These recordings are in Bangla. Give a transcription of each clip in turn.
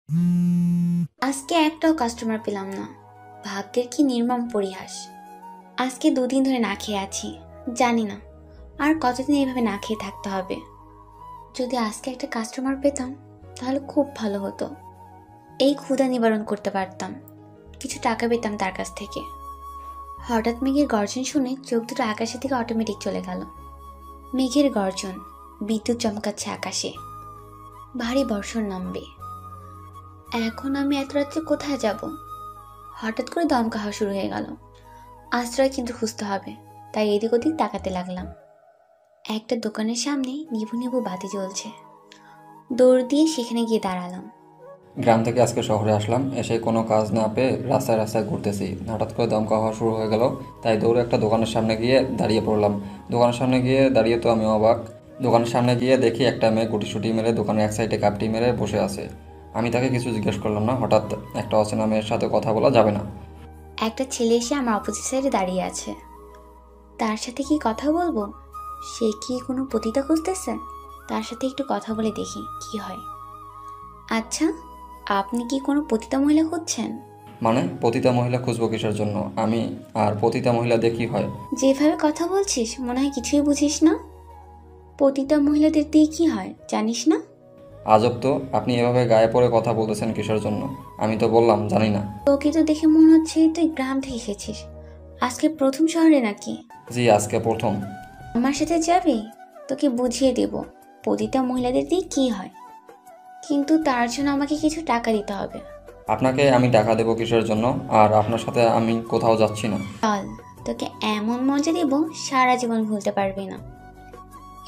আজকে একটাও কাস্টমার পেলাম না। ভাগ্যের কি নির্মম পরিহাস। আজকে 2 দিন ধরে না খেয়ে আছি। জানি না আর কতদিন এইভাবে না খেয়ে থাকতে হবে। যদি আজকে একটা কাস্টমার পেতাম তাহলে খুব ভালো হতো। এই ক্ষুধা নিবারণ করতে পারতাম, কিছু টাকা পেতাম তার কাছ থেকে। হঠাৎ মেঘের গর্জন শুনে চোখ দুটো আকাশের দিকে অটোমেটিক চলে গেল। মেঘের গর্জন, বিদ্যুৎ চমকাচ্ছে আকাশে, ভারী বর্ষণ নামবে। এখন আমি এত রাত্রে কোথায় যাব? হঠাৎ করে দমকা হওয়া শুরু হয়ে গেল। আশ্রয় কিন্তু খুঁজতে হবে, তাই এদিক ওদিক তাকাতে লাগলাম। একটা দোকানের সামনে নিভু নিভু বাতি জ্বলছে। দৌড় দিয়ে সেখানে গিয়ে দাঁড়ালাম। গ্রাম থেকে আজকে শহরে আসলাম, এসে কোনো কাজ না পেয়ে রাস্তায় রাস্তায় ঘুরতেছি। হঠাৎ করে দমকা হওয়া শুরু হয়ে গেল, তাই দৌড়ে একটা দোকানের সামনে গিয়ে দাঁড়িয়ে পড়লাম। দোকানের সামনে গিয়ে দাঁড়িয়ে তো আমি অবাক। দোকানের সামনে গিয়ে দেখি একটা মেয়ে গুটিসুটি মেরে দোকানের এক সাইডে কাপটি মেরে বসে আছে। আমি তাকে কিছু জিজ্ঞেস করলাম না। হঠাৎ একটা অচেনা মেয়ের সাথে কথা বলা যাবে না। একটা ছেলে এসে আমার অপোজিট সাইডে দাঁড়িয়ে আছে। তার সাথে কি কথা বলবো? সে কি কোনো পতিতা খুঁজতেছে? তার সাথে একটু কথা বলে দেখি কি হয়। আচ্ছা, আপনি কি কোনো পতিতা মহিলা খুঁজছেন? মানে পতিতা মহিলা খুঁজবো কিসের জন্য? আমি আর পতিতা মহিলা দিয়ে কী হয়? যেভাবে কথা বলছিস মনে হয় কিছুই বুঝিস না। পতিতা মহিলাদের দিয়ে কি হয় জানিস না? আজব তো, আপনি এভাবে গায়ে পড়ে কথা বলতেছেন কিসের জন্য? আমি তো বললাম জানি না। তোকে তো দেখে মনে হচ্ছে তুই গ্রাম থেকে এসেছিস। আজকে প্রথম শহরে নাকি? জি, আজকে প্রথম। আমার সাথে যাবি? তোকে বুঝিয়ে দেব পতিতা মহিলাদের দিয়ে কি হয়, কিন্তু তার জন্য আমাকে কিছু টাকা দিতে হবে। আপনাকে আমি টাকা দেবো কিসের জন্য? আর আপনার সাথে আমি কোথাও যাচ্ছি না। চল, তোকে এমন মজা দেব সারা জীবন ভুলতে পারবি না।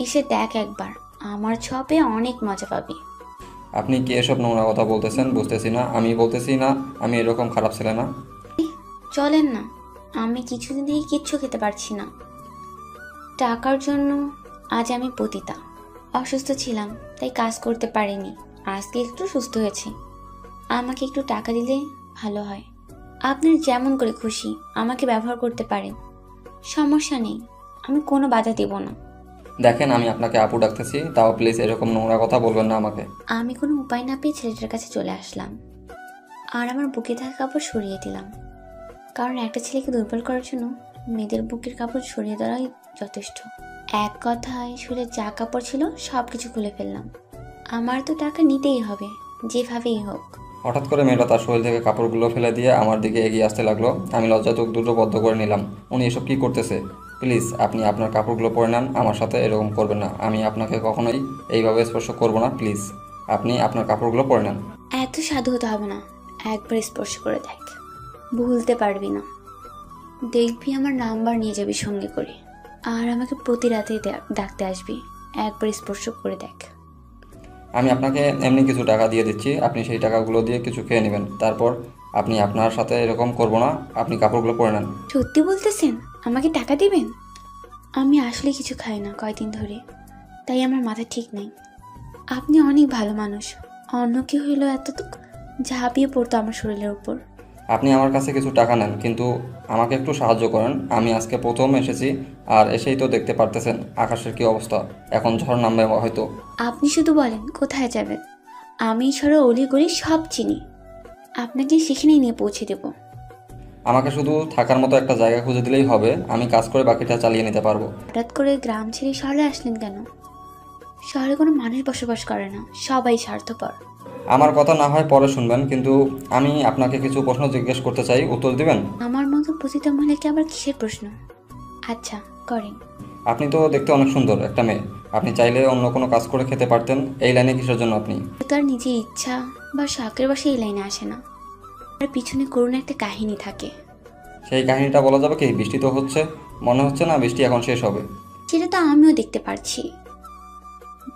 এসে দেখ একবার, আমার ছোঁয়া অনেক মজা পাবি। আপনি কি এসব নোংরা কথা বলতেছেন বুঝতেছি না। আমি বলতেছি না আমি এরকম খারাপ ছেলে না। চলেন না, আমি কিছুদিন থেকে কিচ্ছু খেতে পারছি না। টাকার জন্য আজ আমি পতিতা। অসুস্থ ছিলাম তাই কাজ করতে পারিনি, আজকে একটু সুস্থ হয়েছি। আমাকে একটু টাকা দিলে ভালো হয়। আপনার যেমন করে খুশি আমাকে ব্যবহার করতে পারেন, সমস্যা নেই, আমি কোনো বাধা দেব না। দেখেন, আমি আপনাকে আপু ডাকতেছি, তাও প্লিজ এরকম নোংরা কথা বলবেন না আমাকে। আমি কোনো উপায় না পেয়ে ছেলেটার কাছে চলে আসলাম আর আমার বুকে থাকা কাপড় সরিয়ে দিলাম। কারণ একটা ছেলেকে দুর্বল করার জন্য মেয়েদের বুকের কাপড় সরিয়ে দেওয়াই যথেষ্ট। এক কথায় শুলে যা কাপড় ছিল সব কিছু খুলে ফেললাম। আমার তো টাকা নিতেই হবে, যেভাবেই হোক। হঠাৎ করে মেয়েটা তার শরীর থেকে কাপড়গুলো ফেলে দিয়ে আমার দিকে এগিয়ে আসতে লাগলো। আমি লজ্জা চোখ দুটো বদ্ধ করে নিলাম। উনি এসব কী করতেছে? প্লিজ আপনি আপনার কাপড়গুলো পরে নেন, আমার সাথে এরকম করবেন না। আমি আপনাকে কখনোই এইভাবে স্পর্শ করব না। প্লিজ আপনি আপনার কাপড়গুলো পরে নেন। এত সাধু হতে হবে না, একবার স্পর্শ করে দেখ, ভুলতে পারবি না। দেখবি আমার নাম্বার নিয়ে যাবি সঙ্গে করে, আর আমাকে প্রতি রাতে ডাকতে আসবি। একবার স্পর্শ করে দেখ। আমি আপনাকে এমনি কিছু টাকা দিয়ে দিচ্ছি, আপনি সেই টাকাগুলো দিয়ে কিছু খেয়ে নেবেন। তারপর আপনি আপনার সাথে এরকম করব না, আপনি কাপড়গুলো পরে নেন। সত্যি বলতেছেন আমাকে টাকা দিবেন? আমি আসলে কিছু খাই না কয়দিন ধরে, তাই আমার মাথা ঠিক নেই। আপনি অনেক ভালো মানুষ, অন্য কেউ হইলো এতটুক ঝাঁপিয়ে পড়তো আমার শরীরের উপর। আপনি আমার কাছে কিছু টাকা নেন, কিন্তু আমাকে একটু সাহায্য করেন। আমি আজকে প্রথম এসেছি, আর এসেই তো দেখতে পারতেছেন আকাশের কি অবস্থা। এখন ঝড় নামবে হয়তো। আপনি শুধু বলেন কোথায় যাবেন, আমি শহরের অলিগলি সব চিনি, আপনাকে সেখানেই নিয়ে পৌঁছে দেব। আমাকে শুধু থাকার মতো একটা জায়গা খুঁজে দিলেই হবে, আমি কাজ করে বাকিটা চালিয়ে নিতে পারবো। হঠাৎ করে গ্রাম ছেড়ে শহরে আসলেন কেন? শহরে কোনো মানুষ বসবাস করে না, সবাই স্বার্থপর। আমার কথা না হয় পরে শুনবেন, কিন্তু আমি আপনাকে কিছু প্রশ্ন জিজ্ঞেস করতে চাই, উত্তর দিবেন? আমার মতো পতিতা মহিলাকে আবার কিসের প্রশ্ন? আচ্ছা, করেন। আপনি তো দেখতে অনেক সুন্দর একটা মেয়ে, আপনি চাইলে অন্য কোনো কাজ করে খেতে পারতেন। এই লাইনে কিসের জন্য আপনি? তার নিজের ইচ্ছা বা শখের বসে এই লাইনে আসে না, আর পিছনে করুণ একটা কাহিনী থাকে। সেই কাহিনীটা বলা যাবে কি? বৃষ্টি তো হচ্ছে, মনে হচ্ছে না বৃষ্টি এখন শেষ হবে? সেটা তো আমিও দেখতে পারছি।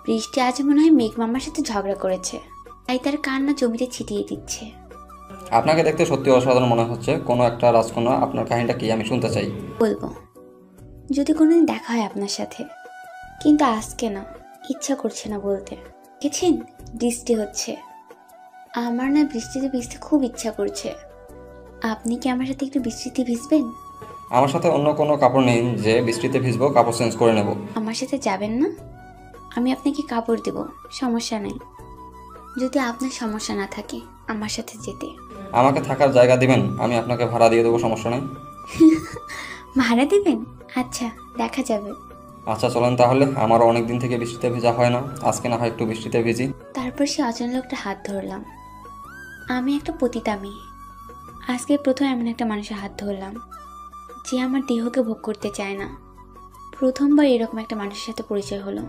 বৃষ্টি আজ মনে হয় মেঘ মামার সাথে ঝগড়া করেছে, তাই তার কান্না জমিতে ছিটিয়ে দিচ্ছে। আপনাকে দেখতে সত্যি অসাধারণ মনে হচ্ছে, কোনো একটা রাজকন্যা। আপনার কাহিনীটা কি আমি শুনতে চাই। বলবো যদি কোনোদিন দেখা হয় আপনার সাথে, কিন্তু আজকে না, ইচ্ছা করছে না বলতে। দেখেছেন বৃষ্টি হচ্ছে, আমার না বৃষ্টিতে ভিজতে খুব ইচ্ছা করছে। আপনি কি আমার সাথে একটু বৃষ্টিতে ভিজবেন? আমার সাথে অন্য কোনো কাপড় নেই যে বৃষ্টিতে ভিজবো, কাপড় চেঞ্জ করে নেব। আমার সাথে যাবেন না? আমি আপনাকে কাপড় দেব, সমস্যা নেই, যদি আপনার সমস্যা না থাকে। আমার সাথে যেতে। আমাকে থাকার জায়গা দিবেন, আমি আপনাকে ভাড়া দিয়ে দেবো, সমস্যা নেই। ভাড়া দেবেন? আচ্ছা, দেখা যাবে। আচ্ছা চলেন তাহলে, আমারও অনেক দিন থেকে বৃষ্টিতে ভেজা হয় না, আজকে না হয় একটু বৃষ্টিতে ভিজি। তারপর সে অচেনা লোকটা হাত ধরলাম। আমি একটা পতিতা মেয়ে, আজকে প্রথম এমন একটা মানুষের হাত ধরলাম যে আমার দেহকে ভোগ করতে চায় না। প্রথমবার এরকম একটা মানুষের সাথে পরিচয় হলো।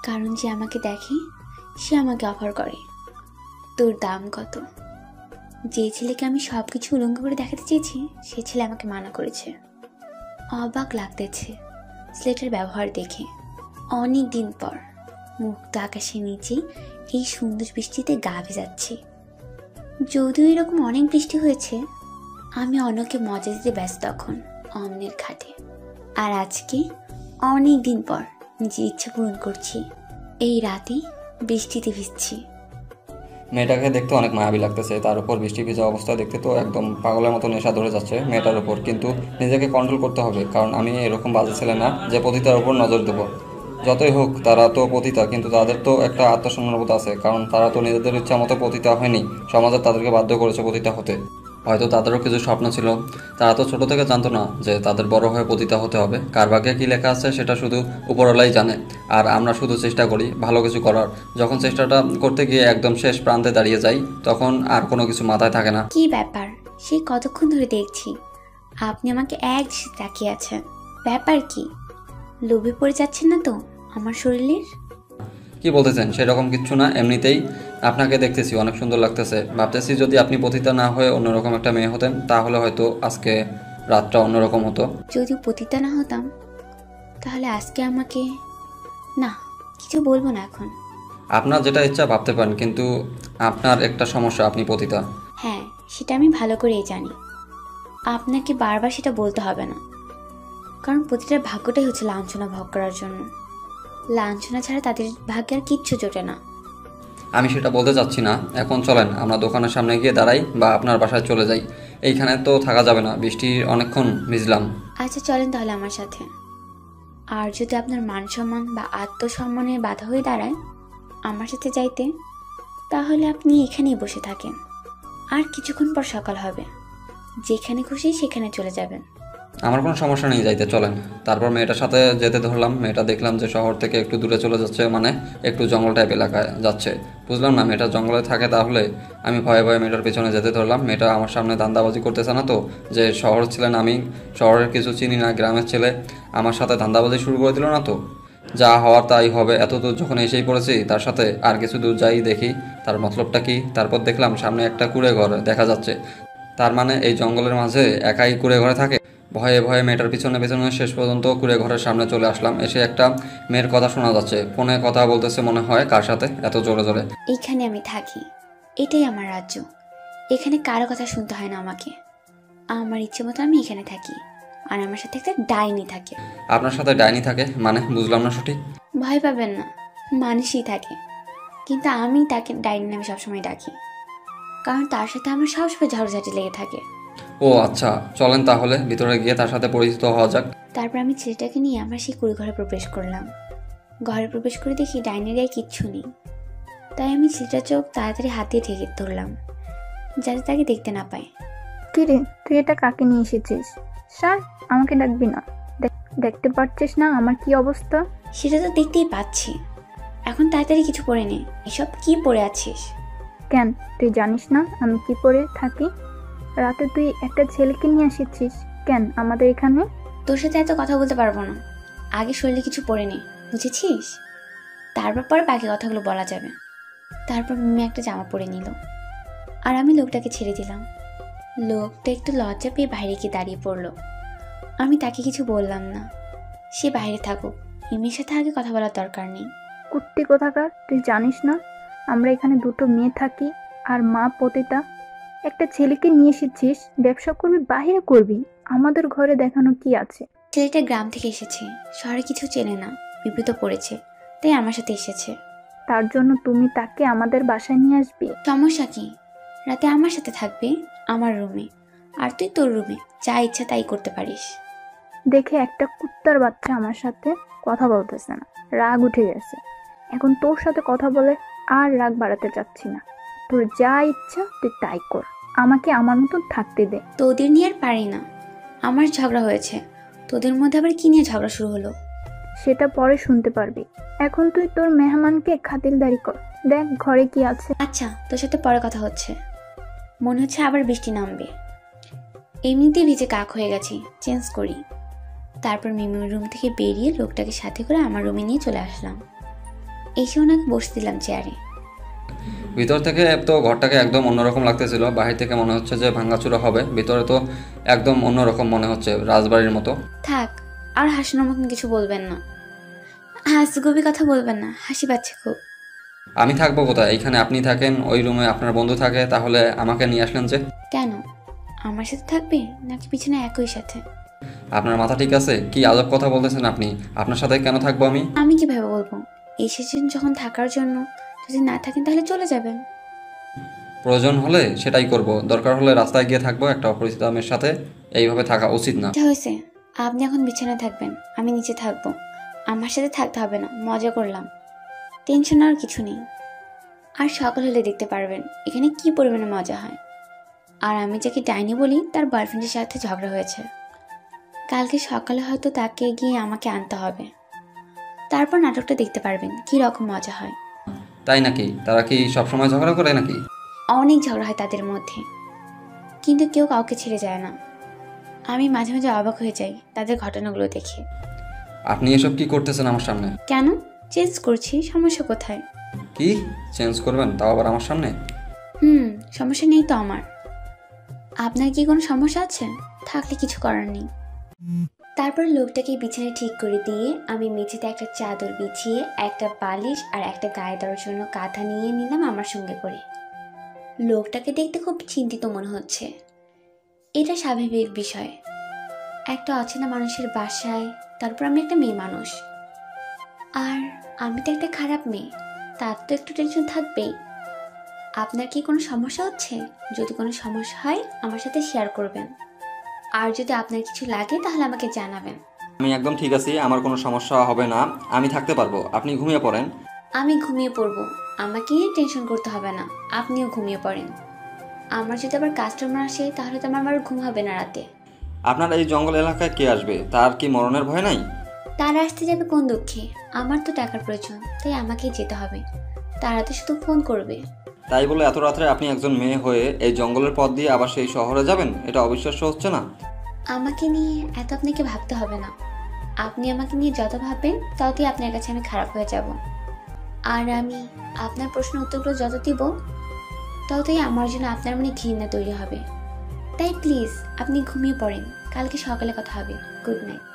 কারণ যে আমাকে দেখে সে আমাকে অফার করে, তোর দাম কত? যে ছেলেকে আমি সব কিছু উলঙ্গ করে দেখাতে চেয়েছি সে ছেলে আমাকে মানা করেছে। অবাক লাগতেছে ছেলেটার ব্যবহার দেখে। অনেক দিন পর মুক্ত আকাশের নিচে এই সুন্দর বৃষ্টিতে গা ভেজাচ্ছি। যদিও এরকম অনেক বৃষ্টি হয়েছে, আমি অন্যকে মজা দিতে ব্যস্ত তখন অন্যের খাটে। আর আজকে অনেক দিন পর নিজের ইচ্ছা পূরণ করছি, এই রাতে বৃষ্টিতে ভিজছি। মেয়েটাকে দেখতে অনেক মায়াবী লাগতেছে, তার উপর বৃষ্টি ভিজা অবস্থায় দেখতে তো একদম পাগলের মতো নেশা ধরে যাচ্ছে মেয়েটার উপর। কিন্তু নিজেকে কন্ট্রোল করতে হবে, কারণ আমি এরকম বাজে ছেলে না যে পতিতার উপর নজর দেবো। যতই হোক তারা তো পতিতা, কিন্তু তাদের তো একটা আত্মসম্মানবোধ আছে, কারণ তারা তো নিজেদের ইচ্ছা মতো পতিতা হয়নি, সমাজে তাদেরকে বাধ্য করেছে পতিতা হতে। হয়তো তাদেরও কিছু স্বপ্ন ছিল, তারা তো ছোট থেকে জানতো না যে তাদের বড় হয়ে পতিতা হতে হবে। কার ভাগ্যে কী লেখা আছে সেটা শুধু উপরওয়ালাই জানে, আর আমরা শুধু চেষ্টা করি ভালো কিছু করার। যখন চেষ্টাটা করতে গিয়ে একদম শেষ প্রান্তে দাঁড়িয়ে যাই, তখন আর কোনো কিছু মাথায় থাকে না। কি ব্যাপার? সেই কতক্ষণ ধরে দেখছি আপনি আমাকে এক দৃষ্টিতে তাকিয়ে আছেন। ব্যাপার কি? লোভে পড়ে যাচ্ছেন না তো আমার শরীরের? কি বলতেছেন? সেরকম কিচ্ছু না, এমনিতেই আপনাকে দেখতেছি অনেক সুন্দর লাগতেছে। ভাবতেছি যদি আপনি পতিতা না হয়ে অন্যরকম একটা মেয়ে হতেন তাহলে হয়তো আজকে রাতটা অন্যরকম হতো। যদি পতিতা না হতাম তাহলে আজকে আমাকে... না, কিছু বলবো না এখন। আপনার যেটা ইচ্ছা ভাবতে পারেন, কিন্তু আপনার একটা সমস্যা, আপনি পতিতা। হ্যাঁ, সেটা আমি ভালো করেই জানি। আপনাকে বারবার সেটা বলতে হবে না, কারণ প্রতিটার ভাগ্যটাই হচ্ছে লাঞ্ছনা ভোগ করার জন্য। লাঞ্ছনা ছাড়া তাদের ভাগ্যে আর কিচ্ছু জোটে না। আমি সেটা বলতে চাচ্ছি না। এখন চলেন আমরা দোকানের সামনে গিয়ে দাঁড়াই বা আপনার বাসায় চলে যাই, এইখানে তো থাকা যাবে না, বৃষ্টি অনেকক্ষণ ভিজলাম। আচ্ছা চলেন তাহলে আমার সাথে। আর যদি আপনার মান সম্মান বা আত্মসম্মানের বাধা হয়ে দাঁড়ায় আমার সাথে যাইতে, তাহলে আপনি এখানেই বসে থাকেন। আর কিছুক্ষণ পর সকাল হবে, যেখানে খুশি সেখানে চলে যাবেন। আমার কোনো সমস্যা নেই, যাইতে চলেন। তারপর মেয়েটার সাথে যেতে ধরলাম। মেয়েটা দেখলাম যে শহর থেকে একটু দূরে চলে যাচ্ছে, মানে একটু জঙ্গল টাইপ এলাকায় যাচ্ছে। বুঝলাম না মেয়েটা জঙ্গলে থাকে, তাহলে আমি ভয়ে ভয়ে মেয়েটার পেছনে যেতে ধরলাম। মেয়েটা আমার সামনে ধান্দাবাজি করতেছে না তো, যে শহর ছিলেন, আমি শহরের কিছু চিনি না, গ্রামের ছেলে, আমার সাথে ধান্দাবাজি শুরু করে দিল না তো? যা হওয়ার তাই হবে, এত দূর যখন এসেই পড়েছি তার সাথে আর কিছু দূর যাই দেখি তার মতলবটা কি। তারপর দেখলাম সামনে একটা কুঁড়ে ঘর দেখা যাচ্ছে, তার মানে এই জঙ্গলের মাঝে একাই কুঁড়ে ঘরে থাকে। ভয়ে ভয়ে মেয়েটার পিছনে পিছনে শেষ পর্যন্ত কুঁড়ে ঘরের সামনে চলে আসলাম। এসে একটা মেয়ের কথা শোনা যাচ্ছে, ফোনে কথা বলতেছে মনে হয়, কার সাথে এত জোরে জোরে। এইখানে আমি থাকি, এটাই আমার রাজ্য। এখানে কারো কথা শুনতে হয় না আমাকে। আমার ইচ্ছে মতো আমি এখানে থাকি, আর আমার সাথে একটা ডাইনি থাকে। আপনার সাথে ডাইনি থাকে মানে? বুঝলাম না সঠিক। ভয় পাবেন না, মানুষই থাকে, কিন্তু আমি তাকে ডাইনি নামে সবসময় ডাকি, কারণ তার সাথে আমার সবসময় ঝগড়াঝাটি লেগে থাকে। ও আচ্ছা, চলেন তাহলে ভিতরে গিয়ে তার সাথে পরিচিত হওয়া যাক। তারপর আমি ছেলেটাকে নিয়ে আমার সেই কুড়ি ঘরে প্রবেশ করলাম। ঘরে প্রবেশ করে দেখি ডাইনির গায়ে কিচ্ছু নেই, তাই আমি ছেলেটার চোখ তাড়াতাড়ি হাত দিয়ে ঢেকে ধরলাম, যাতে তাকে দেখতে না পায়। কিরে, তুই এটা কাকে নিয়ে এসেছিস? স্যার, আমাকে ডাকবি না? দেখতে পারছিস না আমার কি অবস্থা? সেটা তো দেখতেই পাচ্ছি। এখন তাড়াতাড়ি কিছু পরে নে। এসব কি পরে আছিস? কেন, তুই জানিস না আমি কি পরে থাকি? রাতে তুই একটা ছেলেকে নিয়ে এসেছিস কেন আমাদের এখানে? তোর সাথে এত কথা বলতে পারবো না, আগে শরীরে কিছু পরে নে, বুঝেছিস? তারপর পরে বাকি কথাগুলো বলা যাবে। তারপর মিমি একটা জামা পরে নিল, আর আমি লোকটাকে ছেড়ে দিলাম। লোকটা একটু লজ্জা পেয়ে বাইরে গিয়ে দাঁড়িয়ে পড়লো। আমি তাকে কিছু বললাম না, সে বাইরে থাকুক, মিমির সাথে আগে কথা বলার দরকার নেই। কুত্তি কোথাকার, তুই জানিস না আমরা এখানে দুটো মেয়ে থাকি আর মা পতিতা? একটা ছেলেকে নিয়ে এসেছিস, ব্যবসা করবি বাহিরে করবি, আমাদের ঘরে দেখানো কি আছে? ছেলেটা গ্রাম থেকে এসেছে, শহরে কিছু চেনে না, বিপদে পড়েছে, তাই আমার সাথে এসেছে। তার জন্য তুমি তাকে আমাদের বাসায় নিয়ে আসবি? সমস্যা কি? রাতে আমার সাথে থাকবে, আমার রুমে, আর তুই তোর রুমে যা ইচ্ছা তাই করতে পারিস। দেখে একটা কুত্তার বাচ্চা আমার সাথে কথা বলতেছে না, রাগ উঠে গেছে। এখন তোর সাথে কথা বলে আর রাগ বাড়াতে চাচ্ছি না। তোর যা ইচ্ছা তুই তাই কর, আমাকে আমার মতন থাকতে দে। তোদের নিয়ে আর পারি না, আমার ঝগড়া হয়েছে, তোদের মধ্যে আবার কি নিয়ে ঝগড়া শুরু হলো? সেটা পরে শুনতে পারবি। এখন তুই তোর মেহমানকে খাতিরদারি কর, দেখ ঘরে কি আছে। আচ্ছা, তোর সাথে পরে কথা হচ্ছে। মনে হচ্ছে আবার বৃষ্টি নামবে, এমনিতেই ভিজে কাক হয়ে গেছি, চেঞ্জ করি। তারপর মিমির রুম থেকে বেরিয়ে লোকটাকে সাথে করে আমার রুমে নিয়ে চলে আসলাম। এসে ওনাকে বসে দিলাম চেয়ারে। ভিতর থেকে তো ঘরটাকে একদম অন্যরকম লাগতেছিল, বাহির থেকে মনে হচ্ছে যে ভাঙাচুরা হবে, ভিতরে তো একদম অন্যরকম মনে হচ্ছে, রাজবাড়ির মতো। থাক, আর হাসানোর মতন কিছু বলবেন না, হাসিগুবি কথা বলবেন না, হাসি পাচ্ছে খুব। আমি থাকবো কোথায়? এইখানে আপনি থাকেন, ওই রুমে আপনার বন্ধু থাকে, তাহলে আমাকে নিয়ে আসলেন যে? কেন, আমার সাথে থাকবে নাকি পিছনে একই সাথে? আপনার মাথা ঠিক আছে? কি আজব কথা বলতেছেন আপনি? আপনার সাথে কেন থাকবো আমি? আমি কিভাবে বলবো? এসেছেন যখন থাকার জন্য, যদি না থাকেন তাহলে চলে যাবেন। প্রয়োজন হলে সেটাই করব, দরকার হলে রাস্তায় গিয়ে থাকবো একটা অপরিচিত মেয়ের সাথে। এইভাবে থাকা উচিত না। যা হয়েছে, আপনি এখন বিছানায় থাকবেন, আমি নিচে থাকবো। আমার সাথে থাকতে হবে না, মজা করলাম, টেনশন আর কিছু নেই। আর সকাল হলে দেখতে পারবেন এখানে কি পরিমাণে মজা হয়। আর আমি যাকে ডাইনি বলি তার বয়ফ্রেন্ডের সাথে ঝগড়া হয়েছে, কালকে সকালে হয়তো তাকে গিয়ে আমাকে আনতে হবে। তারপর নাটকটা দেখতে পারবেন কি রকম মজা হয়। তাই নাকি? তারা কি সবসময় ঝগড়া করে নাকি? অনেক ঝগড়া হয় তাদের মধ্যে, কিন্তু কেউ কাউকে ছেড়ে যায় না। আমি মাঝে মাঝে অবাক হয়ে যাই তাদের ঘটনাগুলো দেখে। আপনি এসব কি করতেছেন আমার সামনে? কেন চেঞ্জ করছি, সমস্যা কোথায়? কি চেঞ্জ করবেন, তাও আবার আমার সামনে? সমস্যা নেই তো আমার। আপনার কি কোনো সমস্যা আছে? থাকলে কিছু করার নেই। তারপর লোকটাকে বিছানায় ঠিক করে দিয়ে আমি মেঝেতে একটা চাদর বিছিয়ে একটা বালিশ আর একটা গায়ে দেওয়ার জন্য কাঁথা নিয়ে নিলাম আমার সঙ্গে করে। লোকটাকে দেখতে খুব চিন্তিত মনে হচ্ছে। এটা স্বাভাবিক বিষয়, একটা অচেনা মানুষের বাসায়, তারপর আমি একটা মেয়ে মানুষ, আর আমি তো একটা খারাপ মেয়ে, তার তো একটু টেনশন থাকবেই। আপনার কি কোনো সমস্যা হচ্ছে? যদি কোনো সমস্যা হয় আমার সাথে শেয়ার করবেন, আর যদি আপনার কিছু লাগে তাহলে আমাকে জানাবেন। আমি একদম ঠিক আছি, আমার কোনো সমস্যা হবে না, আমি থাকতে পারবো, আপনি ঘুমিয়ে পড়েন। আমি ঘুমিয়ে পড়বো, আমাকে নিয়ে টেনশন করতে হবে না, আপনিও ঘুমিয়ে পড়েন। আমার যদি আবার কাস্টমার আসে তাহলে তো আমার ঘুম হবে না রাতে। আপনার এই জঙ্গল এলাকায় কে আসবে? তার কি মরণের ভয় নাই? তারা আসতে যাবে কোন দুঃখে? আমার তো টাকার প্রয়োজন, তাই আমাকেই যেতে হবে। তারা তো শুধু ফোন করবে। তাই বলে এত রাত্রে আপনি একজন মেয়ে হয়ে এই জঙ্গলের পথ দিয়ে আবার সেই শহরে যাবেন? এটা অবিশ্বাস্য হচ্ছে না? আমাকে নিয়ে এত আপনাকে ভাবতে হবে না। আপনি আমাকে নিয়ে যত ভাববেন ততই আপনার কাছে আমি খারাপ হয়ে যাব। আর আমি আপনার প্রশ্ন উত্তরগুলো যত দিব ততই আমার জন্য আপনার মনে ঘৃণা তৈরি হবে। তাই প্লিজ আপনি ঘুমিয়ে পড়েন, কালকে সকালে কথা হবে। Good night.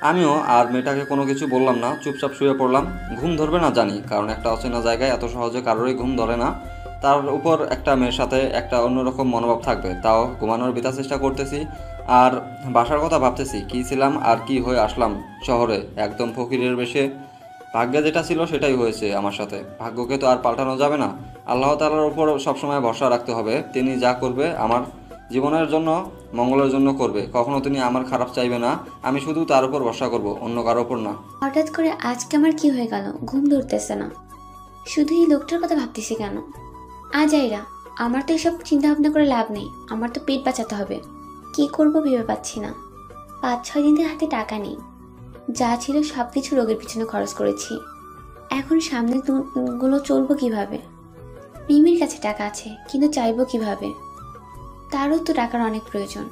আমিও আর মেয়েটাকে কোনো কিছু বললাম না, চুপচাপ শুয়ে পড়লাম। ঘুম ধরবে না জানি, কারণ একটা অচেনা জায়গায় এত সহজে কারোরই ঘুম ধরে না। তার উপর একটা মেয়ের সাথে একটা অন্যরকম মনোভাব থাকবে, তাও ঘুমানোর বিতা চেষ্টা করতেছি। আর বাসার কথা ভাবতেছি, কী ছিলাম আর কি হয়ে আসলাম শহরে, একদম ফকিরের বেশে। ভাগ্যে যেটা ছিল সেটাই হয়েছে আমার সাথে, ভাগ্যকে তো আর পাল্টানো যাবে না। আল্লাহ তাআলার উপর সবসময় ভরসা রাখতে হবে, তিনি যা করবে আমার জীবনের জন্য মঙ্গলের জন্য করবে, কখনো তিনি আমার খারাপ চাইবে না। আমি শুধু তার উপর ভরসা করব, অন্য কারোর উপর না। হঠাৎ করে আজকে আমার কি হয়ে গেল, ঘুম ধরতেছে না, শুধু এই লোকটার কথা ভাবতেছি কেন? আজাইরা, আমার তো এসব চিন্তা ভাবনা করে লাভ নেই, আমার তো পেট বাঁচাতে হবে। কি করব ভেবে পাচ্ছি না। 5-6 দিন ধরে হাতে টাকা নেই, যা ছিল সব কিছু রোগের পিছনে খরচ করেছি। এখন সামনে গুলো চলবো কিভাবে? মিমির কাছে টাকা আছে, কিন্তু চাইবো কিভাবে? তারও তো টাকার অনেক প্রয়োজন।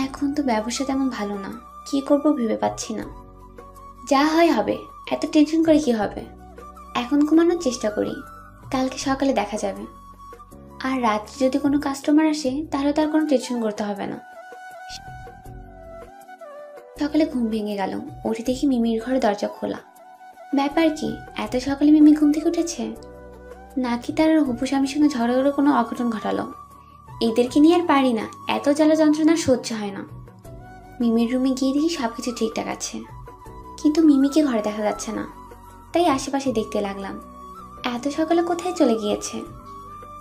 এখন তো ব্যবসা তেমন ভালো না, কি করব ভেবে পাচ্ছি না। যা হয় হবে, এত টেনশন করে কি হবে? এখন ঘুমানোর চেষ্টা করি, কালকে সকালে দেখা যাবে। আর রাত্রে যদি কোনো কাস্টমার আসে তাহলে তার কোনো টেনশন করতে হবে না। সকালে ঘুম ভেঙে গেল, উঠে দেখি মিমির ঘরে দরজা খোলা। ব্যাপার কি, এত সকালে মিমি ঘুম থেকে উঠেছে? নাকি তার হবু স্বামীর সঙ্গে ঝগড়া কোনো অঘটন ঘটালো? এদেরকে নিয়ে আর পারি না, এত জ্বালা যন্ত্রণা সহ্য হয় না। মিমির রুমে গিয়ে দেখি সবকিছু ঠিকঠাক আছে, কিন্তু মিমিকে ঘরে দেখা যাচ্ছে না। তাই আশেপাশে দেখতে লাগলাম, এত সকালে কোথায় চলে গিয়েছে।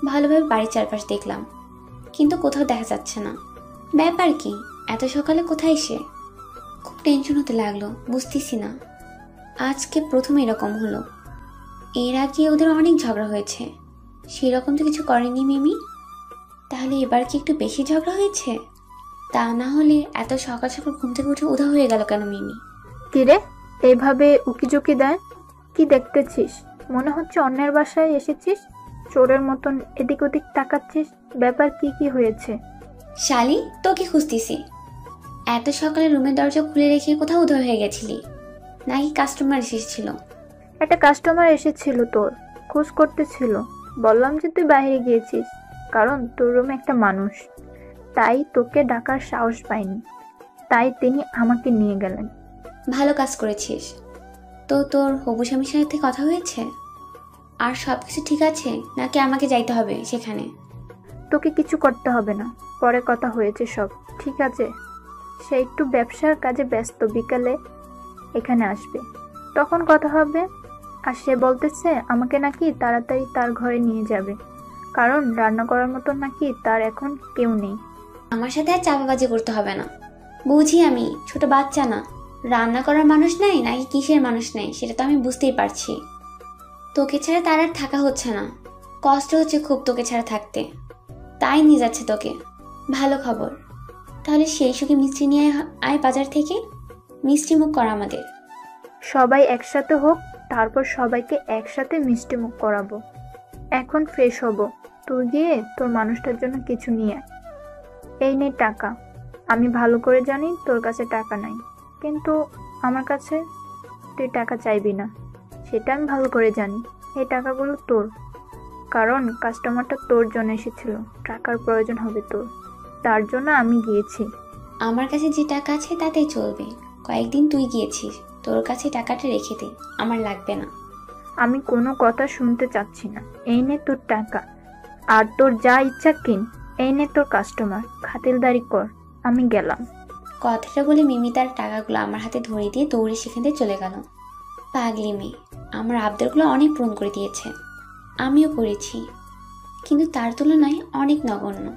ভালোভাবে বাড়ির চারপাশ দেখলাম, কিন্তু কোথাও দেখা যাচ্ছে না। ব্যাপার কি, এত সকালে কোথায় সে? খুব টেনশন হতে লাগলো, বুঝতেছি না। আজকে প্রথম এরকম হলো, এর আগে ওদের অনেক ঝগড়া হয়েছে, সেরকম তো কিছু করেনি মিমি। তাহলে এবার কি একটু বেশি ঝগড়া হয়েছে? তা না হলে এত সকাল সকাল ঘুম থেকে উঠে উধাও হয়ে গেল কেন মিমি? কিরে, এইভাবে উকিঝুঁকি দেয়? কি দেখতেছিস? মনে হচ্ছে অন্যের বাসায় এসেছিস, চোরের মতন এদিক ওদিক তাকাচ্ছিস। ব্যাপার কি কি হয়েছে? শালি, তোকে খুঁজতেছি। এত সকালে রুমের দরজা খুলে রেখে কোথাও উধাও হয়ে গেছিলি? নাকি কাস্টমার এসেছিল? একটা কাস্টমার এসেছিল, তোর খোঁজ করতেছিল। বললাম যে তুই বাইরে গিয়েছিস, কারণ তোর রুমে একটা মানুষ, তাই তোকে ডাকার সাহস পাইনি, তাই তিনি আমাকে নিয়ে গেলেন। ভালো কাজ করেছিস। তো তোর হবু স্বামীর সাথে কথা হয়েছে? আর সব কিছু ঠিক আছে নাকি আমাকে যাইতে হবে সেখানে? তোকে কিছু করতে হবে না, পরে কথা হয়েছে, সব ঠিক আছে। সে একটু ব্যবসার কাজে ব্যস্ত, বিকালে এখানে আসবে, তখন কথা হবে। আর সে বলতেছে আমাকে নাকি তাড়াতাড়ি তার ঘরে নিয়ে যাবে, কারণ রান্না করার মতো নাকি তার এখন কেউ নেই। আমার সাথে আর চাপাবাজি করতে হবে না। বুঝি আমি ছোট বাচ্চা না। রান্না করার মানুষ নাই নাকি কিসের মানুষ নাই সেটা তো আমি বুঝতেই পারছি। তোকে ছাড়া তার আর থাকা হচ্ছে না। কষ্ট হচ্ছে খুব তোকে ছাড়া থাকতে, তাই নিয়ে যাচ্ছে তোকে। ভালো খবর। তাহলে সেই সুখে মিষ্টি নিয়ে আয় বাজার থেকে। মিষ্টি মুখ করা আমাদের। সবাই একসাথে হোক, তারপর সবাইকে একসাথে মিষ্টি মুখ করাবো। এখন ফ্রেশ হব, তুই গিয়ে তোর মানুষটার জন্য কিছু নিয়ে আয়। এই নে টাকা। আমি ভালো করে জানি তোর কাছে টাকা নাই, কিন্তু আমার কাছে তুই টাকা চাইবি না, সেটা আমি ভালো করে জানি। এই টাকাগুলো তোর, কারণ কাস্টমারটা তোর জন্য এসেছিল, টাকার প্রয়োজন হবে তোর, তার জন্য আমি গিয়েছি। আমার কাছে যে টাকা আছে তাতেই চলবে। কয়েকদিন তুই গিয়েছিস, তোর কাছে টাকাটা রেখে দে, আমার লাগবে না। আমি কোনো কথা শুনতে চাচ্ছি না। এই নে তোর টাকা, আর তোর যা ইচ্ছা কিন। এই নে তোর কাস্টমার, খাতিরদারি কর। আমি গেলাম। কথাটা বলে মিমি তার টাকাগুলো আমার হাতে ধরিয়ে দিয়ে দৌড়ে সেখান থেকে চলে গেল। পাগলি মেয়ে, আমার আবদারগুলো অনেক পূরণ করে দিয়েছে, আমিও করেছি, কিন্তু তার তুলনায় অনেক নগণ্য।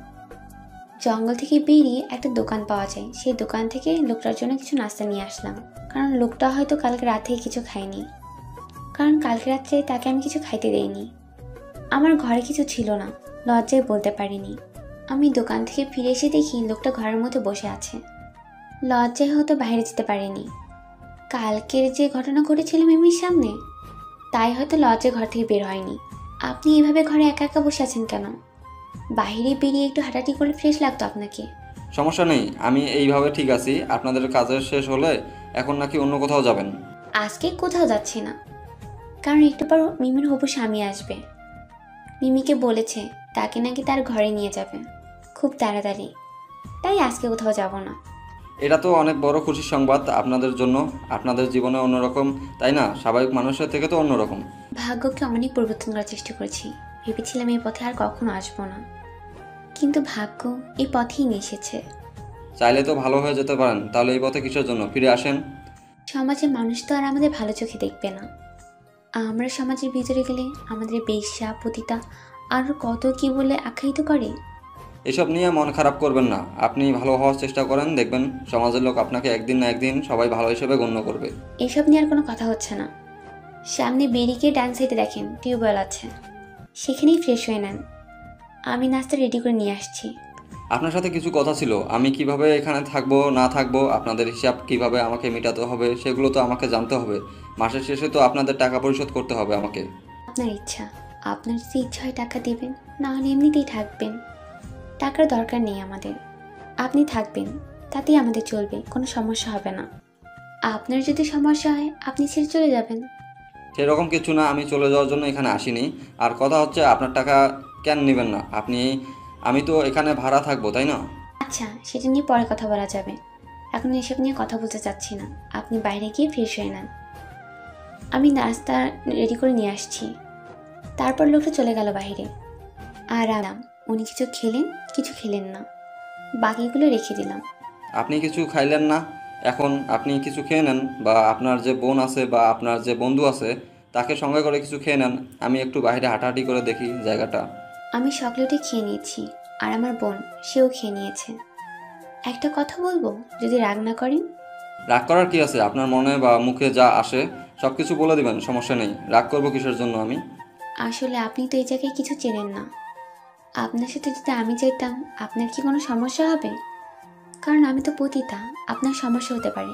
জঙ্গল থেকে বেরিয়ে একটা দোকান পাওয়া যায়, সেই দোকান থেকে লোকটার জন্য কিছু নাস্তা নিয়ে আসলাম, কারণ লোকটা হয়তো কালকে রাতে কিছু খায়নি, কারণ কালকে রাত্রে তাকে আমি কিছু খাইতে দেইনি। আমার ঘরে কিছু ছিল না, লজ্জায় বলতে পারিনি। আমি দোকান থেকে ফিরে এসে দেখি লোকটা ঘরের মধ্যে বসে আছে। লজ্জায় হয়তো বাইরে যেতে পারিনি। কালকের যে ঘটনা ঘটেছিল মিমির সামনে, তাই হয়তো লজ্জায় ঘর থেকে বের হয়নি। আপনি এভাবে ঘরে একা একা বসে আছেন কেন? বাইরে বেরিয়ে একটু হাঁটাহাঁটি করে ফ্রেশ লাগতো আপনাকে। সমস্যা নেই, আমি এইভাবে ঠিক আছি। আপনাদের কাজের শেষ হলে এখন নাকি অন্য কোথাও যাবেন? আজকে কোথাও যাচ্ছি না, কারণ একটু পর মিমির হবু স্বামী আসবে। মিমিকে বলেছে তাকে নাকি তার ঘরে নিয়ে যাবে খুব তাড়াতাড়ি, তাই আজকে কোথাও যাব না। এটা তো অনেক বড় খুশির সংবাদ আপনাদের জন্য। আপনাদের জীবনে অন্যরকম, তাই না? স্বাভাবিক মানুষের থেকে তো অন্যরকম। ভাগ্যকে অনেক পরিবর্তন করার চেষ্টা করেছি, ভেবেছিলাম এই পথে আর কখনো আসবো না, কিন্তু ভাগ্য এই পথেই নিয়ে এসেছে। চাইলে তো ভালো হয়ে যেতে পারেন, তাহলে এই পথে কিসের জন্য? ফিরে আসেন। সমাজের মানুষ তো আর আমাদের ভালো চোখে দেখবে না। আমরা সমাজের ভিতরে গেলে আমাদের বেশ্যা পতিতা আরও কত কি বলে আখ্যায়িত করে। এসব নিয়ে মন খারাপ করবেন না। আপনি ভালো হওয়ার চেষ্টা করেন, দেখবেন সমাজের লোক আপনাকে একদিন না একদিন সবাই ভালো হিসেবে গণ্য করবে। এসব নিয়ে আর কোনো কথা হচ্ছে না। সামনে বেরিয়ে ডান সাইডে দেখেন টিউবওয়েল আছে, সেখানেই ফ্রেশ হয়ে নেন। আমি নাস্তা রেডি করে নিয়ে আসছি। আপনার সাথে কিছু কথা ছিল। আমি কিভাবে এখানে থাকবো না থাকবো, আপনাদের হিসাব কিভাবে আমাকে মেটাতে হবে, সেগুলো তো আমাকে জানতে হবে। মাসের শেষে তো আপনাদের টাকা পরিশোধ করতে হবে আমাকে। আপনার ইচ্ছা, আপনার যদি ইচ্ছা হয় টাকা দিবেন, না হলে এমনিতেই থাকবেন। টাকার দরকার নেই আমাদের, আপনি থাকবেন তাতেই আমাদের চলবে, কোনো সমস্যা হবে না। আপনার যদি সমস্যা হয় আপনি ছেড়ে চলে যাবেন। সেরকম কিছু না, আমি চলে যাওয়ার জন্য এখানে আসিনি। আর কথা হচ্ছে, আপনার টাকা কেন নেবেন না আপনি? আমি তো এখানে ভাড়া থাকবো, তাই না? আচ্ছা, সেটা নিয়ে পরে কথা বলা যাবে, এখন এসব নিয়ে কথা বলতে চাচ্ছি না। আপনি বাইরে গিয়ে ফ্রেশ হয়ে নেন, আমি নাস্তা রেডি করে নিয়ে আসছি। তারপর লোকটা চলে গেল বাইরে। আর আরাম, উনি কিছু খেলেন কিছু খেলেন না, বাকিগুলো রেখে দিলাম। আপনি কিছু খাইলেন না, এখন আপনি কিছু খেয়ে নেন, বা আপনার যে বোন আছে বা আপনার যে বন্ধু আছে তাকে সঙ্গে করে কিছু খেয়ে নেন। আমি একটু বাইরে হাঁটাহাঁটি করে দেখি জায়গাটা। আমি সকালে উঠে খেয়ে নিয়েছি, আর আমার বোন সেও খেয়ে নিয়েছে। একটা কথা বলবো, যদি রাগ না করেন? রাগ করার কি আছে? আপনার মনে বা মুখে যা আসে সব কিছু বলে দিবেন, সমস্যা নেই। রাগ করবো কিসের জন্য আমি? আসলে আপনি তো এই জায়গায় কিছু চেনেন না। আপনার সাথে যদি আমি চাইতাম, আপনার কি কোনো সমস্যা হবে? কারণ আমি তো পতিতা, আপনার সমস্যা হতে পারে।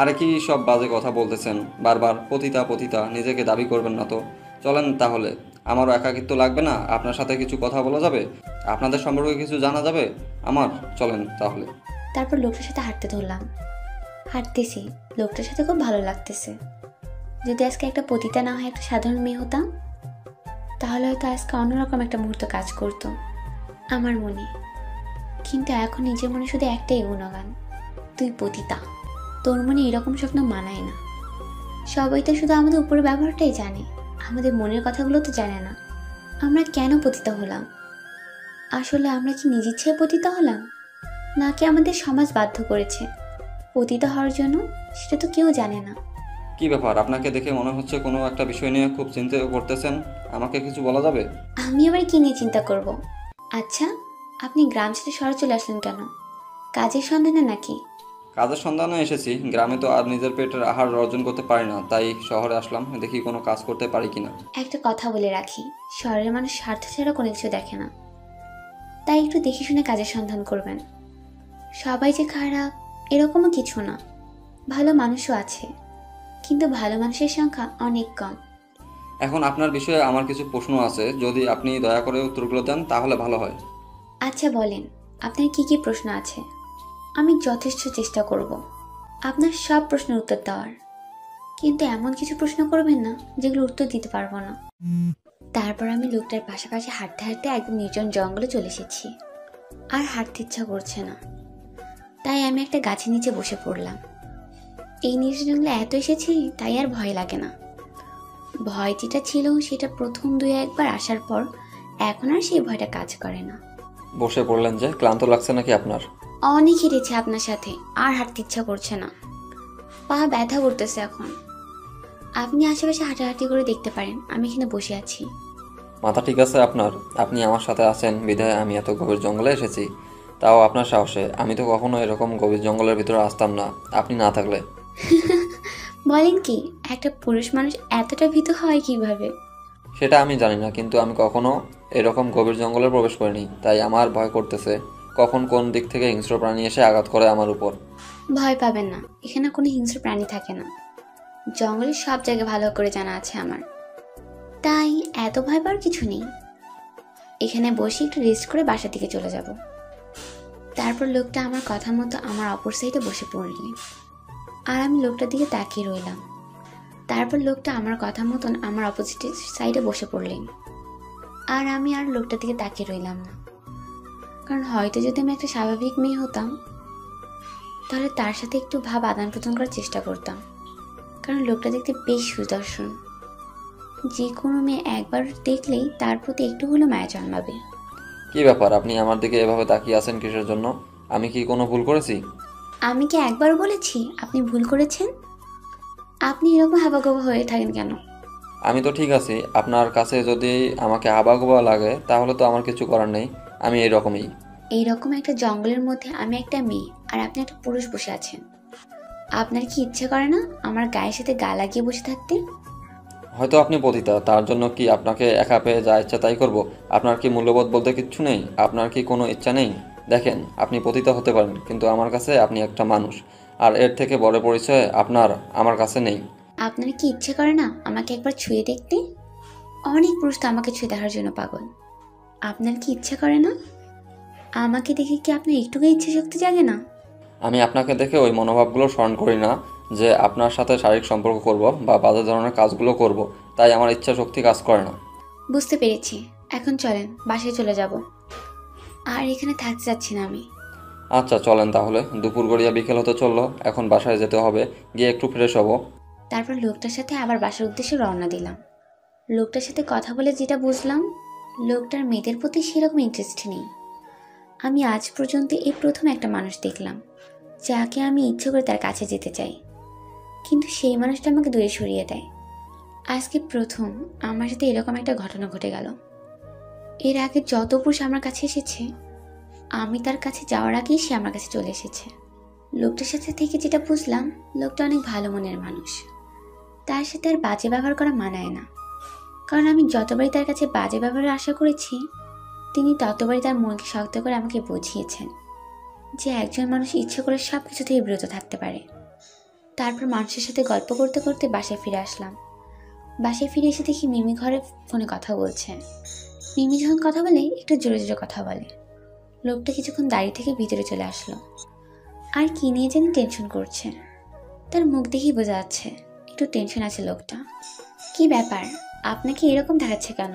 আরে কি সব বাজে কথা বলতেছেন বারবার? পতিতা পতিতা নিজেকে দাবি করবেন না তো। চলেন তাহলে, আমারও একাকিত্ব লাগবে না, আপনার সাথে কিছু কথা বলা যাবে, আপনাদের সম্পর্কে কিছু জানা যাবে আমার। চলেন তাহলে। তারপর লোকটার সাথে হাঁটতে ধরলাম। হাঁটতেছি, লোকটার সাথে খুব ভালো লাগতেছে। যদি আজকে একটা পতিতা না হয় একটা সাধারণ মেয়ে হতাম, তাহলে হয়তো আজকে অন্যরকম একটা মুহূর্ত কাজ করতো আমার মনে। কিন্তু এখন নিজের মনে শুধু একটাই গুণগান, তুই পতিতা, তোর মনে এরকম স্বপ্ন মানায় না। সবাই তো শুধু আমাদের উপরের ব্যবহারটাই জানে, আমাদের মনের কথাগুলো তো জানে না। আমরা কেন পতিতা হলাম? আসলে আমরা কি নিজে ইচ্ছে পতিতা হলাম, নাকি আমাদের সমাজ বাধ্য করেছে পতিতা হওয়ার জন্য? সেটা তো কেউ জানে না। কি ব্যাপার, আপনাকে দেখে মনে হচ্ছে কোনো একটা বিষয় নিয়ে খুব চিন্তা করতেছেন। আমাকে কিছু বলা যাবে? আমি আবার কি নিয়ে চিন্তা করব? আচ্ছা, আপনি গ্রাম ছেড়ে শহরে চলে আসলেন কেন? কাজের সন্ধানে নাকি? কাজের সন্ধানে এসেছি। গ্রামে তো আর নিজের পেটের আহার অর্জন করতে পারি না, তাই শহরে আসলাম, দেখি কোনো কাজ করতে পারি কিনা। একটা কথা বলে রাখি, শহরের মানুষ স্বার্থ ছাড়া কোনো কিছু দেখে না, তাই একটু দেখে শুনে কাজের সন্ধান করবেন। সবাই যে খারাপ এরকমও কিছু না, ভালো মানুষও আছে, কিন্তু ভালো মানুষের সংখ্যা অনেক কম। এখন আপনার বিষয়ে আমার কিছু প্রশ্ন আছে, যদি আপনি দয়া করে উত্তরগুলো দেন তাহলে ভালো হয়। আচ্ছা বলেন, আপনার কি কি প্রশ্ন আছে? আমি যথেষ্ট চেষ্টা করব আপনার সব প্রশ্নের উত্তর দেওয়ার, কিন্তু এমন কিছু প্রশ্ন করবেন না যেগুলো উত্তর দিতে পারবো না। তারপর আমি লোকটার পাশাপাশি হাঁটতে হাঁটতে একদম নির্জন জঙ্গলে চলে এসেছি। আর হাঁটতে ইচ্ছা করছে না, তাই আমি একটা গাছের নিচে বসে পড়লাম। এই নির্জন জঙ্গলে এত এসেছি তাই আর ভয় লাগে না। ভয় যেটা ছিল সেটা প্রথম 2-1 বার আসার পর এখন আর সেই ভয়টা কাজ করে না। বসে পড়লেন যে, ক্লান্ত লাগছে নাকি আপনার? অনেক হেঁটেছি আপনার সাথে, আর হাঁটতে ইচ্ছা করছে না, পা ব্যথা করতেছে এখন। আপনি আশেপাশে হাঁটাহাঁটি করে দেখতে পারেন আমি এখানে বসে আছি। মাথা ঠিক আছে আপনার? আপনি আমার সাথে আছেন বিধায় আমি এত গভীর জঙ্গলে এসেছি, তাও আপনার সাহসে। আমি তো কখনো এরকম গভীর জঙ্গলের ভিতরে আসতাম না আপনি না থাকলে। বলেন কি, একটা পুরুষ মানুষ এতটা ভীতু হয় কিভাবে? সেটা আমি জানি না, কিন্তু আমি কখনো এরকম গভীর জঙ্গলে প্রবেশ করিনি, তাই আমার ভয় করতেছে কখন কোন দিক থেকে হিংস্র প্রাণী এসে আঘাত করে আমার উপর। ভয় পাবেন না, এখানে কোনো হিংস্র প্রাণী থাকে না। জঙ্গলের সব জায়গা ভালো করে জানা আছে আমার, তাই এত ভয় পাওয়ার কিছু নেই। এখানে বসে একটু রেস্ট করে বাসার দিকে চলে যাব। তারপর লোকটা আমার কথা মতো আমার অপর সাইডে বসে পড়লেন, আর আমি লোকটার দিকে তাকিয়ে রইলাম। তারপর লোকটা আমার কথা মতন আমার অপোজিট সাইডে বসে পড়লেন, আর আমি আর লোকটার দিকে তাকিয়ে রইলাম না। কারণ হয়তো যদি আমি একটা স্বাভাবিক মেয়ে হতাম, তাহলে তার সাথে একটু ভাব আদান প্রদান করার চেষ্টা করতাম। কারণ লোকটা দেখতে বেশ সুদর্শন, যে কোনো মেয়ে একবার দেখলেই তার প্রতি একটু হলেও মায়া জন্মাবে। কি ব্যাপার, আপনি আমার দিকে এভাবে তাকিয়ে আছেন কিসের জন্য? আমি কি কোনো ভুল করেছি? আমি কি একবার বলেছি আপনি ভুল করেছেন? আপনি এরকম হাবাগোবা হয়ে থাকেন কেন? আমি তো ঠিক আছি, আপনার কাছে যদি আমাকে আবাগোবা লাগে তাহলে তো আমার কিছু করার নেই, আমি এইরকমই। এইরকম একটা জঙ্গলের মধ্যে আমি একটা মেয়ে আর আপনি একটা পুরুষ বসে আছেন, আপনার কি ইচ্ছে করে না আমার গায়ের সাথে গা লাগিয়ে বসে থাকতে? হয়তো আপনি পতিতা, তার জন্য কি আপনাকে একা পেয়ে যা ইচ্ছা তাই করব? আপনার কি মূল্যবোধ বলতে কিচ্ছু নেই? আপনার কি কোনো ইচ্ছা নেই? দেখেন, আপনি পতিতা হতে পারেন, কিন্তু আমার কাছে আপনি একটা মানুষ, আর এর থেকে বড় পরিচয় আপনার আমার কাছে নেই। আপনার কি ইচ্ছে করে না আমাকে একবার ছুঁয়ে দেখতে? অনেক পুরুষ তো আমাকে ছুঁয়ে দেখার জন্য পাগল, আপনার কি ইচ্ছে করে না? আমাকে দেখে কি আপনার একটুকু ইচ্ছে শক্তি জাগে না? আমি আপনাকে দেখে ওই মনোভাবগুলো স্মরণ করি না যে আপনার সাথে শারীরিক সম্পর্ক করব বা বাজে ধরনের কাজগুলো করব, তাই আমার ইচ্ছা শক্তি কাজ করে না। বুঝতে পেরেছি, এখন চলেন বাসায় চলে যাব, আর এখানে থাকতে চাচ্ছি না আমি। আচ্ছা চলেন তাহলে, দুপুর গড়িয়া বিকেল হতে চললো, এখন বাসায় যেতে হবে, গিয়ে একটু ফ্রেশ হব। তারপর লোকটার সাথে আবার বাসার উদ্দেশ্যে রওনা দিলাম। লোকটার সাথে কথা বলে যেটা বুঝলাম, লোকটার মেয়েদের প্রতি সেরকম ইন্টারেস্ট নেই। আমি আজ পর্যন্ত এই প্রথম একটা মানুষ দেখলাম যাকে আমি ইচ্ছে করে তার কাছে যেতে চাই, কিন্তু সেই মানুষটা আমাকে দূরে সরিয়ে দেয়। আজকে প্রথম আমার সাথে এরকম একটা ঘটনা ঘটে গেল। এর আগে যত পুরুষ আমার কাছে এসেছে, আমি তার কাছে যাওয়ার আগেই সে আমার কাছে চলে এসেছে। লোকটার সাথে থেকে যেটা বুঝলাম, লোকটা অনেক ভালো মনের মানুষ, তার সাথে আর বাজে ব্যবহার করা মানায় না। কারণ আমি যতবারই তার কাছে বাজে ব্যবহারের আশা করেছি, তিনি ততবারই তার মনকে শক্ত করে আমাকে বুঝিয়েছেন যে একজন মানুষ ইচ্ছে করে সব কিছু থেকে বিরত থাকতে পারে। তারপর মানুষের সাথে গল্প করতে করতে বাসায় ফিরে আসলাম। বাসায় ফিরে এসে দেখি মিমি ঘরে ফোনে কথা বলছে। মিমি যখন কথা বলে একটু জোরে জোরে কথা বলে। লোকটা কিছুক্ষণ দাঁড়িয়ে থেকে ভিতরে চলে আসলো। আর কি নিয়ে জানি টেনশন করছে। তার মুখ দেখেই বোঝা যাচ্ছে একটু টেনশন আছে লোকটা। কি ব্যাপার, আপনাকে এরকম দেখাচ্ছে কেন?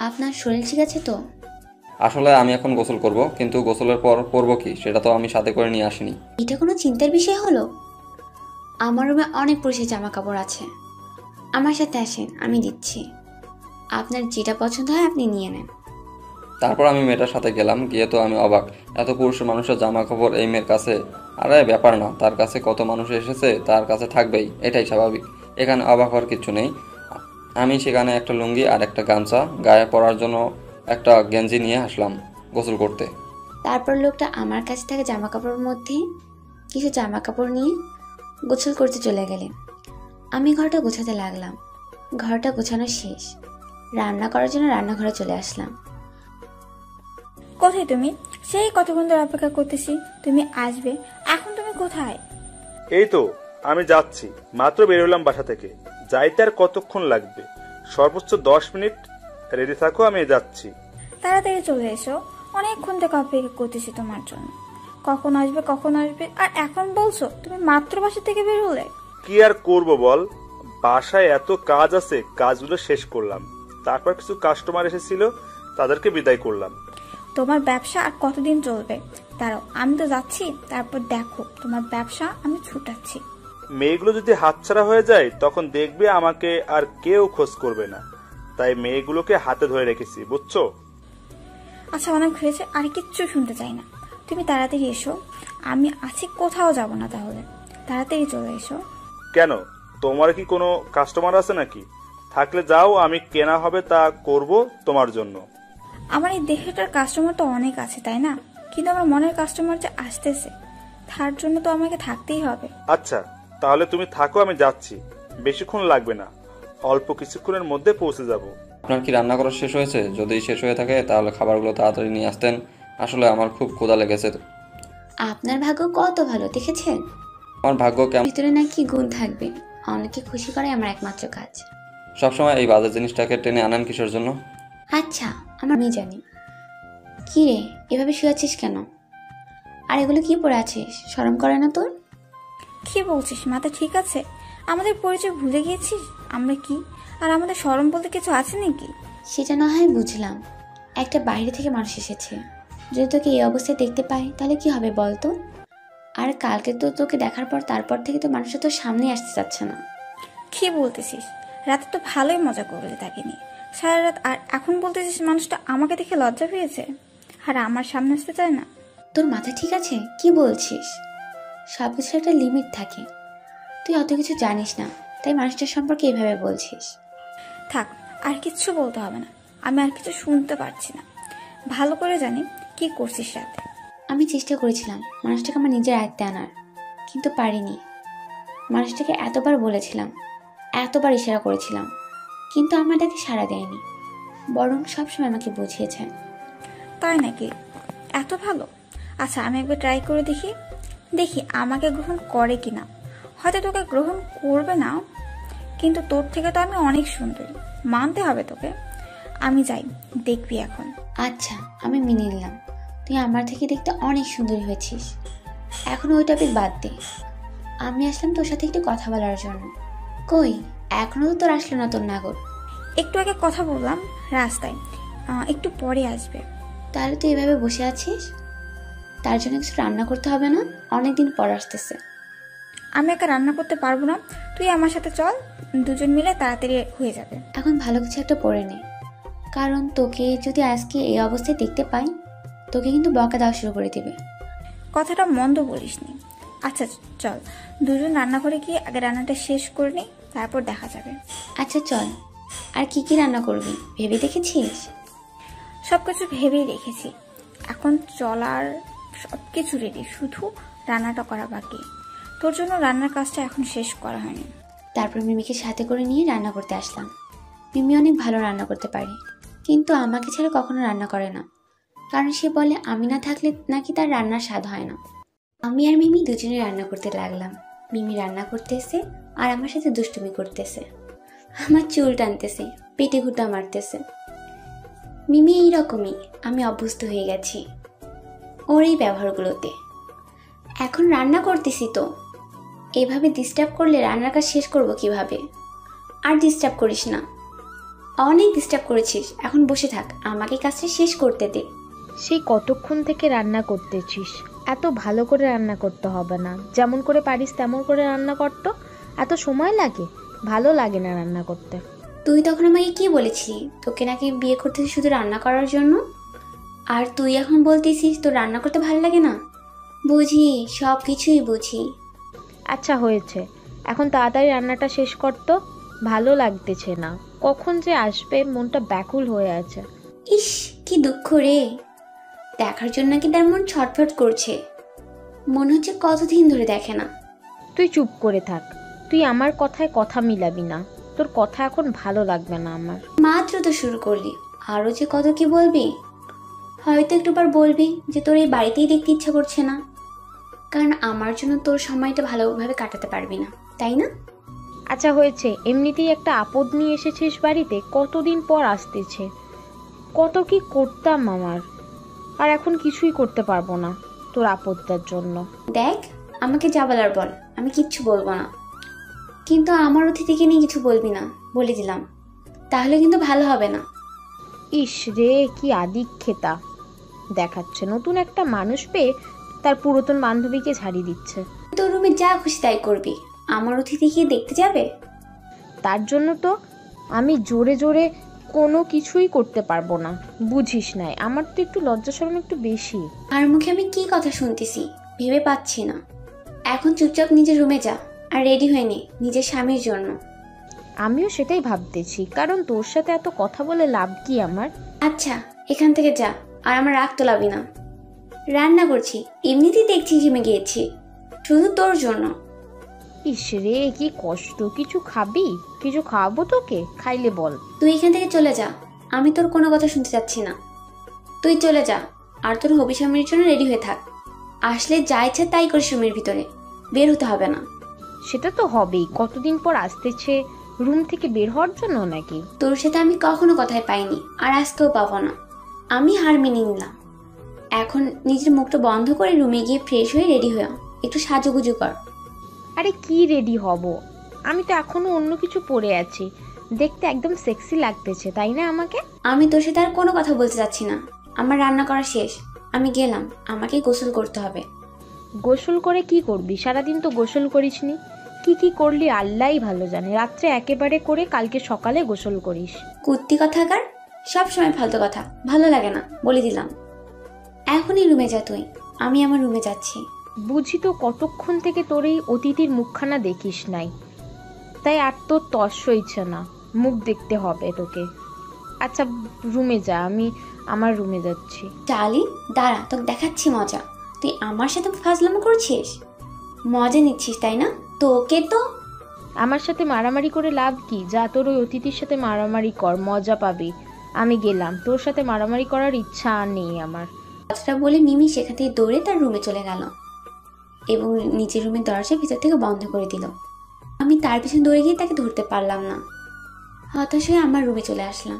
আপনার শরীর ঠিক আছে তো? আসলে আমি এখন গোসল করব, কিন্তু গোসলের পর করবো কি সেটা তো আমি সাথে করে নিয়ে আসিনি। এটা কোনো চিন্তার বিষয় হলো? আমার রুমে অনেক পুরুষের জামা কাপড় আছে, আমার সাথে আসেন, আমি দিচ্ছি। আপনার যেটা পছন্দ হয় আপনি নিয়ে নেন। তারপর আমি মেয়েটার সাথে গেলাম। গিয়ে তো আমি অবাক, এত পুরুষ মানুষের জামা কাপড় এই মেয়ের কাছে। আরে ব্যাপার না, তার কাছে কত মানুষ এসেছে, তার কাছে থাকবেই, এটাই স্বাভাবিক। এখানে অবাক হওয়ার কিছু নেই। আমি সেখানে একটা লুঙ্গি আর একটা গামছা, গায়ে পরার জন্য একটা গেঞ্জি নিয়ে আসলাম গোসল করতে। তারপর লোকটা আমার কাছে থাকা জামা কাপড়ের মধ্যে কিছু জামা কাপড় নিয়ে গোসল করতে চলে গেলেন। আমি ঘরটা গোছাতে লাগলাম। ঘরটা গোছানো শেষ, রান্না করার জন্য রান্নাঘরে চলে আসলাম। কোথায় তুমি? সেই কতক্ষণ ধরে অপেক্ষা করতেছি, তুমি আসবে। এখন তুমি কোথায়? এই তো আমি যাচ্ছি, মাত্র বের হলাম বাসা থেকে। যাইতে আর কতক্ষণ লাগবে? সর্বোচ্চ 10 মিনিট। রেডি থাকো, আমি যাচ্ছি। তাড়াতাড়ি চলে এসো, অনেকক্ষণ থেকে অপেক্ষা করতেছি তোমার জন্য। কখন আসবে কখন আসবে, আর এখন বলছো তুমি মাত্র বাসা থেকে বের হলে। কি আর করব বল, বাসায় এত কাজ আছে, কাজগুলো শেষ করলাম। তারপর কিছু কাস্টমার এসেছিল, তাদেরকে বিদায় করলাম। তোমার ব্যবসা আর কতদিন চলবে? দাঁড়াও, আমি তো যাচ্ছি, তারপর দেখো তোমার ব্যবসা আমি ছুটাচ্ছি। মেয়েগুলো যদি হাতছাড়া হয়ে যায় তখন দেখবে আমাকে আর কেউ খোঁজ করবে না। তাই মেয়েগুলোকে হাতে ধরে রেখেছি, বুঝছো? আচ্ছা অনেক হয়েছে, আর কিচ্ছু শুনতে চাই না। তুমি তাড়াতাড়ি এসো, আমি আছি, কোথাও যাব না। তাহলে তাড়াতাড়ি চলে এসো। কেন, তোমার কি কোনো কাস্টমার আছে নাকি? থাকলে যাও, আমি কেনা হবে তা করব তোমার জন্য। আমার এই দেহটার কাস্টমার তো অনেক আছে, তাই না? কিন্তু আমার মনের কাস্টমার যে আসতেছে, তার জন্য তো আমাকে থাকতেই হবে। আচ্ছা তাহলে তুমি থাকো, আমি যাচ্ছি। বেশিক্ষণ লাগবে না, অল্প কিছুক্ষণের মধ্যে পৌঁছে যাব। আপনার কি রান্না করা শেষ হয়েছে? যদি শেষ হয়ে থাকে তাহলে খাবারগুলো তাড়াতাড়ি নিয়ে আসতেন। আসলে আমার খুব ক্ষুধা লেগেছে। আপনার ভাগ্য কত ভালো, দেখেছেন? আমার ভাগ্য কেমন? ভিতরে নাকি গুণ থাকবে। অনেকে খুশি করাই আমার একমাত্র কাজ। সবসময় এই বাজে জিনিসটাকে টেনে আনেন কিসের জন্য? আচ্ছা, আমি জানি। কি রে, এভাবে শুয়ে আছিস কেন? আর এগুলো কি পরে আছিস? শরম করে না তোর? কি বলছিস, মাথা ঠিক আছে? আমাদের পরিচয় ভুলে গিয়েছিস? আমরা কি, আর আমাদের শরম বলতে কিছু আছে নাকি? সেটা না হয় বুঝলাম, একটা বাইরে থেকে মানুষ এসেছে। যদি তোকে এই অবস্থায় দেখতে পাই তাহলে কি হবে বলতো? আর কালকে তো তোকে দেখার পর তারপর থেকে তো মানুষটা তোর সামনে আসতে চাচ্ছে না। কি বলতেছিস? রাতে তো ভালোই মজা করলে তাকে নিয়ে সারা রাত, আর এখন বলতেছিস মানুষটা আমাকে দেখে লজ্জা পেয়েছে আর আমার সামনে আসতে চায় না? তোর মাথা ঠিক আছে? কি বলছিস? সব কিছুর একটা লিমিট থাকে। তুই অত কিছু জানিস না, তাই মানুষটার সম্পর্কে এইভাবে বলছিস। থাক, আর কিচ্ছু বলতে হবে না, আমি আর কিছু শুনতে পারছি না। ভালো করে জানি কি করছিস রাতে। আমি চেষ্টা করেছিলাম মানুষটাকে আমার নিজের আয়ত্তে আনার, কিন্তু পারিনি। মানুষটাকে এতবার বলেছিলাম, এতবার ইশারা করেছিলাম, কিন্তু আমার ডাকে সাড়া দেয়নি, বরং সবসময় আমাকে বুঝিয়েছেন। তাই নাকি? এত ভালো? আচ্ছা আমি একবার ট্রাই করে দেখি, দেখি আমাকে গ্রহণ করে কিনা। হয়তো তোকে গ্রহণ করবে না, কিন্তু তোর থেকে তো আমি অনেক সুন্দরী, মানতে হবে তোকে। আমি যাই, দেখবি এখন। আচ্ছা, আমি মেনে নিলাম তুই আমার থেকে দেখতে অনেক সুন্দরী হয়েছিস। এখন ওই টপিক বাদ দে। আমি আসলাম তোর সাথে একটু কথা বলার জন্য। কই, এখনো তো তোর আসলো না তোর নাগর? একটু আগে কথা বললাম রাস্তায়, একটু পরে আসবে। তাহলে তুই এভাবে বসে আছিস? তার জন্য কিছু রান্না করতে হবে না? অনেকদিন পর আসতেছে। আমি একা রান্না করতে পারবো না, তুই আমার সাথে চল, দুজন মিলে তাড়াতাড়ি হয়ে যাবে। এখন ভালো কিছু একটা পরে নে, কারণ তোকে যদি আজকে এই অবস্থায় দেখতে পাই তোকে কিন্তু বকা দেওয়া শুরু করে দিবে। কথাটা মন্দ বলিসনি। আচ্ছা চল, দুজন রান্নাঘরে গিয়ে আগে রান্নাটা শেষ করে নিই, তারপর দেখা যাবে। আচ্ছা চল। আর কি কি রান্না করবি ভেবে দেখেছিস? সবকিছু ভেবেই রেখেছি, এখন চলার সবকিছু রেডি, শুধু রান্নাটা করা বাকি। তোর জন্য রান্নার কাজটা এখন শেষ করা হয়নি। তারপর মিমিকে সাথে করে নিয়ে রান্না করতে আসলাম। মিমি অনেক ভালো রান্না করতে পারে, কিন্তু আমাকে ছাড়া কখনো রান্না করে না। কারণ সে বলে আমি না থাকলে নাকি তার রান্নার স্বাদ হয় না। আমি আর মিমি দুজনে রান্না করতে লাগলাম। মিমি রান্না করতেছে আর আমার সাথে দুষ্টুমি করতেছে, আমার চুল টানতেছে, পেটে ঘুঁটা মারতেছে। মিমি এইরকমই, আমি অভ্যস্ত হয়ে গেছি ওর এই ব্যবহারগুলোতে। এখন রান্না করতেছি তো, এভাবে ডিস্টার্ব করলে রান্নার কাজ শেষ করব কিভাবে? আর ডিস্টার্ব করিস না, অনেক ডিস্টার্ব করেছিস, এখন বসে থাক, আমাকে কাজটা শেষ করতে দে। সেই কতক্ষণ থেকে রান্না করতেছিস? এত ভালো করে রান্না করতে হবে না, যেমন করে পারিস তেমন করে রান্না করতো। এত সময় লাগে? ভালো লাগে না রান্না করতে। তুই তখন আমাকে কি বলেছিলি তোকে নাকি বিয়ে করতেছিস শুধু রান্না করার জন্য, আর তুই এখন বলতেছিস তোর রান্না করতে ভালো লাগে না? বুঝি, সব কিছুই বুঝি। আচ্ছা হয়েছে, এখন তাড়াতাড়ি রান্নাটা শেষ করতো, ভালো লাগতেছে না। কখন যে আসবে মনটা ব্যাকুল হয়ে আছে। ইস কি দুঃখ রে, দেখার জন্য নাকি তার মন ছটফট করছে, মনে হচ্ছে কতদিন ধরে দেখে না। তুই চুপ করে থাক, তুই আমার কথায় কথা মিলাবি না, তোর কথা এখন ভালো লাগবে না আমার। মাত্র তো শুরু করলি, আরও যে কত কি বলবি। হয়তো একটুবার বলবি যে তোর এই বাড়িতেই দেখতে ইচ্ছা করছে না, কারণ আমার জন্য তোর সময়টা ভালোভাবে কাটাতে পারবি না, তাই না? আচ্ছা হয়েছে, এমনিতেই একটা আপদ নিয়ে এসেছিস বাড়িতে, কতদিন পর আসতেছে। কত কি করতাম আমার, আর এখন কিছুই করতে পারবো না তোর আপদটার জন্য। দেখ, আমাকে যা বলার বল, আমি কিচ্ছু বলবো না, কিন্তু আমার অতিথিকে নিয়ে কিছু বলবি না, বলে দিলাম, তাহলে কিন্তু ভালো হবে না। ইস রে, কি আদিক্ষেতা দেখাচ্ছে, নতুন একটা মানুষ পেয়ে তার পুরাতন বান্ধবীকে ঝাড়ি দিচ্ছে। তোর রুমে যা খুশি তাই করবি, আমার অতিথিকে দেখতে যাবে? তার জন্য তো আমি জোরে জোরে কোনো কিছুই করতে পারবো না, বুঝিস নাই? আমার তো একটু লজ্জা শরম একটু বেশি। আর মুখে আমি কি কথা শুনতেছি ভেবে পাচ্ছি না। এখন চুপচাপ নিজের রুমে যা আর রেডি হয়ে নে নিজের স্বামীর জন্য। আমিও সেটাই ভাবতেছি, কারণ তোর সাথে এত কথা বলে লাভ কি আমার? আচ্ছা এখান থেকে যা, আর আমার রাগ তোলাবি না। রান্না করছি, এমনিতেই দেখছি ঘেমে গিয়েছি, শুধু তোর জন্য। ইস রে, কি কষ্ট। কিছু খাবি? কিছু খাওয়াবো তোকে, খাইলে বল। তুই এখান থেকে চলে যা, আমি তোর কোনো কথা শুনতে চাচ্ছি না। তুই চলে যা, আর তোর হবি স্বামীর জন্য রেডি হয়ে থাক। আসলে যা ইচ্ছা তাই করিস রুমের ভিতরে, বের হতে হবে না। সেটা তো হবেই, কতদিন পর আসতেছে, রুম থেকে বের হওয়ার জন্য নাকি? তোর সাথে আমি কখনো কথাই পাইনি, আর আজকেও পাবো না। আমি হার মেনে নিলাম। এখন নিজের মুখটা বন্ধ করে রুমে গিয়ে ফ্রেশ হয়ে রেডি হয়ে একটু সাজুগুজু কর। আরে কি রেডি হব, আমি তো এখনো অন্য কিছু পরে আছি, দেখতে একদম সেক্সি লাগতেছে, তাই না আমাকে? আমি তোর সাথে আর কোনো কথা বলতে চাচ্ছি না, আমার রান্না করা শেষ, আমি গেলাম, আমাকে গোসল করতে হবে। গোসল করে কি করবি? সারাদিন তো গোসল করিসনি, কি কি করলি আল্লাহই ভালো জানে। রাত্রে একেবারে করে কালকে সকালে গোসল করিস। কুত্তি কথাকার, সব সময় ফালতু কথা, ভালো লাগে না, বলে দিলাম। এখনই রুমে যা তুই, আমি আমার রুমে যাচ্ছি। বুঝি তো কতক্ষণ থেকে তোর এই অতিথির মুখখানা দেখিস নাই, তাই আর তোর তর্স হইছে না, মুখ দেখতে হবে তোকে। আচ্ছা রুমে যা, আমি আমার রুমে যাচ্ছি। চালি দাঁড়া, তোকে দেখাচ্ছি মজা। তুই আমার সাথে ফাজলামো করছিস, মজা নিচ্ছিস তাই না? তোকে তো আমার সাথে মারামারি করে লাভ কি? যা তোর ওই অতিথির সাথে মারামারি কর, মজা পাবি। আমি গেলাম, তোর সাথে মারামারি করার ইচ্ছা আর নেই আমার। কথাটা বলে মিমি সেখান থেকে দৌড়ে তার রুমে চলে গেল এবং নিজের রুমের দরজা ভিতর থেকে বন্ধ করে দিল। আমি তার পিছনে দৌড়ে গিয়ে তাকে ধরতে পারলাম না। হতাশ হয়ে আমার রুমে চলে আসলাম।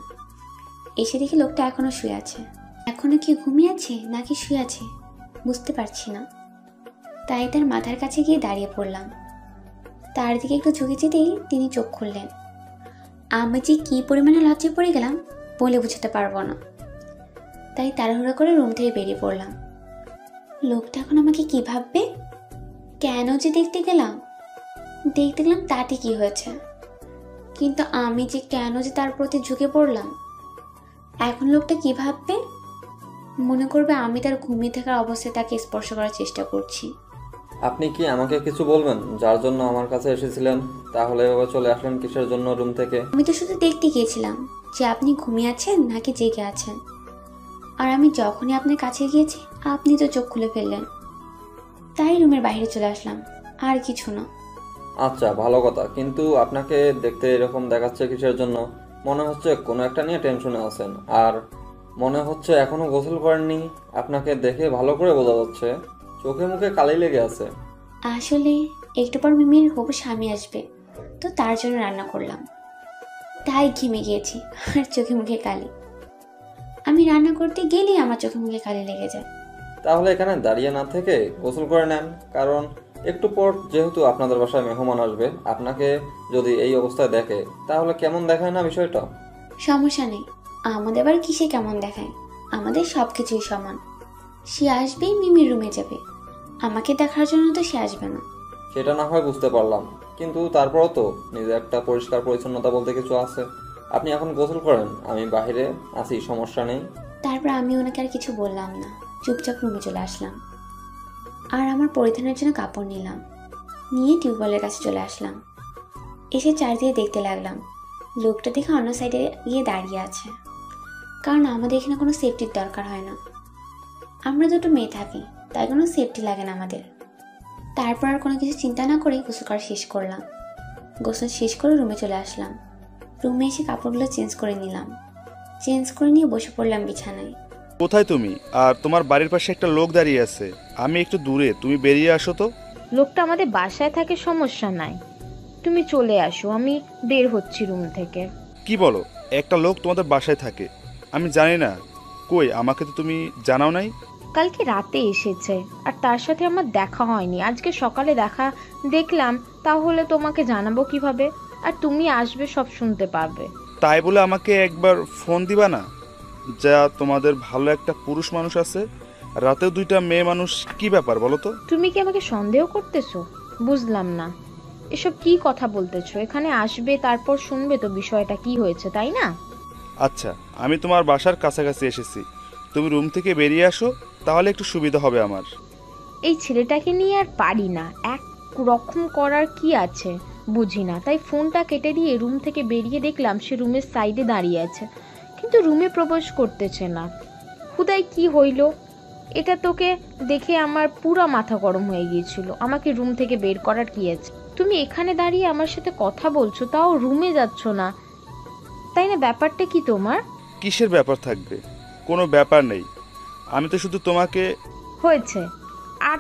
এসে দেখি লোকটা এখনো শুয়ে আছে। এখনো কি ঘুমিয়ে আছে নাকি শুয়ে আছে বুঝতে পারছি না, তাই তার মাথার কাছে গিয়ে দাঁড়িয়ে পড়লাম। তার দিকে একটু ঝুঁকে যেতেই তিনি চোখ খুললেন। আমি যে কি পরিমাণে লজ্জায় পড়ে গেলাম বলে বুঝতে পারবো না, তাই তাড়াহুড়ো করে রুম থেকে বেরিয়ে পড়লাম। লোকটা এখন আমাকে কি ভাববে, কেন যে দেখতে গেলাম তাতে কি হয়েছে, কিন্তু আমি যে কেন যে তার প্রতি ঝুঁকে পড়লাম, এখন লোকটা কি ভাববে? মনে করবে আমি তার ঘুমিয়ে থাকার অবস্থায় তাকে স্পর্শ করার চেষ্টা করছি। আপনি কি আমাকে কিছু বলবেন, যার জন্য আমার কাছে এসেছিলেন? তাহলে এভাবে চলে আসলেন কিসের জন্য রুম থেকে? আমি তো শুধু দেখতে গিয়েছিলাম যে আপনি ঘুমিয়ে আছেন নাকি জেগে আছেন, আর আমি যখনই আপনার কাছে গিয়েছি আপনি তো চোখ খুলে ফেললেন, তাই রুমের বাইরে চলে আসলাম, আর কিছু না। আচ্ছা ভালো কথা, কিন্তু আপনাকে দেখতে এরকম দেখাচ্ছে কিসের জন্য? মনে হচ্ছে কোনো একটা নিয়ে টেনশনে আছেন। আর মনে হচ্ছে এখনো গোসল করেননি। আপনাকে দেখে ভালো করে বোঝা যাচ্ছে চোখে মুখে কালি লেগে আছে। আসলে একটু পর মিমির হবু স্বামী আসবে, তো তার জন্য রান্না করলাম, তাই ঘেমে গিয়েছি আর চোখে মুখে কালি। আমি রান্না করতে গেলেই আমার চোখে মুখে কালি লেগে যায়। তাহলে এখানে দাঁড়িয়ে না থেকে গোসল করে নেন, কারণ একটু পর যেহেতু আপনাদের বাসায় মেহমান আসবে, আপনাকে যদি এই অবস্থায় দেখে তাহলে কেমন দেখায় না বিষয়টা? সমস্যা নেই, আমাদের আবার কিসে কেমন দেখায়, আমাদের সব কিছুই সমান। সে আসবেই মিমির রুমে যাবে, আমাকে দেখার জন্য তো সে আসবে না। সেটা না হয় বুঝতে পারলাম, কিন্তু তারপরও তো নিজে একটা পরিষ্কার পরিচ্ছন্নতা বলতে কিছু আছে। আপনি এখন গোসল করেন, আমি বাইরে আছি, সমস্যা নেই। তারপর আমি ওনাকে আর কিছু বললাম না, চুপচাপ রুমে চলে আসলাম আর আমার পরিধানের জন্য কাপড় নিলাম, নিয়ে টিউবওয়েলের কাছে চলে আসলাম। এসে চারিদিকে দেখতে লাগলাম, লোকটা দেখে অন্য সাইডে গিয়ে দাঁড়িয়ে আছে, কারণ আমাদের এখানে কোনো সেফটির দরকার হয় না। আমরা দুটো মেয়ে থাকি, তাই কোনো সেফটি লাগে না আমাদের। তারপর আর কোনো কিছু চিন্তা না করে গোসল করা শেষ করলাম। গোসল শেষ করে রুমে চলে আসলাম। রুমে এসে কাপড়গুলো চেঞ্জ করে নিলাম, চেঞ্জ করে নিয়ে বসে পড়লাম বিছানায়। কোথায় তুমি? আর তোমার বাড়ির পাশে একটা লোক দাঁড়িয়ে আছে, আমি একটু দূরে, তুমি বেরিয়ে আসো তো। লোকটা আমাদের বাসায় থাকে, সমস্যা নাই, তুমি চলে আসো, আমি বের হচ্ছি রুম থেকে। কি বলো, একটা লোক তোমাদের বাসায় থাকে? আমি জানি না। কই, আমাকে তো তুমি জানাও নাই। কালকে রাতে এসেছে আর তার সাথে আমার দেখা হয়নি, আজকে সকালে দেখলাম, তাহলে তোমাকে জানাবো কিভাবে? আর তুমি আসবে সব শুনতে পারবে। তাই বলে আমাকে একবার ফোন দিবা না? যা তোমাদের ভালো একটা পুরুষ মানুষ আছে, রাতেও দুইটা মেয়ে মানুষ, কি ব্যাপার বলো তো? তুমি কি আমাকে সন্দেহ করতেছো? বুঝলাম না, এসব কি কথা বলতেছো? এখানে আসবে তারপর শুনবে তো বিষয়টা কি হয়েছে, তাই না? আচ্ছা, আমি তোমার বাসার কাছাকাছি এসেছি, তুমি রুম থেকে বেরিয়ে আসো, তাহলে একটু সুবিধা হবে আমার। এই ছেলেটাকে নিয়ে আর পারি না, এক রকম করার কি আছে বুঝি না। তাই ফোনটা কেটে দিয়ে রুম থেকে বেরিয়ে দেখলাম সে রুমের সাইডে দাঁড়িয়ে আছে, কিন্তু রুমে প্রবেশ করতেছে না। হুদাই কি হইল, এটা তোকে দেখে আমার পুরো মাথা গরম হয়ে গিয়েছিল। আমাকে রুম থেকে বের করার কি আছে? তুমি এখানে দাঁড়িয়ে আমার সাথে কথা বলছো, তাও রুমে যাচ্ছ না, তাই না? ব্যাপারটা কি তোমার? কিসের ব্যাপার থাকবে? কোনো ব্যাপার নেই, আমি তো শুধু তোমাকে। হয়েছে, আর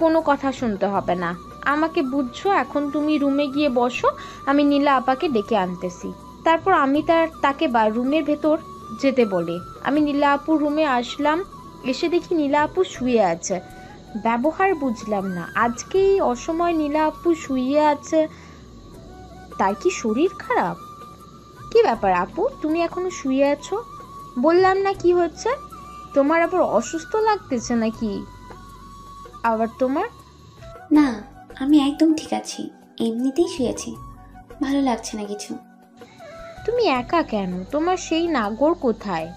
কোনো কথা শুনতে হবে না, আমাকে বুঝছো। এখন তুমি রুমে গিয়ে বসো, আমি নীলা আপাকে ডেকে আনতেছি। তারপর আমি তাকে রুমের ভেতর যেতে বলে আমি নীলা আপুর রুমে আসলাম। এসে দেখি নীলা আপু শুয়ে আছে। ব্যবহার বুঝলাম না, আজকে এই অসময় নীলা আপু শুয়ে আছে, তার কি শরীর খারাপ? কি ব্যাপার আপু, তুমি এখনো শুয়ে আছো? বললাম না কি হচ্ছে? তোমার আবার অসুস্থ লাগতেছে নাকি আবার তোমার? না, আমি একদম ঠিক আছি, এমনিতেই শুয়েছি, ভালো লাগছে না কিছু। তুমি একা কেন? তোমার সেই নাগর কোথায়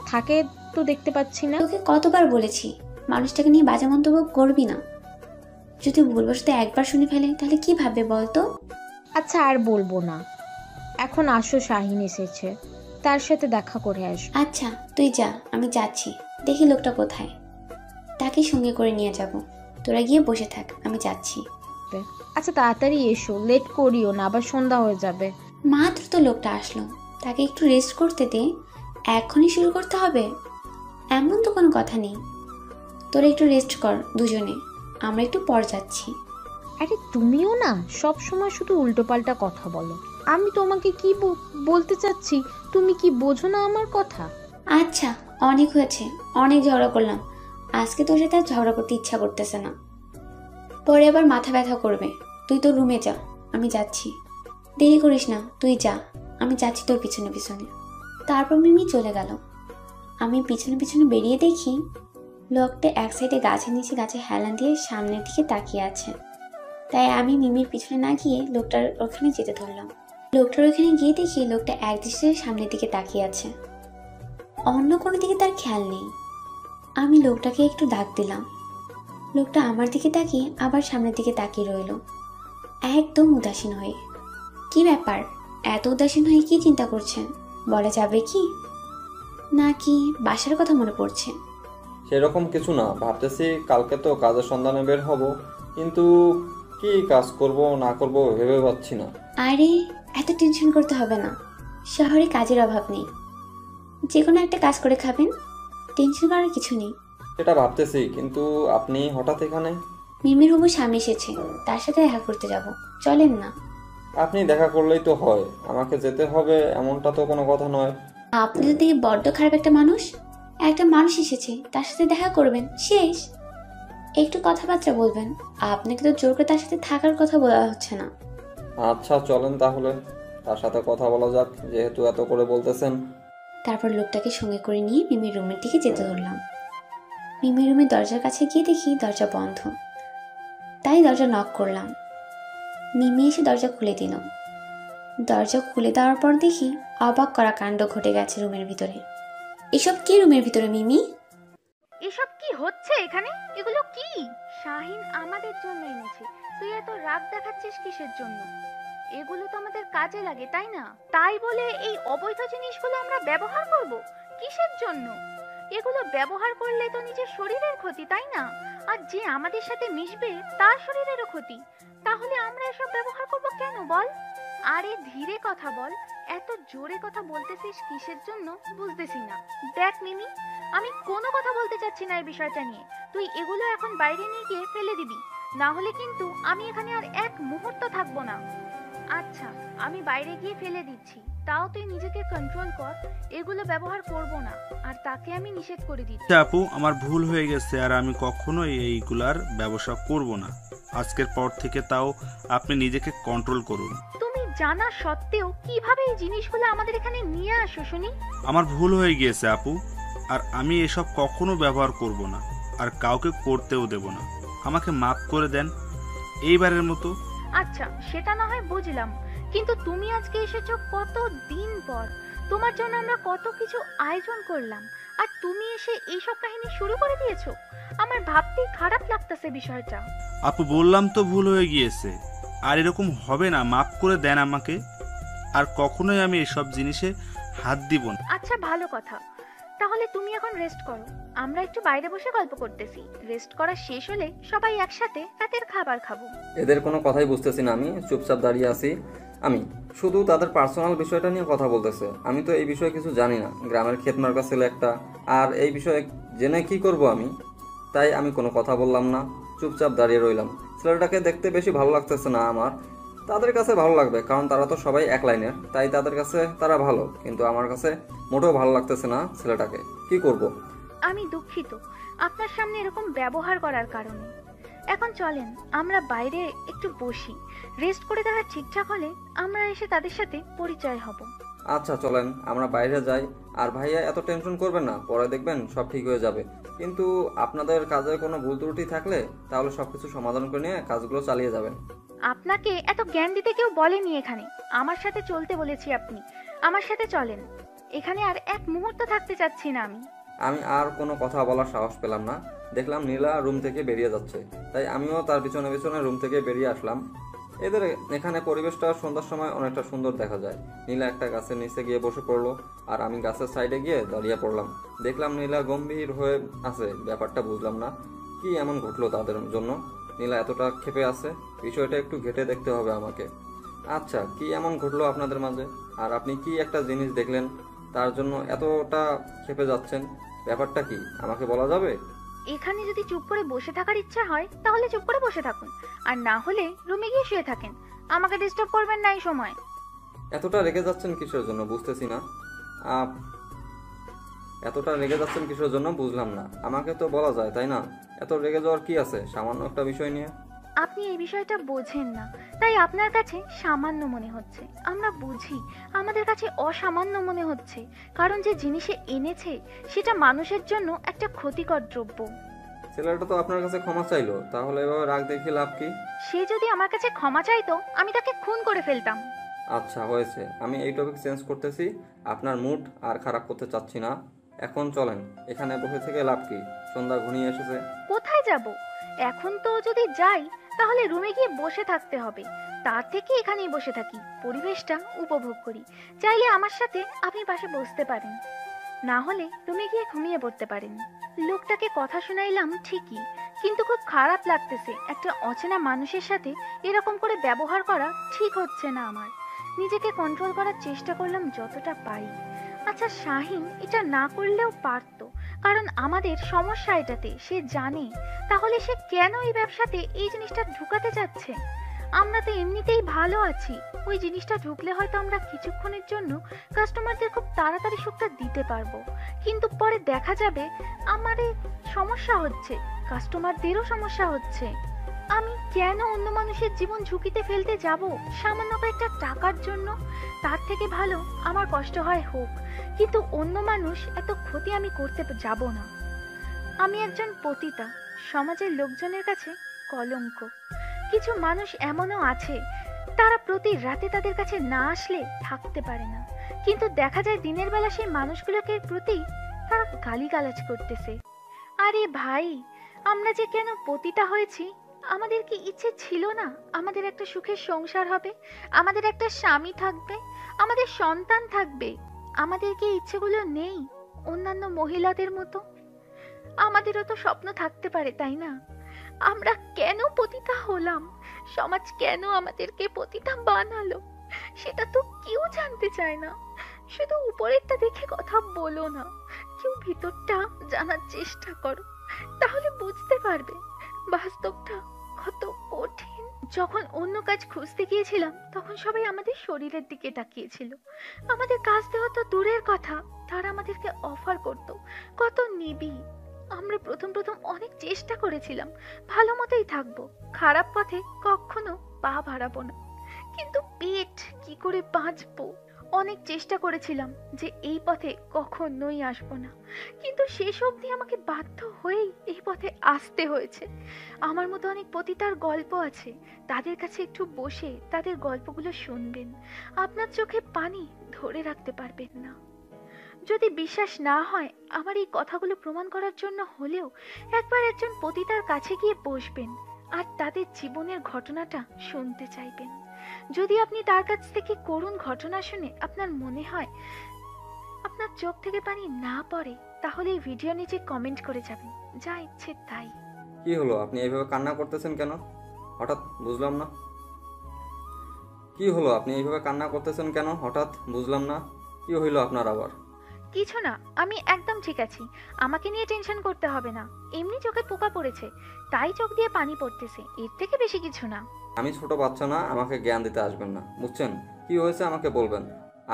থাকে তো দেখতে পাচ্ছি না। তোকে কতবার বলেছি মানুষটাকে নিয়ে বাজে মন্তব্য করবি না, যদি ভুলবশত একবার শুনে ফেলে তাহলে কি ভাববে বলতো? আচ্ছা আর বলবো না, এখন আসো, শাহিন এসেছে, তার সাথে দেখা করে আসো। আচ্ছা তুই যা, আমি যাচ্ছি, দেখি লোকটা কোথায়, তাকে সঙ্গে করে নিয়ে যাব। তোরা গিয়ে বসে থাক, আমি যাচ্ছি। আচ্ছা তাড়াতাড়ি এসো, লেট করিও না, আবার সন্ধ্যা হয়ে যাবে। মাত্র তো লোকটা আসলো, তাকে একটু রেস্ট করতে দে, এখনই শুরু করতে হবে এমন তো কোনো কথা নেই। তোরা একটু রেস্ট কর দুজনে, আমরা একটু পর যাচ্ছি। আরে তুমিও না সব সময় শুধু উল্টোপাল্টা কথা বলো। আমি তোমাকে কি বলতে চাচ্ছি, তুমি কি বোঝো না আমার কথা? আচ্ছা অনেক হয়েছে, অনেক ঝগড়া করলাম, আজকে তোর সাথে আর ঝগড়া করতে ইচ্ছা করতেছে না, পরে আবার মাথা ব্যথা করবে। তুই তো রুমে যা, আমি যাচ্ছি, দেরি করিস না, তুই যা, আমি যাচ্ছি তোর পিছনে পিছনে। তারপর মিমি চলে গেল। আমি পিছনে পিছনে বেরিয়ে দেখি লোকটা এক সাইডে গাছের নিচে গাছে হেলান দিয়ে সামনের দিকে তাকিয়ে আছে। তাই আমি মিমির পিছনে না গিয়ে লোকটার ওখানে যেতে ধরলাম। লোকটার ওখানে গিয়ে দেখি লোকটা এক দৃষ্টিতে সামনের দিকে তাকিয়ে আছে, অন্য কোনো দিকে তার খেয়াল নেই। আমি লোকটাকে একটু ডাক দিলাম, লোকটা আমার দিকে তাকিয়ে আবার সামনের দিকে তাকিয়ে রইল, একদম উদাসীন হয়ে। কি ব্যাপার, এত উদাসীন হয়ে কি চিন্তা করছেন বলা যাবে কি? নাকি বাসার কথা মনে পড়ছে? সেরকম কিছু না, ভাবতেছি কালকে তো কাজের সন্ধানে বের হব, কিন্তু কি কাজ করব না করব ভেবে পাচ্ছি না। আরে এত টেনশন করতে হবে না, শহরে কাজের অভাব নেই, যে কোনো একটা কাজ করে খাবেন, টেনশন করার কিছু নেই। সেটা ভাবতেছি, কিন্তু আপনি হঠাৎ এখানে? মিমির হবু স্বামী এসেছে, তার সাথে দেখা করতে যাব, চলেন না। আপনি দেখা করলেই তো হয়, আমাকে যেতে হবে এমনটা তো কোনো কথা নয়। আপনি তো দেখি বড্ড খারাপ একটা মানুষ। একটা মানুষ এসেছে, তার সাথে দেখা করবেন, শেষ। একটু কথাবার্তা বলবেন, আপনাকে তো জোর করে তার সাথে থাকার কথা বলা হচ্ছে না। আচ্ছা চলেন তাহলে, তার সাথে কথা বলা যাক, যেহেতু এত করে বলতেছেন। তারপর লোকটাকে সঙ্গে করে নিয়ে মিমির রুমের দিকে যেতে ধরলাম। মিমির রুমের দরজার কাছে গিয়ে দেখি দরজা বন্ধ, তাই দরজা নক করলাম। মিমি এসে দরজা খুলে দিল। দরজা খুলে দেওয়ার পর দেখি অবাক করা কাণ্ড ঘটে গেছে রুমের ভিতরে। এসব কি রুমের ভিতরে মিমি? এসব কি হচ্ছে এখানে? এগুলো কি? শাহিন আমাদের জন্য এনেছে, তুই এত রাগ দেখাচ্ছিস কিসের জন্য? এগুলো তো আমাদের কাজে লাগে, তাই না? তাই বলে এই অবৈধ জিনিসগুলো আমরা ব্যবহার করব কিসের জন্য? এগুলো ব্যবহার করলে তো নিজের শরীরের ক্ষতি, তাই না? আর যে আমাদের সাথে মিশবে তার শরীরেরও ক্ষতি। তাহলে আমরা এসব ব্যবহার করব কেন বল? আরে ধীরে কথা বল, এত জোরে কথা বলতেছিস কিসের জন্য বুঝতেছি না। দেখ মিমি, আমি কোনো কথা বলতে চাচ্ছি না এই বিষয়টা নিয়ে। তুই এগুলো এখন বাইরে নিয়ে গিয়ে ফেলে দিবি, না হলে কিন্তু আমি এখানে আর এক মুহূর্ত থাকবো না। আচ্ছা, আমি বাইরে গিয়ে ফেলে দিচ্ছি, তাও তুই নিজেকে কন্ট্রোল কর। এগুলো ব্যবহার করব না, আর তাকে আমি নিষেধ করে দিচ্ছি। আপু, আমার ভুল হয়ে গেছে, আর আমি কখনোই এইগুলার ব্যবসা করব না। আজকের পর থেকে তাও আপনি নিজেকে কন্ট্রোল করুন। তুমি জানা সত্ত্বেও কিভাবে এই জিনিসগুলো আমাদের এখানে নিয়ে আসো শুনি? আমার ভুল হয়ে গিয়েছে আপু, আর আমি এসব কখনো ব্যবহার করব না, আর কাউকে করতেও দেব না। আমাকে মাফ করে দেন এইবারের মতো। আচ্ছা, সেটা না হয় বুঝলাম, কিন্তু তুমি আজকে এসেছো কত দিন পর। তোমার জন্য আমরা কত কিছু আয়োজন করলাম, আর তুমি এসে এইসব কাহিনী শুরু করে দিয়েছো। আমার ভাবতেই খারাপ লাগতেছে বিষয়টা। আপু, বললাম তো ভুল হয়ে গিয়েছে, আর এরকম হবে না। মাফ করে দেন আমাকে, আর কখনোই আমি এসব জিনিসে হাত দিব না। আচ্ছা, ভালো কথা। তাহলে তুমি এখন রেস্ট করো, আমরা একটু বাইরে বসে গল্প করতেছি। রেস্ট করা শেষ হলে সবাই একসাথে রাতের খাবার খাবো। এদের কোনো কথাই বুঝতেছি না, আমি চুপচাপ দাঁড়িয়ে আছি। আমি শুধু তাদের পার্সোনাল বিষয়টা নিয়ে কথা বলতেছে, আমি তো এই বিষয়ে কিছু জানি না। গ্রামের ক্ষেতমার্কা ছেলে একটা, আর এই বিষয়ে জেনে কি করব আমি? তাই আমি কোনো কথা বললাম না, চুপচাপ দাঁড়িয়ে রইলাম। ছেলেটাকে দেখতে বেশি ভালো লাগতেছে না আমার। তাদের কাছে ভালো লাগবে, কারণ তারা তো সবাই এক লাইনের, তাই তাদের কাছে তারা ভালো, কিন্তু আমার কাছে মোটেও ভালো লাগতেছে না ছেলেটাকে। কি করব? আমি দুঃখিত আপনার সামনে এরকম ব্যবহার করার কারণে। এখন চলেন আমরা বাইরে একটু বসি, রেস্ট করে তারা ঠিকঠাক হলে আমরা এসে তাদের সাথে পরিচয় হব। আচ্ছা চলেন আমরা বাইরে যাই। আর ভাইয়া এত টেনশন করবেন না, পরে দেখবেন সব ঠিক হয়ে যাবে। কিন্তু আপনাদের কাজে কোনো ভুল ত্রুটি থাকলে তাহলে সবকিছু সমাধান করে নিয়ে কাজগুলো চালিয়ে যাবেন। আপনাকে এত জ্ঞান দিতে কেউ বলেনি এখানে, আমার সাথে চলতে বলেছি আপনি। আমার সাথে চলেন, এখানে আর এক মুহূর্ত থাকতে চাচ্ছি না আমি। আমি আর কোনো কথা বলার সাহস পেলাম না। দেখলাম নীলা রুম থেকে বেরিয়ে যাচ্ছে, তাই আমিও তার পিছনে পিছনে রুম থেকে বেরিয়ে আসলাম। এদের এখানে পরিবেশটা সন্ধ্যার সময় অনেকটা সুন্দর দেখা যায়। নীলা একটা গাছের নিচে গিয়ে বসে পড়লো, আর আমি গাছের সাইডে গিয়ে দাঁড়িয়ে পড়লাম। দেখলাম নীলা গম্ভীর হয়ে আছে, ব্যাপারটা বুঝলাম না কি এমন ঘটলো তাদের জন্য। নীলা এতটা ক্ষেপে আছে, বিষয়টা একটু ঘেটে দেখতে হবে আমাকে। আচ্ছা, কি এমন ঘটলো আপনাদের মাঝে, আর আপনি কি একটা জিনিস দেখলেন তার জন্য এতটা ক্ষেপে যাচ্ছেন? ব্যাপারটা কি আমাকে বলা যাবে? এখানে যদি চুপ করে বসে থাকার ইচ্ছা হয় তাহলে চুপ করে বসে থাকুন, আর না হলে রুমে গিয়ে শুয়ে থাকেন। আমাকে ডিস্টার্ব করবেন না এই সময়। এতটা রেগে যাচ্ছেন কিসের জন্য বুঝতেছি না। এতটা রেগে যাচ্ছেন কিসের জন্য বুঝলাম না। আমাকে তো বলা যায়, তাই না? এত রেগে যাওয়ার কি আছে সামান্য একটা বিষয় নিয়ে? আপনি এই বিষয়টা বোঝেন না, তাই আপনার কাছে সামান্য মনে হচ্ছে। আমরা বুঝি, আমাদের কাছে অসামান্য মনে হচ্ছে, কারণ যে জিনিসে এনেছে সেটা মানুষের জন্য একটা ক্ষতিকর দ্রব্য। ছেলেটা তো আপনার কাছে ক্ষমা চাইলো, তাহলে এভাবে রাগ দেখিয়ে লাভ কি? সে যদি আমার কাছে ক্ষমা চাইতো আমি তাকে খুন করে ফেলতাম। আচ্ছা হয়েছে, আমি এই টপিক চেঞ্জ করতেছি। আপনার মুড আর খারাপ করতে চাচ্ছি না। এখন চলেন, এখানে বসে থেকে লাভ কি? সন্ধ্যা ঘনিয়ে এসেছে। কোথায় যাব? এখন তো যদি যাই তাহলে রুমে গিয়ে বসে থাকতে হবে, তার থেকে এখানেই বসে থাকি, পরিবেশটা উপভোগ করি। চাইলে আমার সাথে আপনি পাশে বসতে পারেন, না হলে রুমে গিয়ে ঘুমিয়ে পড়তে পারেন। লোকটাকে কথা শোনাইলাম ঠিকই, কিন্তু খুব খারাপ লাগতেছে। একটা অচেনা মানুষের সাথে এরকম করে ব্যবহার করা ঠিক হচ্ছে না আমার। নিজেকে কন্ট্রোল করার চেষ্টা করলাম যতটা পারি। আচ্ছা শাহিন এটা না করলেও পারতো, কারণ আমাদের সমস্যা এটাতে, সে জানে। তাহলে সে কেন এই ব্যবসাতে এই জিনিসটা ঢুকাতে যাচ্ছে? আমরা তো এমনিতেই ভালো আছি, ওই জিনিসটা ঢুকলে হয়তো আমরা কিছুক্ষণের জন্য কাস্টমারদের খুব তাড়াতাড়ি সুখটা দিতে পারবো, কিন্তু পরে দেখা যাবে আমারই সমস্যা হচ্ছে, কাস্টমারদেরও সমস্যা হচ্ছে। আমি কেন অন্য মানুষের জীবন ঝুঁকিতে ফেলতে যাব সামান্য কয়েকটা টাকার জন্য? তার থেকে ভালো আমার কষ্ট হয় হোক, কিন্তু অন্য মানুষ এত ক্ষতি আমি করতে যাব না। আমি একজন পতিতা, সমাজের লোকজনের কাছে কলঙ্ক। কিছু মানুষ এমনও আছে, তারা প্রতি রাতে তাদের কাছে না আসলে থাকতে পারে না, কিন্তু দেখা যায় দিনের বেলা সেই মানুষগুলোকে প্রতি তারা গালিগালাজ করতেছে। আরে ভাই, আমরা যে কেন পতিতা হয়েছি? আমাদের কি ইচ্ছে ছিল না আমাদের একটা সুখের সংসার হবে, আমাদের একটা স্বামী থাকবে, আমাদের সন্তান থাকবে? আমাদের কি ইচ্ছেগুলো নেই অন্যান্য মহিলাদের মতো? আমাদেরও তো স্বপ্ন থাকতে পারে, তাই না? আমরা কেন পতিতা হলাম? সমাজ কেন আমাদেরকে পতিতা বানালো? সেটা তো কেউ জানতে চায় না। শুধু উপরেরটা দেখে কথা বলো না, কেউ ভিতরটা জানার চেষ্টা করো, তাহলে বুঝতে পারবে বাস্তবটা কত কঠিন। যখন অন্য কাজ খুঁজতে গিয়েছিলাম তখন সবাই আমাদের শরীরের দিকে তাকিয়েছিল, আমাদের কাজ দেওয়া তো দূরের কথা, তারা আমাদেরকে অফার করত কত নিবি। আমরা প্রথম অনেক চেষ্টা করেছিলাম ভালো মতোই থাকবো, খারাপ পথে কখনো পা বাড়াবো না, কিন্তু পেট কি করে বাঁচবো? অনেক চেষ্টা করেছিলাম যে এই পথে কখনোই আসবো না, কিন্তু শেষ অবধি আমাকে বাধ্য হয়েই এই পথে আসতে হয়েছে। আমার মতো অনেক পতিতার গল্প আছে, তাদের কাছে একটু বসে তাদের গল্পগুলো শুনবেন, আপনার চোখে পানি ধরে রাখতে পারবেন না। যদি বিশ্বাস না হয় আমার এই কথাগুলো প্রমাণ করার জন্য হলেও একবার একজন পতিতার কাছে গিয়ে বসবেন আর তাদের জীবনের ঘটনাটা শুনতে চাইবেন। যদি আপনি তার কাছ থেকে করুণ ঘটনা শুনে আপনার মনে হয় আপনার চোখ থেকে পানি না পড়ে, তাহলে এই ভিডিও নিচে কমেন্ট করে যাবেন, যা ইচ্ছে তাই। কি হলো, আপনি এইভাবে কান্না করতেছেন কেন? হঠাৎ বুঝলাম না। কি হলো, আপনি এইভাবে কান্না করতেছেন কেন? হঠাৎ বুঝলাম না। কি হইলো আপনার আবার? কিছু না, আমি একদম ঠিক আছি, আমাকে নিয়ে টেনশন করতে হবে না। এমনি চোখে পোকা পড়েছে, তাই চোখ দিয়ে পানি পড়তেছে, এর থেকে বেশি কিছু না। আমি ছোট বাচ্চা না, আমাকে জ্ঞান দিতে আসবেন না, বুঝছেন? কি হয়েছে আমাকে বলবেন।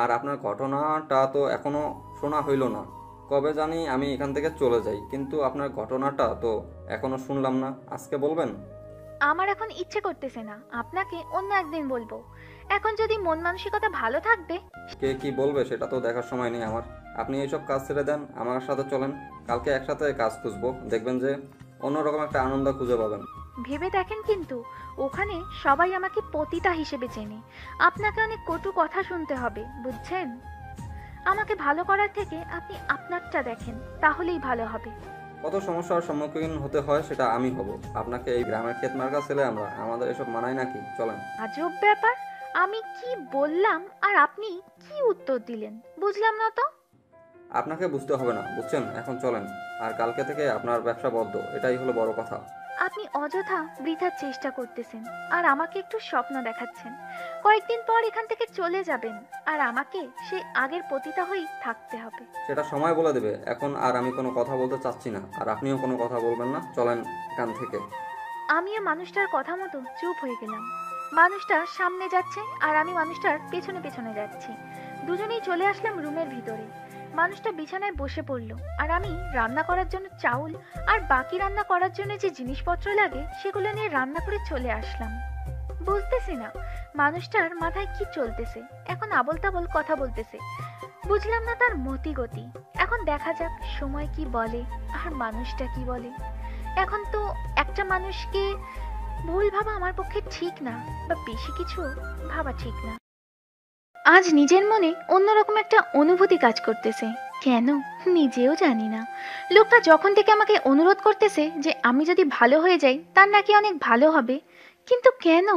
আর আপনার ঘটনাটা তো এখনো শোনা হইল না। কবে জানি আমি এখান থেকে চলে যাই, কিন্তু আপনার ঘটনাটা তো এখনো শুনলাম না। আজকে বলবেন? আমার এখন ইচ্ছে করতেছে না, আপনাকে অন্য একদিন বলবো। এখন যদি মন মানসিকতা ভালো থাকবে। কে কি বলবে সেটা তো দেখার সময় নেই আমার। আপনি এইসব কাজ ছেড়ে দেন, আমার সাথে চলেন, কালকে একসাথে কাজ খুঁজবো, দেখবেন যে অন্যরকম একটা আনন্দ খুঁজে পাবেন। ভেবে দেখেন, কিন্তু ওখানে সবাই আমাকে পতিতা হিসেবে চেনে, আপনাকে অনেক কটু কথা শুনতে হবে, বুঝছেন? আমাকে ভালো করার থেকে আপনি আপনারটা দেখেন, তাহলেই ভালো হবে। কত সমস্যার সম্মুখীন হতে হয় সেটা আমি হব। আপনাকে এই গ্রামের ক্ষেত মার্কা ছেলে আমরা, আমাদের এসব মানায় নাকি? চলেন। আজব ব্যাপার, আমি কি বললাম আর আপনি কি উত্তর দিলেন, বুঝলাম না তো। আপনাকে বুঝতে হবে না, বুঝছেন? এখন চলেন, আর কালকে থেকে আপনার ব্যবসা বদ্ধ, এটাই হলো বড় কথা। আপনি অযথা বৃথার চেষ্টা করতেছেন আর আমাকে একটু স্বপ্ন দেখাচ্ছেন। কয়েকদিন পর এখান থেকে চলে যাবেন আর আমাকে সেই আগের পতিতা হয়েই থাকতে হবে। সেটা সময় বলে দেবে। এখন আর আমি কোনো কথা বলতে চাচ্ছি না, আর আপনিও কোনো কথা বলবেন না। চলেন এখান থেকে। আমিও মানুষটার কথা মতো চুপ হয়ে গেলাম। মানুষটা সামনে যাচ্ছে আর আমি মানুষটার পেছনে পেছনে যাচ্ছি। দুজনেই চলে আসলাম রুমের ভিতরে। মানুষটা বিছানায় বসে পড়লো আর আমি রান্না করার জন্য চাউল আর বাকি রান্না করার জন্য যে জিনিসপত্র লাগে সেগুলো নিয়ে রান্না করে চলে আসলাম। বুঝতেছি না মানুষটার মাথায় কি চলতেছে, এখন আবল তাবল কথা বলতেছে, বুঝলাম না তার মতি গতি। এখন দেখা যাক সময় কি বলে আর মানুষটা কি বলে। এখন তো একটা মানুষকে ভুল ভাবা আমার পক্ষে ঠিক না, বা বেশি কিছু ভাবা ঠিক না। আজ নিজের মনে অন্যরকম একটা অনুভূতি কাজ করতেছে, কেন নিজেও জানি না। লোকটা যখন থেকে আমাকে অনুরোধ করতেছে যে আমি যদি ভালো হয়ে যাই তার নাকি অনেক ভালো হবে, কিন্তু কেন?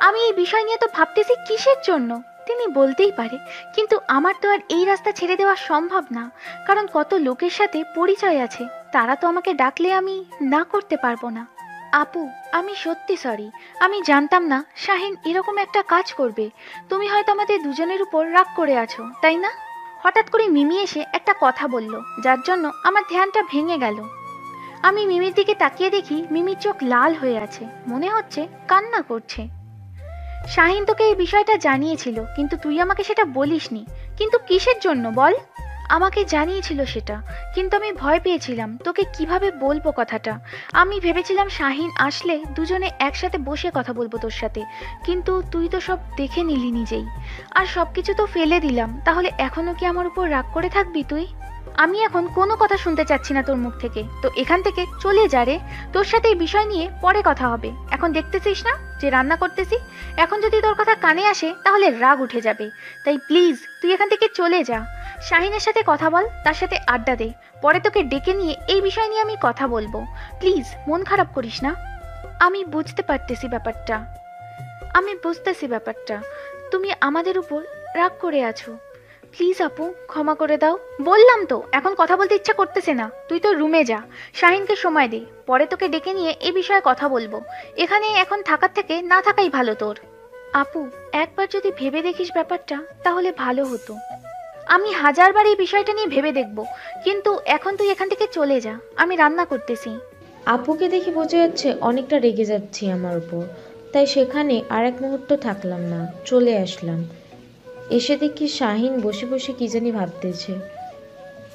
আমি এই বিষয় নিয়ে তো ভাবতেছি কিসের জন্য। তিনি বলতেই পারে, কিন্তু আমার তো আর এই রাস্তা ছেড়ে দেওয়া সম্ভব না, কারণ কত লোকের সাথে পরিচয় আছে, তারা তো আমাকে ডাকলে আমি না করতে পারবো না। আপু, আমি সত্যি সরি। আমি জানতাম না শাহিন এরকম একটা কাজ করবে। তুমি হয়তো আমাদের দুজনের উপর রাগ করে আছো, তাই না? হঠাৎ করে মিমি এসে একটা কথা বলল, যার জন্য আমার ধ্যানটা ভেঙে গেল। আমি মিমির দিকে তাকিয়ে দেখি মিমির চোখ লাল হয়ে আছে, মনে হচ্ছে কান্না করছে। শাহিন তোকে এই বিষয়টা জানিয়েছিল, কিন্তু তুই আমাকে সেটা বলিসনি। কিন্তু কিসের জন্য বল? আমাকে জানিয়েছিল সেটা, কিন্তু আমি ভয় পেয়েছিলাম তোকে কিভাবে বলবো কথাটা। আমি ভেবেছিলাম শাহিন আসলে দুজনে একসাথে বসে কথা বলবো তোর সাথে, কিন্তু তুই তো সব দেখে নিলি নিজেই। আর সবকিছু তো ফেলে দিলাম, তাহলে এখনো কি আমার উপর রাগ করে থাকবি তুই? আমি এখন কোনো কথা শুনতে চাচ্ছি না তোর মুখ থেকে, তো এখান থেকে চলে যা রে। তোর সাথে এই বিষয় নিয়ে পরে কথা হবে। এখন দেখতেছিস না যে রান্না করতেছি? এখন যদি তোর কথা কানে আসে তাহলে রাগ উঠে যাবে। তাই প্লিজ তুই এখান থেকে চলে যা। শাহিনের সাথে কথা বল, তার সাথে আড্ডা দে। পরে তোকে ডেকে নিয়ে এই বিষয় নিয়ে আমি কথা বলবো। প্লিজ মন খারাপ করিস না। আমি বুঝতে পারতেছি ব্যাপারটা, আমি বুঝতেছি ব্যাপারটা। তুমি আমাদের উপর রাগ করে আছো। প্লিজ আপু, ক্ষমা করে দাও। বললাম তো এখন কথা বলতে ইচ্ছা করতেছে না। তুই তো রুমে যা, শাহিনকে সময় দে, পরে তোকে ডেকে নিয়ে এ বিষয়ে কথা বলবো। এখানে এখন থাকার থেকে না থাকাই ভালো তোর। আপু, একবার যদি ভেবে দেখিস ব্যাপারটা তাহলে ভালো হতো। আমি হাজারবার এই বিষয়টা নিয়ে ভেবে দেখব, কিন্তু এখন তুই এখান থেকে চলে যা। আমি রান্না করতেছি। আপুকে দেখে বোঝা যাচ্ছে অনেকটা রেগে যাচ্ছি আমার উপর, তাই সেখানে আর এক মুহূর্ত থাকলাম না, চলে আসলাম। এসে দেখি শাহিন বসে বসে কি জানি ভাবতেছে।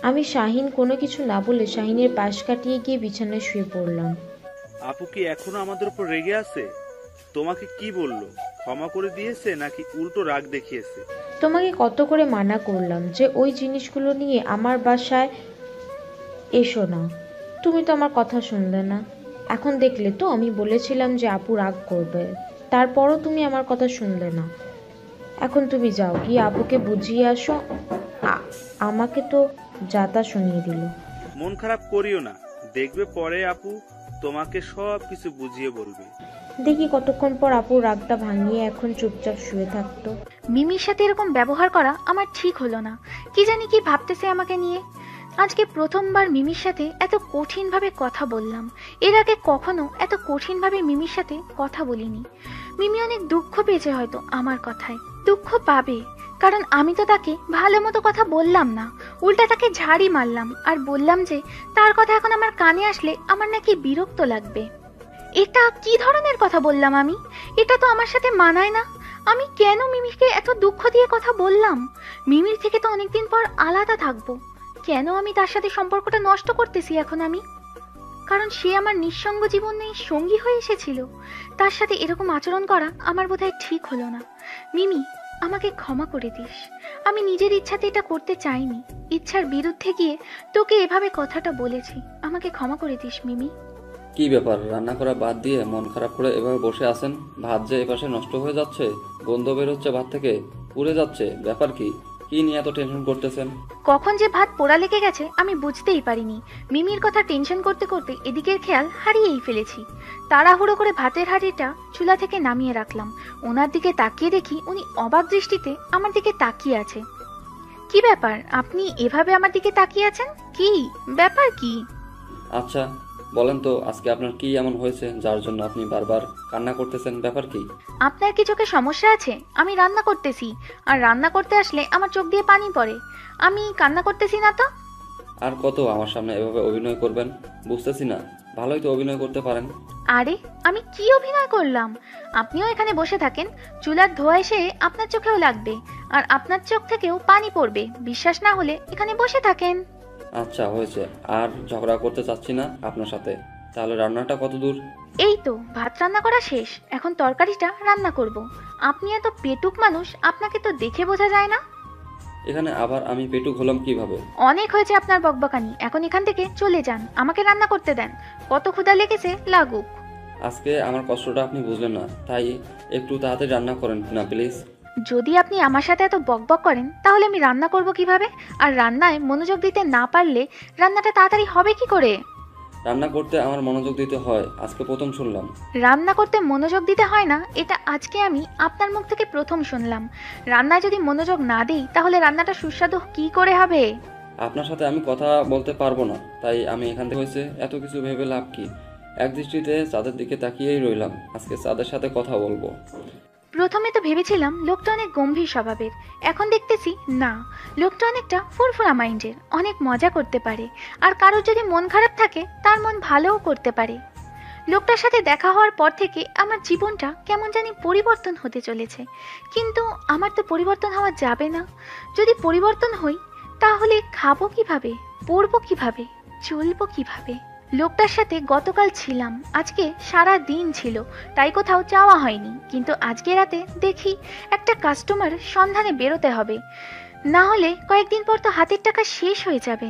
আমি শাহিন কোনো কিছু না বলে শাহিনের পাশ কাটিয়ে গিয়ে বিছানায় শুয়ে পড়লাম। আপু কি এখনো আমাদের উপর রেগে আছে? তোমাকে কি বললো? ক্ষমা করে দিয়েছে নাকি উল্টো রাগ দেখিয়েছে? তোমাকে কত করে মানা করলাম যে ওই জিনিসগুলো নিয়ে আমার বাসায় এসো না, তুমি তো আমার কথা শুনলে না। এখন দেখলে তো আমি বলেছিলাম যে আপু রাগ করবে, তারপরও তুমি আমার কথা শুনলে না। এখন তুমি যাও, গিয়ে আপুকে বুঝিয়ে আসো। আমাকে তো যাতা শুনিয়ে দিল। মন খারাপ করিও না, দেখবে পরে আপু তোমাকে সব কিছু বুঝিয়ে বলবে। দেখি কতক্ষণ পর আপু রাগটা ভাঙিয়ে এখন চুপচাপ শুয়ে থাকতো। মিমির সাথে এরকম ব্যবহার করা আমার ঠিক হলো না। কি জানি কি ভাবতেছে আমাকে নিয়ে। আজকে প্রথমবার মিমির সাথে এত কঠিনভাবে কথা বললাম। এর আগে কখনো এত কঠিনভাবে মিমির সাথে কথা বলিনি। মিমি অনেক দুঃখ পেয়েছে হয়তো আমার কথায়। দুঃখ পাবে, কারণ আমি তো তাকে ভালো মতো কথা বললাম না, উল্টা তাকে ঝাড়ি মারলাম আর বললাম যে তার কথা এখন আমার কানে আসলে আমার নাকি বিরক্ত লাগবে। এটা কি ধরনের কথা বললাম আমি? এটা তো আমার সাথে মানায় না। আমি কেন মিমিকে এত দুঃখ দিয়ে কথা বললাম? মিমির থেকে তো অনেকদিন পর আলাদা থাকবো, কেন আমি তার সাথে সম্পর্কটা নষ্ট করতেছি এখন আমি? কারণ সে আমার নিঃসঙ্গ জীবনে সঙ্গী হয়ে এসেছিল। তার সাথে এরকম আচরণ করা আমার বোধহয় ঠিক হলো না। মিমি, আমাকে ক্ষমা করে দিস। আমি নিজের ইচ্ছাতে এটা করতে চাইনি, ইচ্ছার বিরুদ্ধে গিয়ে তোকে এভাবে কথাটা বলেছি। আমাকে ক্ষমা করে দিস মিমি। কি ব্যাপার, রান্না করা বাদ দিয়ে মন খারাপ করে এভাবে বসে আছেন? ভাত যে এপাশে নষ্ট হয়ে যাচ্ছে, গন্ধ বের হচ্ছে ভাত থেকে, পুড়ে যাচ্ছে, ব্যাপার কি? কি নিয়ে এত টেনশন করতেছেন? কখন যে ভাত পোড়া লেগে গেছে আমি বুঝতেই পারিনি। মিমির কথা টেনশন করতে করতে এদিকের খেয়াল হারিয়েই ফেলেছি। তাড়াহুড়ো করে ভাতের হাঁড়িটা চুলা থেকে নামিয়ে রাখলাম। ওনার দিকে তাকিয়ে দেখি উনি অবাক দৃষ্টিতে আমার দিকে তাকিয়ে আছে। কি ব্যাপার, আপনি এভাবে আমার দিকে তাকিয়ে আছেন? কি ব্যাপার কি? আচ্ছা বলেন তো, আজকে আপনার কি এমন হয়েছে যার জন্য আপনি বারবার কান্না করতেছেন? ব্যাপার কি? আপনার কি চোখে সমস্যা আছে? আমি রান্না করতেছি, আর রান্না করতে আসলে আমার চোখ দিয়ে পানি পড়ে। আমি কান্না করতেছি না তো? আর কত আমার সামনে এভাবে অভিনয় করবেন? বুঝতেছি না, ভালোই তো অভিনয় করতে পারেন। আরে আমি কি অভিনয় করলাম? আপনিও এখানে বসে থাকেন, চুলার ধোঁয়া এসে আপনার চোখেও লাগবে, আর আপনার চোখ থেকেও পানি পড়বে। বিশ্বাস না হলে এখানে বসে থাকেন। আচ্ছা হয়েছে, আর ঝগড়া করতে চাচ্ছি না আপনার সাথে। তাহলে রান্নাটা কত দূর? এই তো ভাত রান্না করা শেষ, এখন তরকারিটা রান্না করব। আপনি এত পেটুক মানুষ, আপনাকে তো দেখে বোঝা যায় না। এখানে আবার আমি পেটুক হলাম কিভাবে? অনেক হয়েছে আপনার বকবকানি, এখন এখান থেকে চলে যান, আমাকে রান্না করতে দেন। কত ক্ষুধা লেগেছে লাগুক। আজকে আমার কষ্টটা আপনি বুঝলেন না, তাই একটু তাড়াতাড়ি রান্না করেন না প্লিজ। যদি আপনি আমার সাথে এত বকবক করেন তাহলে আমি রান্না করব কিভাবে? আর রান্নায় মনোযোগ দিতে না পারলে রান্নাটা তাড়াতাড়ি হবে কি করে? রান্না করতে আমার মনোযোগ দিতে হয়, আজকে প্রথম শুনলাম। রান্না করতে মনোযোগ দিতে হয় না, এটা আজকে আমি আপনার মুখ থেকে প্রথম শুনলাম। রান্নায় যদি মনোযোগ না দিই তাহলে রান্নাটা সুস্বাদু কি করে হবে? আপনার সাথে আমি কথা বলতে পারবো না, তাই আমি এখান থেকে হয়েছে এত কিছু ভেবে লাভ কি? এক দৃষ্টিতে চাঁদের দিকে তাকিয়েই রইলাম। আজকে চাঁদের সাথে কথা বলবো। প্রথমে তো ভেবেছিলাম লোকটা অনেক গম্ভীর স্বভাবের, এখন দেখতেছি না, লোকটা অনেকটা ফুরফুরা মাইন্ডের, অনেক মজা করতে পারে, আর কারোর যদি মন খারাপ থাকে তার মন ভালোও করতে পারে। লোকটার সাথে দেখা হওয়ার পর থেকে আমার জীবনটা কেমন জানি পরিবর্তন হতে চলেছে, কিন্তু আমার তো পরিবর্তন হওয়া যাবে না। যদি পরিবর্তন হই তাহলে খাবো কিভাবে, পড়বো কিভাবে, চলবো কিভাবে? লোকটার সাথে গতকাল ছিলাম, আজকে সারা দিন ছিল, তাই কোথাও যাওয়া হয়নি, কিন্তু আজকে রাতে দেখি একটা কাস্টমার সন্ধানে বেরোতে হবে, না হলে কয়েকদিন পর তো হাতের টাকা শেষ হয়ে যাবে।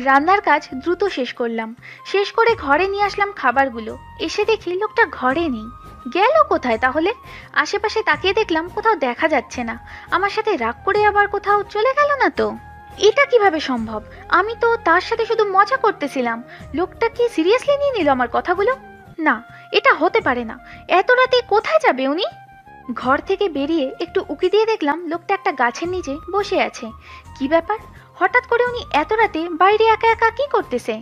রান্নার কাজ দ্রুত শেষ করলাম, শেষ করে ঘরে নিয়ে আসলাম খাবারগুলো। এসে দেখি লোকটা ঘরে নেই। গেল কোথায় তাহলে? আশেপাশে তাকিয়ে দেখলাম কোথাও দেখা যাচ্ছে না। আমার সাথে রাগ করে আবার কোথাও চলে গেল না তো? এটা কিভাবে সম্ভব? আমি তো তার সাথে শুধু মজা করতেছিলাম। লোকটা কি সিরিয়াসলি নিয়ে নিল আমার কথাগুলো? না, এটা হতে পারে না। এত রাতে কোথায় যাবে উনি? ঘর থেকে বেরিয়ে একটু উকি দিয়ে দেখলাম লোকটা একটা গাছের নিচে বসে আছে। কি ব্যাপার, হঠাৎ করে উনি এত রাতে বাইরে একা একা কি করতেছে?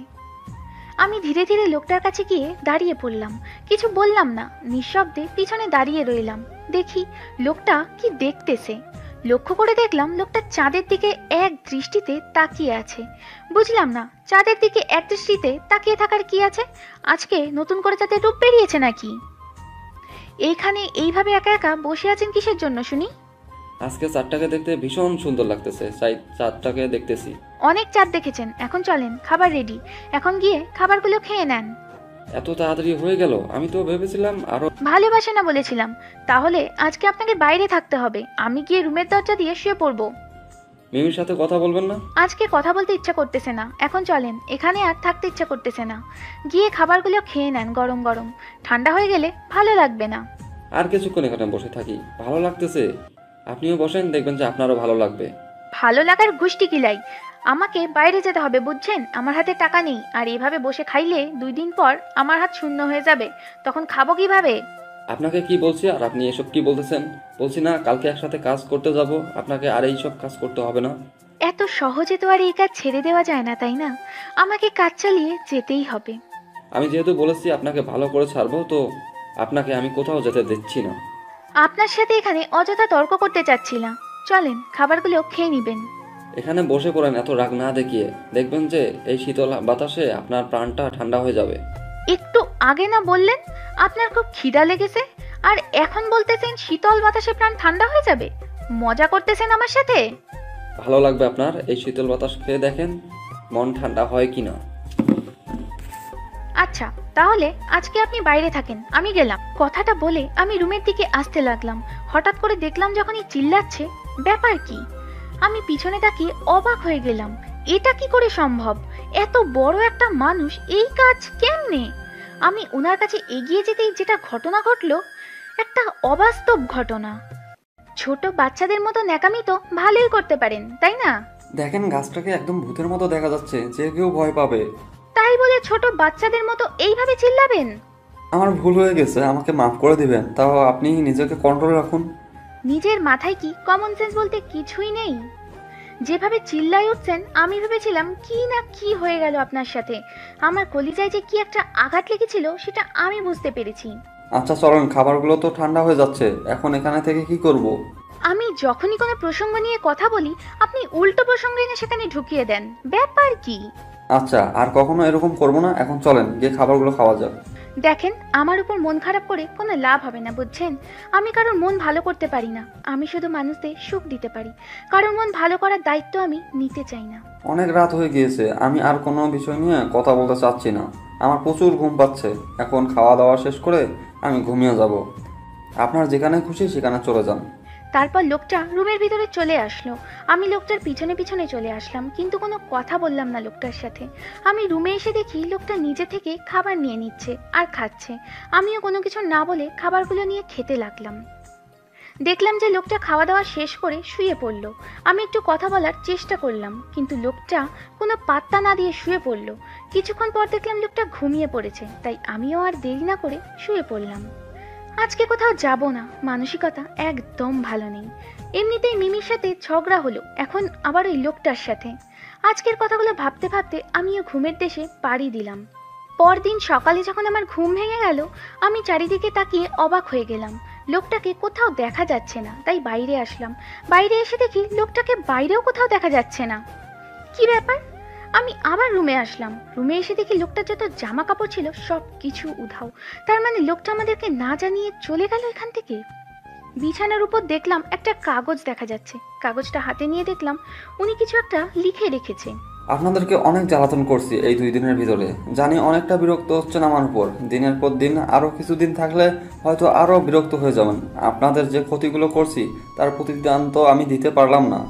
আমি ধীরে ধীরে লোকটার কাছে গিয়ে দাঁড়িয়ে পড়লাম। কিছু বললাম না, নিঃশব্দে পিছনে দাঁড়িয়ে রইলাম। দেখি লোকটা কি দেখতেছে। লক্ষ্য করে দেখলাম লোকটা চাঁদের দিকে এক দৃষ্টিতে তাকিয়ে আছে। বুঝলাম না, চাঁদের দিকে এক দৃষ্টিতে তাকিয়ে থাকার কি আছে? আজকে নতুন করে চাঁদের রূপ বেরিয়েছে নাকি? এইখানে এইভাবে একা একা বসে আছেন কিসের জন্য শুনি? আজকে চাঁদটাকে দেখতে ভীষণ সুন্দর লাগতেছে, তাই চাঁদটাকে দেখতেছি। অনেক চাঁদ দেখেছেন, এখন চলেন, খাবার রেডি, এখন গিয়ে খাবারগুলো খেয়ে নেন। এত তাড়াতাড়ি হয়ে গেল? আমি তো ভেবেছিলাম আরো। ভালোবাসে না বলেছিলাম, তাহলে আজকে আপনাকে বাইরে থাকতে হবে। আমি গিয়ে রুমের দরজা দিয়ে শুয়ে পড়বো। মিমির সাথে কথা বলবেন না? আজকে কথা বলতে ইচ্ছা করতেছে না, এখন চলেন, এখানে আর থাকতে ইচ্ছা করতেছে না। গিয়ে খাবারগুলো খেয়ে নেন, গরম গরম, ঠান্ডা হয়ে গেলে ভালো লাগবে না। আর কিছুক্ষণ এখানে বসে থাকি, ভালো লাগতেছে। আপনিও বসেন, দেখবেন যে আপনারও ভালো লাগবে। ভালো লাগার গুষ্টি কিলাই। আমাকে বাইরে যেতে হবে, বুঝছেন? আমার হাতে টাকা নেই, আর এইভাবে বসে খাইলে 2 দিন পর আমার হাত শূন্য হয়ে যাবে, তখন খাবো কিভাবে? আপনাকে কি বলছি আর আপনি এসব কি বলতেছেন? বলছি না কালকে একসাথে কাজ করতে যাব, আপনাকে আর এইসব কাজ করতে হবে না। এত সহজে তো আর এই কাজ ছেড়ে দেওয়া যায় না, তাই না? আমাকে কাজ চালিয়ে যেতেই হবে। আমি যেহেতু বলেছি আপনাকে ভালো করে ছাড়বো, তো আপনাকে আমি কোথাও যেতে দিচ্ছি না। আপনার সাথে এখানে অযথা তর্ক করতে চাচ্ছি না, চলেন খাবারগুলো খেয়ে নিবেন। এখানে বসে পড়েন এত রাগ না দেখিয়ে, দেখবেন যে এই শীতল বাতাসে আপনার প্রাণটা ঠান্ডা হয়ে যাবে। একটু আগে না বললেন আপনার খুব খিদা লেগেছে, আর এখন বলতেছেন শীতল বাতাসে প্রাণ ঠান্ডা হয়ে যাবে? মজা করতেছেন আমার সাথে? ভালো লাগবে আপনার এই শীতল বাতাস খেয়ে, দেখেন মন ঠান্ডা হয় কিনা। আচ্ছা, তাহলে আজকে আপনি বাইরে থাকেন, আমি গেলাম। কথাটা বলে আমি রুমের দিকে আসতে লাগলাম। হঠাৎ করে দেখলাম যখনই চিল্লাচ্ছে, ব্যাপার কি? আমি পিছনে তাকিয়ে অবাক হয়ে গেলাম। এটা কি করে সম্ভব? এত বড় একটা মানুষ এই কাজ কেমনে? আমি ওনার কাছে এগিয়ে যেতেই যেটা ঘটনা ঘটলো, একটা অবাস্তব ঘটনা। ছোট বাচ্চাদের মতো ন্যাকামি তো ভালোই করতে পারেন, তাই না? দেখেন গাছটাকে একদম ভূতের মতো দেখা যাচ্ছে, যে কেউ ভয় পাবে। তাই বলে ছোট বাচ্চাদের মতো এইভাবে চিল্লাবেন? আমার ভুল হয়ে গেছে, আমাকে মাফ করে দিবেন। তাও আপনি নিজেকে কন্ট্রোল রাখুন। নিজের মাথায় কি কমন সেন্স বলতে কিছুই নেই? যেভাবে চিল্লাই উঠছেন, আমি ভেবেছিলাম কি না কি হয়ে গেল আপনার সাথে। আমার কলিজায় যে কি একটা আঘাত লেগেছিল সেটা আমি বুঝতে পেরেছি। আচ্ছা চলেন, খাবারগুলো তো ঠান্ডা হয়ে যাচ্ছে, এখন এখানে থেকে কি করব? আমি যখনই কোনো প্রসঙ্গ নিয়ে কথা বলি, আপনি উল্টো প্রসঙ্গ এনে সেখানে ঢুকিয়ে দেন, ব্যাপার কি? আচ্ছা আর কখনো এরকম করবো না, এখন চলেন গিয়ে খাবারগুলো খাওয়া যাক। দেখেন, আমার উপর মন খারাপ করে কোনো লাভ হবে না, বুঝছেন? আমি কারোর মন ভালো করতে পারি না, আমি শুধু মানুষদের সুখ দিতে পারি। কারোর মন ভালো করার দায়িত্ব আমি নিতে চাই না। অনেক রাত হয়ে গিয়েছে, আমি আর কোনো বিষয় নিয়ে কথা বলতে চাচ্ছি না। আমার প্রচুর ঘুম পাচ্ছে, এখন খাওয়া দাওয়া শেষ করে আমি ঘুমিয়ে যাব। আপনার যেখানে খুশি সেখানে চলে যান। তারপর লোকটা রুমের ভিতরে চলে আসলো। আমি লোকটার পিছনে পিছনে চলে আসলাম, কিন্তু কোনো কথা বললাম না লোকটার সাথে। আমি রুমে এসে দেখি লোকটা নিজে থেকে খাবার নিয়ে নিচ্ছে আর খাচ্ছে। আমিও কোনো কিছু না বলে খাবারগুলো নিয়ে খেতে লাগলাম। দেখলাম যে লোকটা খাওয়া দাওয়া শেষ করে শুয়ে পড়লো। আমি একটু কথা বলার চেষ্টা করলাম, কিন্তু লোকটা কোনো পাত্তা না দিয়ে শুয়ে পড়লো। কিছুক্ষণ পর দেখলাম লোকটা ঘুমিয়ে পড়েছে, তাই আমিও আর দেরি না করে শুয়ে পড়লাম। আজকে কোথাও যাব না, মানসিকতা একদম ভালো নেই। এমনিতেই মিমির সাথে ঝগড়া হলো, এখন আবার ওই লোকটার সাথে। আজকের কথাগুলো ভাবতে ভাবতে আমিও ঘুমের দেশে পাড়ি দিলাম। পরদিন সকালে যখন আমার ঘুম ভেঙে গেল, আমি চারিদিকে তাকিয়ে অবাক হয়ে গেলাম। লোকটাকে কোথাও দেখা যাচ্ছে না, তাই বাইরে আসলাম। বাইরে এসে দেখি লোকটাকে বাইরেও কোথাও দেখা যাচ্ছে না। কি ব্যাপার? আমি আবার রুমে আসলাম। রুমে এসে দেখি লোকটার যত জামা কাপড় ছিল সব কিছু উধাও। তার মানে লোকটা আমাদেরকে না জানিয়ে চলে গেল এখান থেকে। বিছানার উপর দেখলাম একটা কাগজ দেখা যাচ্ছে। কাগজটা হাতে নিয়ে দেখলাম উনি কিছু একটা লিখে রেখেছে। আপনাদেরকে অনেক জ্বালাতন করছি এই 2 দিনের ভিতরে, জানি অনেকটা বিরক্ত হচ্ছেন আমার উপর। দিনের পর দিন আরও কিছুদিন থাকলে হয়তো আরও বিরক্ত হয়ে যাবেন। আপনাদের যে ক্ষতিগুলো করছি তার প্রতিদান তো আমি দিতে পারলাম না,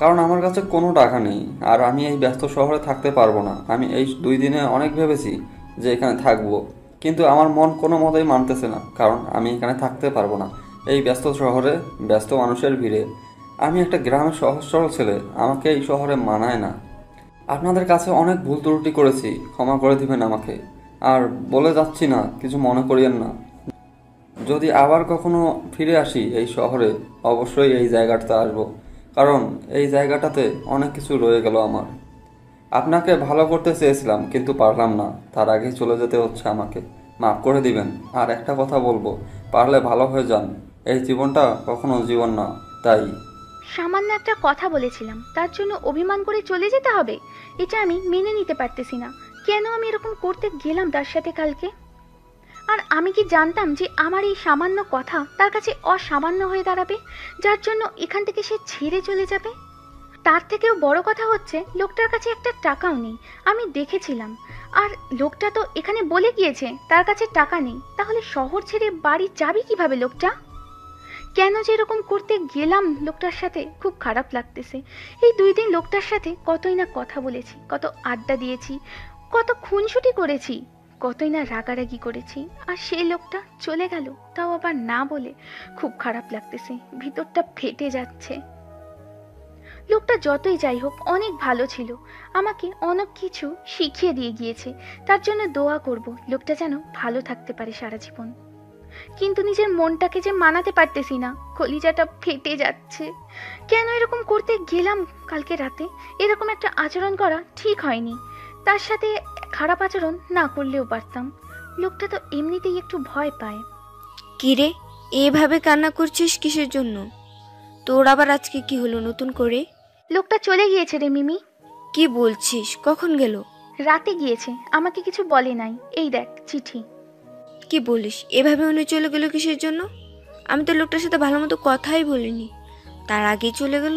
কারণ আমার কাছে কোনো টাকা নেই। আর আমি এই ব্যস্ত শহরে থাকতে পারবো না। আমি এই 2 দিনে অনেক ভেবেছি যে এখানে থাকবো, কিন্তু আমার মন কোনো মতেই মানতেছে না, কারণ আমি এখানে থাকতে পারবো না এই ব্যস্ত শহরে, ব্যস্ত মানুষের ভিড়ে। আমি একটা গ্রামের সহজ সরল ছেলে, আমাকে এই শহরে মানায় না। আপনাদের কাছে অনেক ভুল ত্রুটি করেছি, ক্ষমা করে দিবেন আমাকে। আর বলে যাচ্ছি না, কিছু মনে করিয়েন না। যদি আবার কখনো ফিরে আসি এই শহরে, অবশ্যই এই জায়গাটাতে আসবো, কারণ এই জায়গাটাতে অনেক কিছু রয়ে গেল আমার। আপনাকে ভালো করতে চেয়েছিলাম কিন্তু পারলাম না, তার আগেই চলে যেতে হচ্ছে আমাকে। মাফ করে দিবেন। আর একটা কথা বলবো, পারলে ভালো হয়ে যান। এই জীবনটা কখনো জীবন না, তাই। সামান্য একটা কথা বলেছিলাম, তার জন্য অভিমান করে চলে যেতে হবে? এটা আমি মেনে নিতে পারতেছি না। কেন আমি এরকম করতে গেলাম তার সাথে কালকে? আর আমি কি জানতাম যে আমার এই সামান্য কথা তার কাছে অসামান্য হয়ে দাঁড়াবে, যার জন্য এখান থেকে সে ছেড়ে চলে যাবে? তার থেকেও বড় কথা হচ্ছে লোকটার কাছে একটা টাকাও নেই, আমি দেখেছিলাম। আর লোকটা তো এখানে বলে গিয়েছে তার কাছে টাকা নেই। তাহলে শহর ছেড়ে বাড়ি যাবে কিভাবে লোকটা? কেন যে এরকম করতে গেলাম লোকটার সাথে, খুব খারাপ লাগতেছে। এই 2 দিন লোকটার সাথে কতই না কথা বলেছি, কত আড্ডা দিয়েছি, কত খুনসুটি করেছি, কতই না রাগারাগি করেছি। আর সেই লোকটা চলে গেল, তাও আবার না বলে। খুব খারাপ লাগতেছে, ভিতরটা ফেটে যাচ্ছে। লোকটা যতই যাই হোক অনেক ভালো ছিল, আমাকে অনেক কিছু শিখিয়ে দিয়ে গিয়েছে। তার জন্য দোয়া করব লোকটা যেন ভালো থাকতে পারে সারা জীবন। কিন্তু নিজের মনটাকে যে মানাতে পারতেছি না, কলিজাটা ফেটে যাচ্ছে। কেন এরকম করতে গেলাম কালকে রাতে? এরকম একটা আচরণ করা ঠিক হয়নি। তার সাথে খারাপ আচরণ না করলেও পারতাম। লোকটা তো এমনিতেই একটু ভয় পায়। কিরে, এভাবে কান্না করছিস কিসের জন্য? তোর আবার আজকে কি হলো নতুন করে? লোকটা চলে গিয়েছে রে মিমি। কি বলছিস? কখন গেল? রাতে গিয়েছে, আমাকে কিছু বলে নাই। এই দেখ চিঠি। কি বলিস? এভাবে উনি চলে গেল কিসের জন্য? আমি তো লোকটার সাথে ভালো মতো কথাই বলিনি, তার আগেই চলে গেল।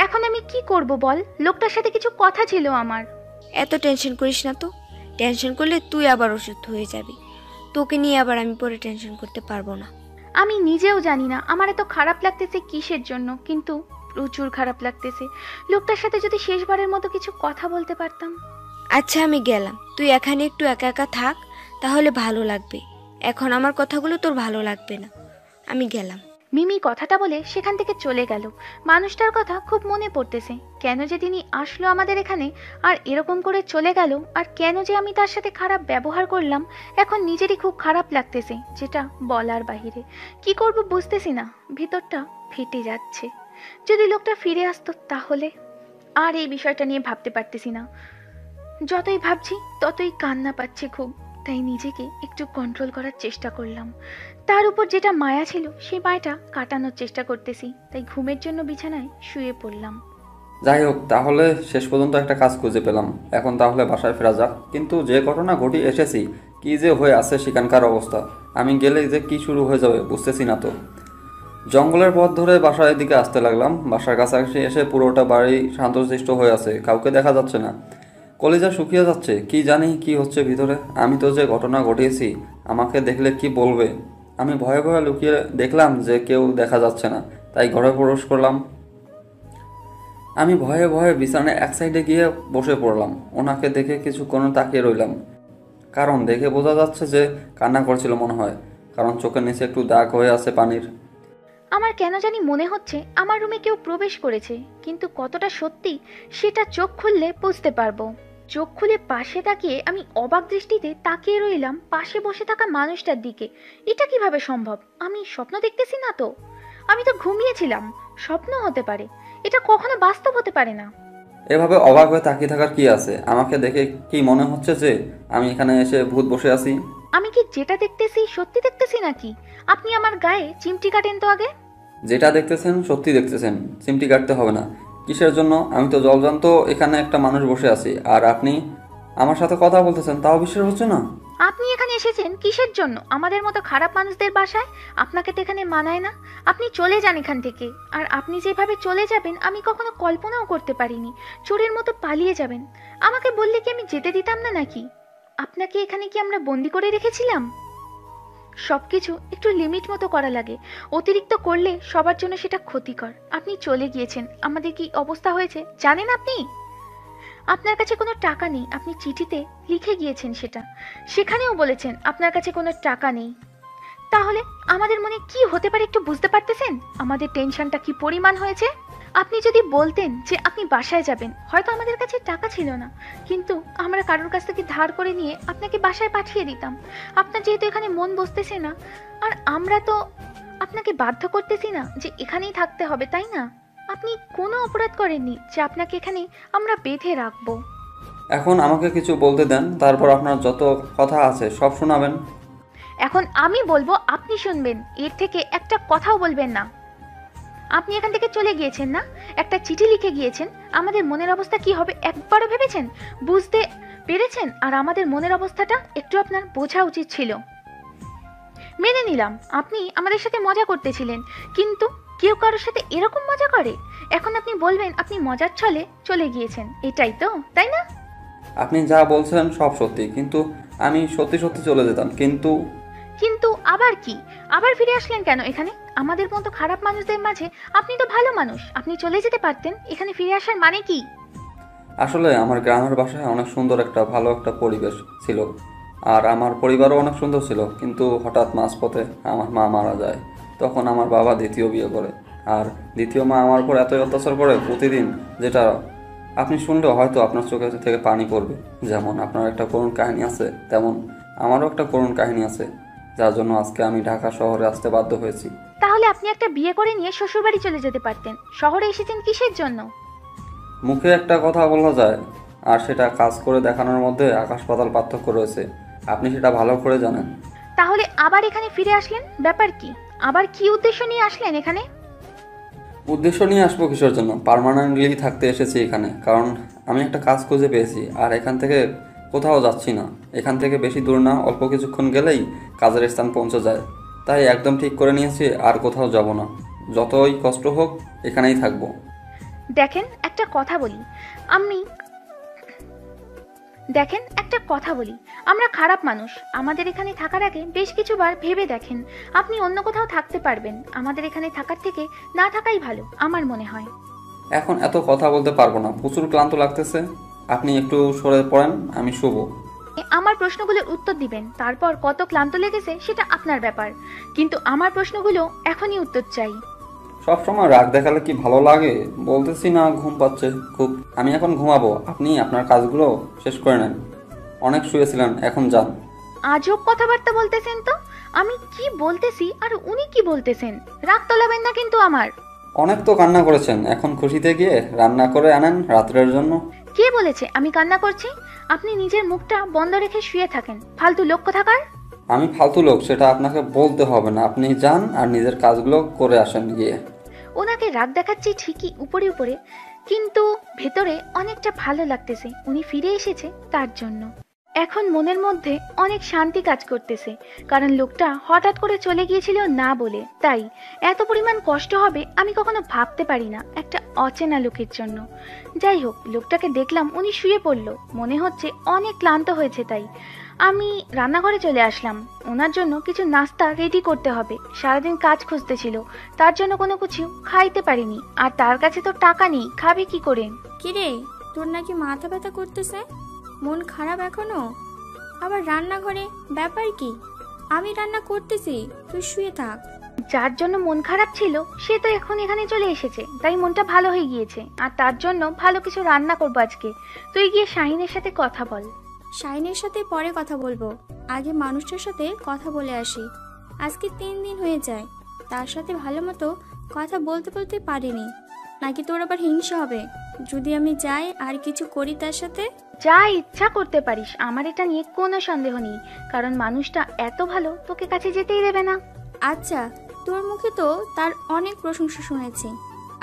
এখন আমি কি করব বল? লোকটার সাথে কিছু কথা ছিল আমার। এত টেনশন করিস না তো। টেনশন করলে তুই আবার অসুস্থ হয়ে যাবি। তোকে নিয়ে আবার আমি পরে টেনশন করতে পারবো না। আমি নিজেও জানি না আমার এত খারাপ লাগতেছে কিসের জন্য, কিন্তু প্রচুর খারাপ লাগতেছে। লোকটার সাথে যদি শেষবারের মতো কিছু কথা বলতে পারতাম। আচ্ছা, আমি গেলাম। তুই এখানে একটু একা একা থাক, তাহলে ভালো লাগবে। এখন আমার কথাগুলো তোর ভালো লাগবে না। আমি গেলাম। মিমি কথাটা বলে সেখান থেকে চলে গেল। মানুষটার কথা খুব মনে পড়তেছে। কেন যে তিনি আসলো আমাদের এখানে আর এরকম করে চলে গেল, আর কেন যে আমি তার সাথে খারাপ ব্যবহার করলাম, এখন নিজেরই খুব খারাপ লাগতেছে, যেটা বলার বাহিরে। কি করব বুঝতেছি না, ভিতরটা ফেটে যাচ্ছে। যদি লোকটা ফিরে আসতো তাহলে। আর এই বিষয়টা নিয়ে ভাবতে পারতেছি না। যতই ভাবছি ততই কান্না পাচ্ছে খুব। তাই নিজেকে একটু কন্ট্রোল করার চেষ্টা করলাম। তার উপর যেটা মায়া ছিল সেই মায়াটা কাটানোর চেষ্টা করতেছি। তাই ঘুমের জন্য বিছানায় শুয়ে পড়লাম। যাই হোক, তাহলে শেষ পর্যন্ত একটা কাজ খুঁজে পেলাম। এখন তাহলে বাসায় ফেরা যাক। কিন্তু যে ঘটনা ঘটিয়ে এসেছি, কি যে হয়ে আছে সেখানকার অবস্থা, আমি গেলে যে কি শুরু হয়ে যাবে বুঝতেছি না তো। জঙ্গলের পথ ধরে বাসার দিকে আসতে লাগলাম। বাসার কাছাকাছি এসে পুরোটা বাড়ি শান্তশিষ্ট হয়ে আছে, কাউকে দেখা যাচ্ছে না। কলিজা শুকিয়ে যাচ্ছে, কি জানি কি হচ্ছে ভিতরে। আমি তো যে ঘটনা ঘটিয়েছি, আমাকে দেখলে কি বলবে। আমি ভয়ে ভয়ে লুকিয়ে দেখলাম যে কেউ দেখা যাচ্ছে না, তাই ঘরে প্রবেশ করলাম। আমি ভয়ে ভয়ে বিছানায় এক সাইডে গিয়ে বসে পড়লাম। ওনাকে দেখে কিছুক্ষণ তাকিয়ে রইলাম, কারণ দেখে বোঝা যাচ্ছে যে কান্না করছিল মনে হয়, কারণ চোখের নিচে একটু দাগ হয়ে আছে পানির। আমার কেন জানি মনে হচ্ছে আমার রুমে কেউ প্রবেশ করেছে, কিন্তু কতটা সত্যি সেটা চোখ খুললে বুঝতে পারবো। চোখ খুলে পাশে তাকিয়ে আমি অবাক দৃষ্টিতে তাকিয়ে রইলাম পাশে বসে থাকা মানুষটার দিকে। এটা কিভাবে সম্ভব? আমি স্বপ্ন দেখতেছি না তো? আমি তো ঘুমিয়েছিলাম, স্বপ্ন হতে পারে, এটা কখনো বাস্তব হতে পারে না। এভাবে অবাক হয়ে তাকিয়ে থাকার কি আছে? আমাকে দেখে কি মনে হচ্ছে যে আমি এখানে এসে ভূত বসে আছি? আমি কি যেটা দেখতেছি সত্যি দেখতেছি নাকি? আপনি আমার গায়ে চিমটি কাটেন তো আগে। যেটা দেখতেছেন সত্যি দেখতেছেন, চিমটি কাটতে হবে না। কিসের জন্য? আমি তো জলজান্ত এখানে একটা মানুষ বসে আছি, আর আপনি আমার সাথে কথা বলতেছেন, তাও বিশ্বাস হচ্ছে না? আপনি এখানে এসেছেন কিসের জন্য? আমাদের মতো খারাপ মানুষদের বাসায়? আপনাকে তো এখানে মানায় না। আপনি চলে যান এখান থেকে। আর আপনি যেভাবে চলে যাবেন আমি কখনো কল্পনাও করতে পারিনি। চোরের মতো পালিয়ে যাবেন। আমাকে বললে কি আমি যেতে দিতাম না নাকি? আপনাকে এখানে কি আমরা বন্দি করে রেখেছিলাম? সবকিছু একটু লিমিট মতো করা লাগে। অতিরিক্ত করলে সবার জন্য সেটা ক্ষতিকর। আপনি চলে গিয়েছেন, আমাদের কি অবস্থা হয়েছে জানেন আপনি? আপনার কাছে কোনো টাকা নেই, আপনি চিঠিতে লিখে গিয়েছেন সেটা। সেখানেও বলেছেন আপনার কাছে কোনো টাকা নেই। তাহলে আমাদের মনে কি হতে পারে একটু বুঝতে পারতেছেন? আমাদের টেনশনটা কি পরিমাণ হয়েছে? আপনি যদি বলতেন যে আপনি বাসায় যাবেন, হয়তো আমাদের কাছে টাকা ছিল না, কিন্তু আমরা কারোর কাছ থেকে ধার করে নিয়ে আপনাকে বাসায় পাঠিয়ে দিতাম। আপনার যেহেতু এখানে মন বসতেছে না, আর আমরা তো আপনাকে বাধ্য করতেছি না যে এখানেই থাকতে হবে, তাই না? আপনি কোনো অপরাধ করেননি যে আপনাকে এখানে আমরা বেঁধে রাখবো। এখন আমাকে কিছু বলতে দেন, তারপর আপনার যত কথা আছে সব শোনাবেন। এখন আমি বলবো, আপনি শুনবেন, এর থেকে একটা কথাও বলবেন না। আপনি এখান থেকে চলে গিয়েছেন না, একটা চিঠি লিখে গিয়েছেন। আমাদের মনের অবস্থা কি হবে একবারও ভেবেছেন? বুঝতে পেরেছেন? আর আমাদের মনের অবস্থাটা একটু আপনার বোঝা উচিত ছিল। মেনে নিলাম আপনি আমাদের সাথে মজা করতেছিলেন, কিন্তু কেউ কারোর সাথে এরকম মজা করে? এখন আপনি বলবেন আপনি মজার ছলে চলে গিয়েছেন, এটাই তো, তাই না? আপনি যা বলছেন সব সত্যি, কিন্তু আমি সত্যি সত্যি চলে যেতাম। কিন্তু আবার কি? আবার ফিরে আসলেন কেন এখানে? আমাদের মতো খারাপ মানুষদের মাঝে আপনি তো ভালো মানুষ, আপনি চলে যেতে পারতেন। এখানে ফিরে আসার মানে কি? আসলে আমার গ্রামের বাসায় অনেক সুন্দর ভালো একটা পরিবেশ ছিল, আর আমার পরিবারও অনেক সুন্দর ছিল। কিন্তু হঠাৎ মাঝপথে আমার মা মারা যায়। তখন আমার বাবা দ্বিতীয় বিয়ে করে, আর দ্বিতীয় মা আমার উপর এতই অত্যাচার করে প্রতিদিন, যেটা আপনি শুনলেও হয়তো আপনার চোখে থেকে পানি পড়বে। যেমন আপনার একটা করুণ কাহিনী আছে, তেমন আমারও একটা করুণ কাহিনী আছে, যার জন্য আজকে আমি ঢাকা শহরে আসতে বাধ্য হয়েছি। তাহলে আপনি একটা বিয়ে করে নিয়ে শ্বশুরবাড়ি চলে যেতে পারতেন। শহরে এসেছেন কিসের জন্য? মুখে একটা কথা বলা যায়, আর সেটা কাজ করে দেখানোর মধ্যে আকাশ পাতাল পার্থক্য রয়েছে। আপনি সেটা ভালো করে জানেন। তাহলে আবার এখানে ফিরে আসলেন, ব্যাপার কি? আবার কি উদ্দেশ্য নিয়ে আসলেন এখানে? উদ্দেশ্য নিয়ে আসবো কিসের জন্য? পার্মানেন্টলি থাকতে এসেছি এখানে, কারণ আমি একটা কাজ খুঁজে পেয়েছি, আর এখান থেকে কোথাও যাচ্ছি না। এখান থেকে বেশি দূর না, অল্প কিছুক্ষণ গেলেই কাজের স্থান পৌঁছে যায়। তাই একদম ঠিক করে নিয়েছি আর কোথাও যাব না। যতই কষ্ট হোক এখানেই থাকবো। দেখেন একটা কথা বলি, আমরা খারাপ মানুষ। আমাদের এখানে থাকার আগে বেশ কিছুবার ভেবে দেখেন, আপনি অন্য কোথাও থাকতে পারবেন। আমাদের এখানে থাকার থেকে না থাকাই ভালো আমার মনে হয়। এখন এত কথা বলতে পারবো না, প্রচুর ক্লান্ত লাগতেছে। আপনি একটু সরে পড়েন, আমি শুভ। আমার প্রশ্নগুলোর উত্তর দিবেন, তারপর কত ক্লান্ত লেগেছে সেটা আপনার ব্যাপার, কিন্তু আমার প্রশ্নগুলো এখনই উত্তর চাই। সবসময় রাগ দেখালে কি ভালো লাগে? বলতেছি না, ঘুম পাচ্ছে খুব। আমি এখন ঘুমাবো, আপনি আপনার কাজগুলো শেষ করে নেন। অনেক শুয়েছিলেন, এখন যান। আজব কথাবার্তা বলতেছেন তো। আমি কি বলতেছি আর উনি কি বলতেছেন? রাগ তোলাবেন না কিন্তু আমার। অনেক তো কান্না করেছেন, এখন খুশিতে গিয়ে রান্না করে আনেন রাত্রের জন্য। কে বলেছে আমি কান্না করছি? আপনি নিজের মুখটা বন্ধ রেখে শুয়ে থাকেন, ফালতু লোক কোথাকার। আমি ফালতু লোক সেটা আপনাকে বলতে হবে না। আপনি যান আর নিজের কাজগুলো করে আসেন গিয়ে। ওনাকে রাগ দেখাচ্ছি ঠিকই উপরে উপরে, কিন্তু ভেতরে অনেকটা ভালো লাগতেছে উনি ফিরে এসেছে তার জন্য। এখন মনের মধ্যে অনেক শান্তি কাজ করতেছে, কারণ লোকটা হঠাৎ করে চলে গিয়েছিল না বলে। তাই এত পরিমাণ কষ্ট হবে আমি কখনো ভাবতে পারি না একটা অচেনা লোকের জন্য। যাই হোক, লোকটাকে দেখলাম উনি শুয়ে পড়লো, মনে হচ্ছে অনেক ক্লান্ত হয়েছে। তাই আমি রান্নাঘরে চলে আসলাম। ওনার জন্য কিছু নাস্তা রেডি করতে হবে, সারাদিন কাজ খুঁজতেছিল, তার জন্য কোনো কিছু খাইতে পারিনি, আর তার কাছে তো টাকা নেই, খাবে কি করে? কিরে, তোর নাকি মাথা ব্যথা করতেছে? মন খারাপ এখনো? আবার রান্নাঘরে ব্যাপার কি? আমি রান্না করতেছি, তুই শুয়ে থাক। যার জন্য মন খারাপ ছিল সে তো এখন এখানে চলে এসেছে, তাই মনটা ভালো হয়ে গিয়েছে, আর তার জন্য ভালো কিছু রান্না করবো আজকে। তুই গিয়ে শাহিনের সাথে কথা বল। শাইনের সাথে পরে কথা বলবো, আগে মানুষটার সাথে কথা বলে আসি। আজকে 3 দিন হয়ে যায়, তার সাথে ভালো মতো কথা বলতে বলতে পারিনি। নাকি তোর আবার হিংসা হবে যদি আমি যাই আর কিছু করি তার সাথে? যা ইচ্ছা করতে পারিস, আমার এটা নিয়ে কোনো সন্দেহ নেই, কারণ মানুষটা এত ভালো তোকে কাছে যেতেই দেবে না। আচ্ছা, তোর মুখে তো তার অনেক প্রশংসা শুনেছি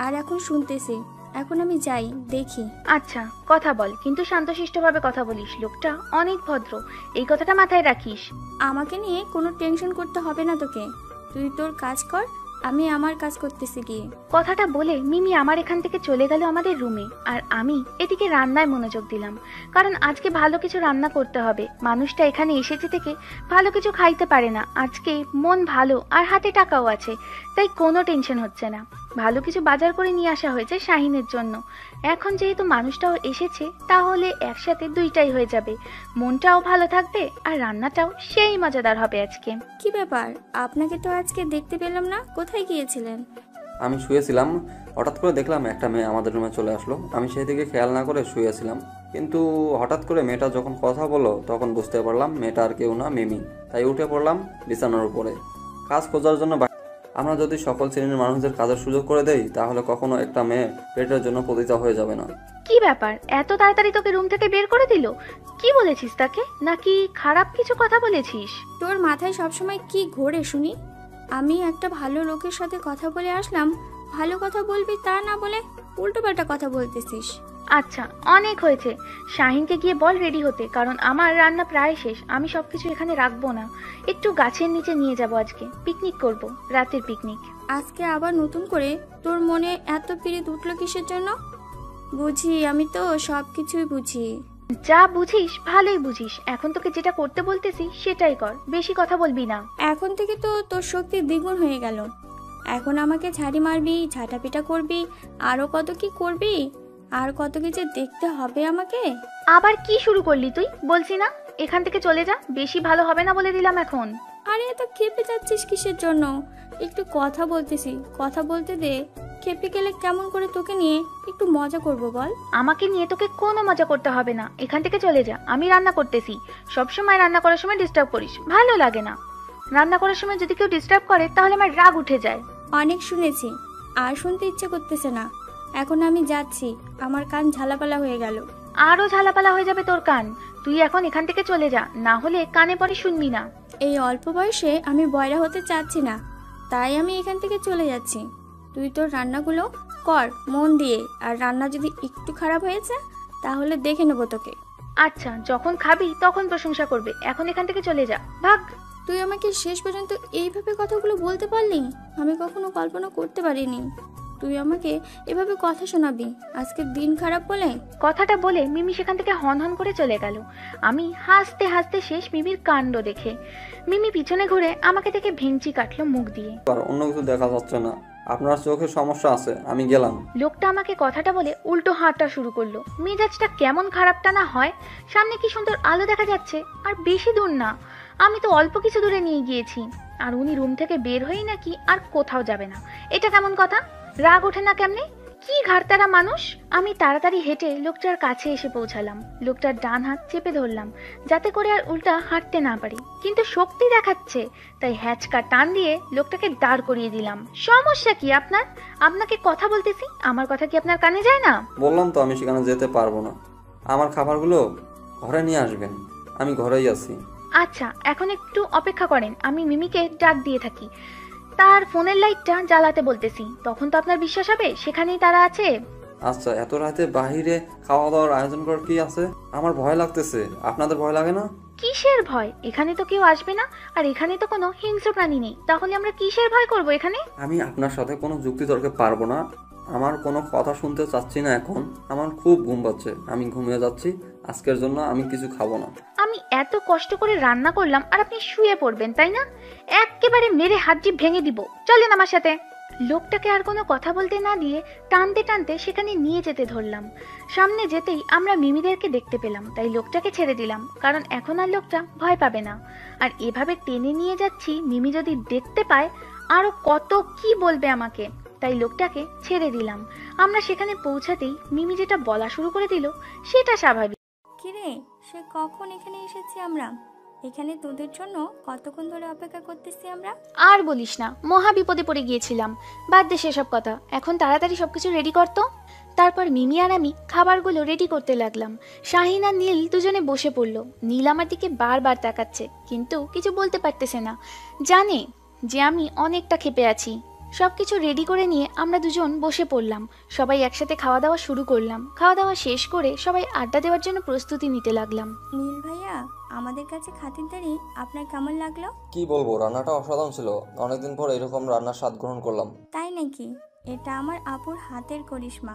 আর এখন শুনতেছি। এখন আমি যাই, দেখি। আচ্ছা কথা বল, কিন্তু শান্তশিষ্টভাবে কথা বলিস, লোকটা অনেক ভদ্র, এই কথাটা মাথায় রাখিস। আমাকে নিয়ে কোনো টেনশন করতে হবে না তোকে, তুই তোর কাজ কর, আমি আমার কাজ করতেছি গিয়ে। কথাটা বলে মিমি আমার এখান থেকে চলে গেল আমাদের রুমে, আর আমি এদিকে রান্নায় মনোযোগ দিলাম, কারণ আজকে ভালো কিছু রান্না করতে হবে। মানুষটা এখানে এসেছে থেকে ভালো কিছু খাইতে পারে না, আজকে মন ভালো আর হাতে টাকাও আছে, তাই কোনো টেনশন হচ্ছে না। ভালো কিছু বাজার করে নিয়ে আসা হয়েছে শাহিনের জন্য। এখন যেহেতু মানুষটাও এসেছে, তাহলে একসাথে দুইটাই হয়ে যাবে, মনটাও ভালো থাকবে আর রান্নাটাও সেই মজাদার হবে আজকে। কি ব্যাপার, আপনাকে তো আজকে দেখতে পেলাম না, কোথায় গিয়েছিলেন? আমি শুয়েছিলাম, হঠাৎ করে দেখলাম একটা মেয়ে আমাদের রুমে চলে আসলো। আমি সেই দিকে খেয়াল না করে শুয়েছিলাম, কিন্তু হঠাৎ করে মেয়েটা যখন কথা বললো তখন বুঝতে পারলাম মেয়েটা আর কেউ না, মিমি। তাই উঠে পড়লাম বিছানার উপরে কাজ খোঁজার জন্য। আমরা যদি সকল শ্রেণীর মানুষদের কাজের সুযোগ করে দেই, তাহলে কখনো একটা মেয়ে পেটের জন্য পতিতা হয়ে যাবে না। কি ব্যাপার, এত তাড়াতাড়ি তোকে রুম থেকে বের করে দিল? কি বলেছিস তাকে, নাকি খারাপ কিছু কথা বলেছিস? তোর মাথায় সবসময় কি ঘোরে শুনি? আমি একটা ভালো লোকের সাথে কথা বলে আসলাম, ভালো কথা বলবি তা না বলে উল্টোপাল্টা কথা বলতেছিস। আচ্ছা অনেক হয়েছে, শাহিনকে গিয়ে বল রেডি হতে, কারণ আমার রান্না প্রায় শেষ। আমি সবকিছু এখানে রাখবো না, একটু গাছের নিচে নিয়ে যাব, আজকে পিকনিক করব, রাতের পিকনিক। আজকে আবার নতুন করে তোর মনে এত পীড়িত উঠলো কিসের জন্য? বুঝি, আমি তো সবকিছুই বুঝি। যা বুঝিস ভালোই বুঝিস, এখন তোকে যেটা করতে বলতেছি সেটাই কর, বেশি কথা বলবি না। এখন থেকে তো তোর শক্তি দ্বিগুণ হয়ে গেল, এখন আমাকে ঝাড়ি মারবি, ঝাঁটাপিটা করবি, আরো কত কি করবি, আর কত কিছু দেখতে হবে আমাকে। আবার কি শুরু করলি তুই? বলছি না এখান থেকে চলে যা, বেশি ভালো হবে না বলে দিলাম এখন। আরে এত খেপে যাচ্ছিস কিসের জন্য? একটু কথা বলতেছি, কথা বলতে দে। খেপে গেলে কেমন করে তোকে নিয়ে একটু মজা করব বল? আমাকে নিয়ে তোকে কোনো মজা করতে হবে না, এখান থেকে চলে যা, আমি রান্না করতেছি। সবসময় রান্না করার সময় ডিস্টার্ব করিস, ভালো লাগে না। রান্না করার সময় যদি কেউ ডিস্টার্ব করে তাহলে আমার রাগ উঠে যায়। অনেক শুনেছি, আর শুনতে ইচ্ছে করতেছে না। এখন আমি যাচ্ছি, আমার কান ঝালাপালা হয়ে গেল। আরো ঝালাপালা হয়ে যাবে তোর কান, তুই এখন এখান থেকে চলে যা, না হলে কানে পরে শুনবি না। এই অল্প বয়সে আমি বয়রা হতে চাচ্ছি না, তাই আমি এখান থেকে চলে যাচ্ছি। তুই তোর রান্নাগুলো কর মন দিয়ে, আর রান্না যদি একটু খারাপ হয়েছে তাহলে দেখে নেবো তোকে। আচ্ছা যখন খাবি তখন প্রশংসা করবে, এখন এখান থেকে চলে যা, ভাগ। তুই আমাকে শেষ পর্যন্ত এইভাবে কথাগুলো বলতে পারলি? আমি কখনো কল্পনা করতে পারিনি তুই আমাকে এভাবে কথা শোনাবি আজকের দিন খারাপ বলে। কথাটা বলে মিমি সেখান থেকে হন হন করে চলে গেল। আমি হাসতে হাসতে শেষ মিমির কাণ্ড দেখে। মিমি পিছনে ঘুরে আমাকে দেখে ভেঙচি কাটলো মুখ দিয়ে। অন্য কিছু দেখা যাচ্ছে না, আপনার চোখে সমস্যা আছে, আমি গেলাম। লোকটা আমাকে কথাটা বলে উল্টো হাঁটা শুরু করলো। মেজাজটা কেমন খারাপটা না হয়, সামনে কি সুন্দর আলো দেখা যাচ্ছে, আর বেশি দূর না, আমি তো অল্প কিছু দূরে নিয়ে গিয়েছি, আর উনি রুম থেকে বের হয়েই নাকি আর কোথাও যাবে না। এটা কেমন কথা? রাগ ওঠে না কেমনে? কি ঘাড়তারা মানুষ। আমি তাড়াতাড়ি হেঁটে লোকটার কাছে এসে পৌঁছালাম। লোকটার ডান হাত চেপে ধরলাম যাতে করে আর উল্টা হাঁটতে না পারি, কিন্তু শক্তি দেখাচ্ছে, তাই হ্যাচকা টান দিয়ে লোকটাকে দাঁড় করিয়ে দিলাম। সমস্যা কি আপনার? আপনাকে কথা বলতেছি, আমার কথা কি আপনার কানে যায় না? বললাম তো আমি সেখানে যেতে পারবো না, আমার খাবারগুলো ঘরে নিয়ে আসবেন, আমি ঘরেই আছি। আচ্ছা এখন একটু অপেক্ষা করেন, আমি মিমিকে ডাক দিয়ে থাকি, তার ফোনের লাইটটা জ্বালাতে বলতেছি, তখন তো আপনার বিশ্বাস হবে সেখানেই তারা আছে। আচ্ছা এত রাতে বাহিরে খাওয়া দাওয়ার আয়োজন করার কি আছে? আমার ভয় লাগতেছে, আপনাদের ভয় লাগে না? কিসের ভয়? এখানে তো কেউ আসবে না, আর এখানে তো কোনো হিংস্র প্রাণী নেই, তাহলে আমরা কিসের ভয় করব এখানে? আমি আপনার সাথে কোনো যুক্তি তর্কে পারবো না, আমার কোনো কথা শুনতে চাচ্ছি না এখন, আমার খুব ঘুম পাচ্ছে, আমি ঘুমিয়ে যাচ্ছি, আজকের জন্য আমি কিছু খাবো না। আমি এত কষ্ট করে রান্না করলাম আর আপনি শুয়ে পড়বেন তাই না? একেবারে মেরে হাড্ডি ভেঙে দিব, চলেন আমার সাথে। লোকটাকে আর কোনো কথা বলতে না দিয়ে টানতে টানতে সেখানে নিয়ে যেতে ধরলাম। সামনে যেতেই আমরা মিমিদেরকে দেখতে পেলাম, তাই লোকটাকে ছেড়ে দিলাম, কারণ এখন আর লোকটা ভয় পাবে না। আর এভাবে টেনে নিয়ে যাচ্ছি, মিমি যদি দেখতে পায় আরো কত কি বলবে আমাকে, তাই লোকটাকে ছেড়ে দিলাম। আমরা সেখানে পৌঁছাতেই মিমি যেটা বলা শুরু করে দিল সেটা স্বাভাবিক। কিরে, সে কখন এখানে এসেছি আমরা? এখানে তোদের জন্য কতক্ষণ ধরে অপেক্ষা করতেছি আমরা। আর বলিস না, মহা বিপদে পড়ে গিয়েছিলাম। বাদ দে সেসব কথা, এখন তাড়াতাড়ি সবকিছু রেডি করতো। তারপর মিমি আর আমি খাবারগুলো রেডি করতে লাগলাম। শাহিন আর নীল দুজনে বসে পড়লো। নীল আমার দিকে বারবার তাকাচ্ছে, কিন্তু কিছু বলতে পারতেছে না। জানে যে আমি অনেকটা ক্ষেপে আছি। সবকিছু রেডি করে নিয়ে আমরা দুজন বসে পড়লাম। সবাই একসাথে খাওয়া দাওয়া শুরু করলাম। খাওয়া দাওয়া শেষ করে সবাই আড্ডা দেওয়ার জন্য প্রস্তুতি নিতে লাগলাম। নীল ভাইয়া, আমাদের কাছে খাতিরদারি আপনার কেমন লাগলো? কি বলবো, রান্নাটা অসাধারণ ছিল। অনেকদিন পর এরকম রান্নার স্বাদ গ্রহণ করলাম। তাই নাকি? এটা আমার আপুর হাতের করিশ্মা।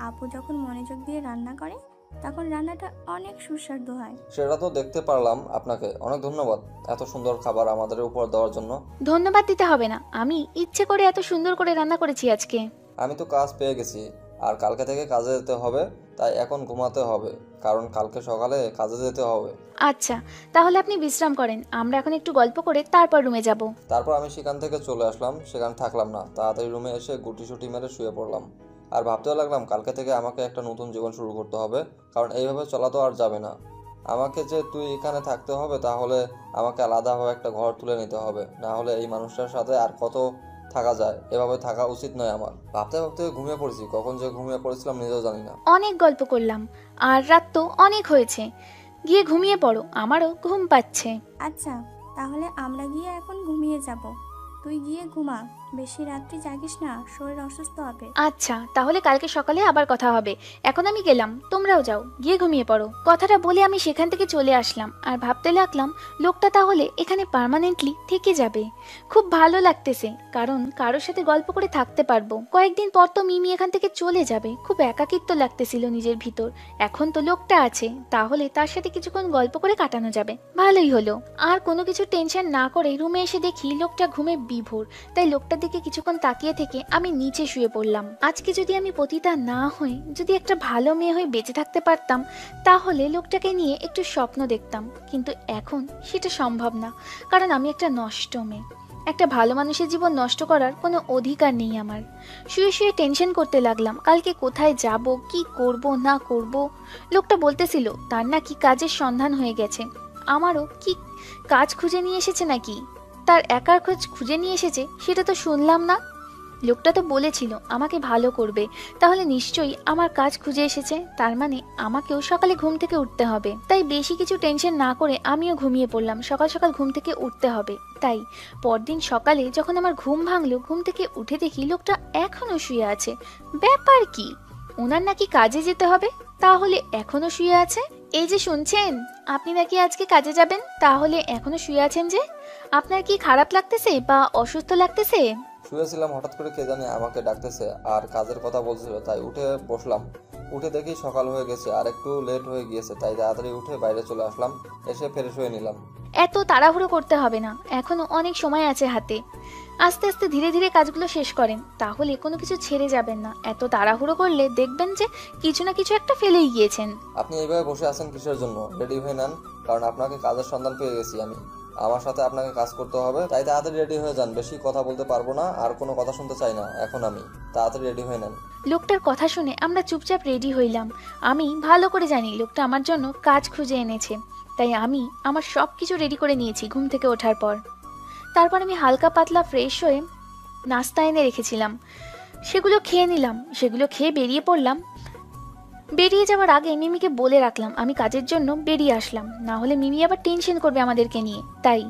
আপু যখন মনোযোগ দিয়ে রান্না করে তখন রান্নাটা অনেক সুস্বাদু হয়। সেটা তো দেখতে পারলাম। আপনাকে অনেক ধন্যবাদ এত সুন্দর খাবার আমাদের উপর দেওয়ার জন্য। ধন্যবাদ দিতে হবে না, আমি ইচ্ছে করে এত সুন্দর করে রান্না করেছি আজকে। আমি তো কাজ পেয়ে গেছি, আর কালকে থেকে কাজে যেতে হবে, তাই এখন ঘুমাতে হবে, কারণ কালকে সকালে কাজে যেতে হবে। আচ্ছা, তাহলে আপনি বিশ্রাম করেন, আমরা এখন একটু গল্প করে তারপর রুমে যাব। তারপর আমি সেখান থেকে চলে আসলাম, সেখানে থাকলাম না, তাড়াতাড়ি রুমে এসে গুটি মেরে শুয়ে পড়লাম। আর ভাবতে লাগলাম কালকে থেকে আমাকে একটা নতুন জীবন শুরু করতে হবে, কারণ এইভাবে চলা তো আর যাবে না। আমাকে যে তুই এখানে থাকতে হবে, তাহলে আমাকে আলাদাভাবে একটা ঘর তুলে নিতে হবে, না হলে এই মানুষটার সাথে আর কত থাকা যায়? এভাবে থাকা উচিত নয় আমার। ভাবতে ভাবতে ঘুমিয়ে পড়েছি, কখন যে ঘুমিয়ে পড়েছিলাম নিজেও জানি না। অনেক গল্প করলাম, আর রাত তো অনেক হয়েছে, গিয়ে ঘুমিয়ে পড়ো, আমারও ঘুম পাচ্ছে। আচ্ছা, তাহলে আমরা গিয়ে এখন ঘুমিয়ে যাব। তুই গিয়ে ঘুমা, বেশি রাত্রি জাগিস না, শরীর অসুস্থ হবে। আচ্ছা, তাহলে কালকে সকালে আবার কথা হবে। এখন আমি গেলাম, তোমরাও যাও, গিয়ে ঘুমিয়ে পড়ো। কথাটা বলে আমি সেখান থেকে চলে আসলাম, আর ভাবতে লাগলাম লোকটা তাহলে এখানে পার্মানেন্টলি থেকে যাবে। খুব ভালো লাগতেছে, কারণ কারোর সাথে গল্প করে থাকতে পারবো। কয়েকদিন পর তো মিমি এখান থেকে চলে যাবে, খুব একাকিত্ব লাগতেছিল নিজের ভিতর। এখন তো লোকটা আছে, তাহলে তার সাথে কিছুক্ষণ গল্প করে কাটানো যাবে। ভালোই হলো। আর কোনো কিছু টেনশন না করে রুমে এসে দেখি লোকটা ঘুমে বিভোর। তাই লোকটার দিকে কিছুক্ষণ তাকিয়ে থেকে আমি নিচে শুয়ে পড়লাম। আজকে যদি আমি পতিতা না হই, যদি একটা ভালো মেয়ে হয়ে বেঁচে থাকতে পারতাম, তাহলে লোকটাকে নিয়ে একটু স্বপ্ন দেখতাম। কিন্তু এখন সেটা সম্ভব না, কারণ আমি একটা নষ্ট মেয়ে। একটা ভালো মানুষের জীবন নষ্ট করার কোনো অধিকার নেই আমার। শুয়ে শুয়ে টেনশন করতে লাগলাম, কালকে কোথায় যাব, কি করব না করব। লোকটা বলতেছিল তার নাকি কাজের সন্ধান হয়ে গেছে। আমারও কি কাজ খুঁজে নিয়ে এসেছে নাকি? তার একার খোঁজ খুঁজে নিয়ে এসেছে সেটা তো শুনলাম না। লোকটা তো বলেছিল আমাকে ভালো করবে, তাহলে নিশ্চয়ই আমার কাজ খুঁজে এসেছে। তার মানে আমাকেও সকালে ঘুম থেকে উঠতে হবে। তাই বেশি কিছু টেনশন না করে আমিও ঘুমিয়ে পড়লাম। সকাল সকাল ঘুম থেকে উঠতে হবে। তাই পরদিন সকালে যখন আমার ঘুম ভাঙলো, ঘুম থেকে উঠে দেখি লোকটা এখনো শুয়ে আছে। ব্যাপার কি? ওনার নাকি কাজে যেতে হবে, তাহলে এখনো শুয়ে আছে? এই যে শুনছেন, আপনি নাকি আজকে কাজে যাবেন, তাহলে এখনো শুয়ে আছেন যে? আপনার কি খারাপ লাগতেছে বা অসুস্থ লাগতেছে? শুয়েছিলাম, হঠাৎ করে কে জানি আমাকে ডাকতেছে আর কাজের কথা বলছিল, তাই উঠে বসলাম। উঠে দেখি সকাল হয়ে গেছে, আর একটু লেট হয়ে গিয়েছে, তাই তাড়াতাড়ি উঠে বাইরে চলে আসলাম। এসে ফ্রেশ হয়ে নিলাম। এত তাড়াহুড়ো করতে হবে না, এখনো অনেক সময় আছে হাতে। আস্তে আস্তে ধীরে ধীরে কাজগুলো শেষ করেন, তাহলে কোনো কিছু ছেড়ে যাবেন না। এত তাড়াহুড়ো করলে দেখবেন যে কিছু না কিছু একটা ফেলেই গিয়েছেন। আপনি এইভাবে বসে আছেন কিসের জন্য? রেডি হয়ে নেন, কারণ আপনাকে কাজের সন্ধান পেয়ে গেছি আমি। আমার সাথে আপনাকে কাজ করতে হবে, তাই তাড়াতাড়ি রেডি হয়ে যান। বেশি কথা বলতে পারবো না, আর কোনো কথা শুনতে চাই না এখন আমি। তাড়াতাড়ি রেডি হয়ে নেন। লোকটার কথা শুনে আমরা চুপচাপ রেডি হইলাম। আমি ভালো করে জানি লোকটা আমার জন্য কাজ খুঁজে এনেছে, তাই আমি আমার সব কিছু রেডি করে নিয়েছি ঘুম থেকে ওঠার পর। তারপর আমি হালকা পাতলা ফ্রেশ হয়ে নাস্তা এনে রেখেছিলাম, সেগুলো খেয়ে নিলাম। সেগুলো খেয়ে বেরিয়ে পড়লাম। বেরিয়ে যাওয়ার আগে মিমিকে বলে রাখলাম আমি কাজের জন্য বেরিয়ে আসলাম, না হলে মিমি আবার টেনশন করবে আমাদেরকে নিয়ে। তাই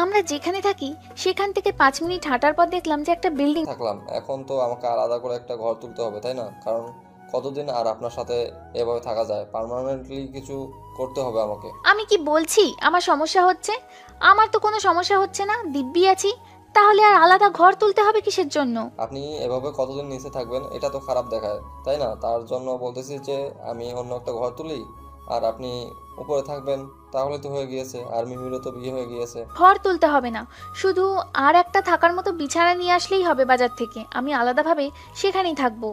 আমরা যেখানে থাকি সেখান থেকে 5 মিনিট হাঁটার পর দেখলাম যে একটা বিল্ডিং। থাকলাম, এখন তো আমাকে আলাদা করে একটা ঘর তুলতে হবে, তাই না? কারণ কতদিন আর আপনার সাথে এভাবে থাকা যায়? পার্মানেন্টলি কিছু করতে হবে আমাকে। আমি কি বলছি আমার সমস্যা হচ্ছে? আমার তো কোনো সমস্যা হচ্ছে না, দিব্যি আছি। তাহলে আর আলাদা ঘর তুলতে হবে কিসের জন্য? আপনি এভাবে কতদিন নিচে থাকবেন? এটা তো খারাপ দেখায়, তাই না? তার জন্য বলতেছি যে আমি অন্য একটা ঘর তুলি আর আপনি উপরে থাকবেন, তাহলে তো হয়ে গিয়েছে। আর মিমিরও তো বিয়ে হয়ে গিয়েছে। ঘর তুলতে হবে না, শুধু আর একটা থাকার মতো বিছানা নিয়ে আসলেই হবে বাজার থেকে। আমি আলাদাভাবে সেখানেই থাকবো,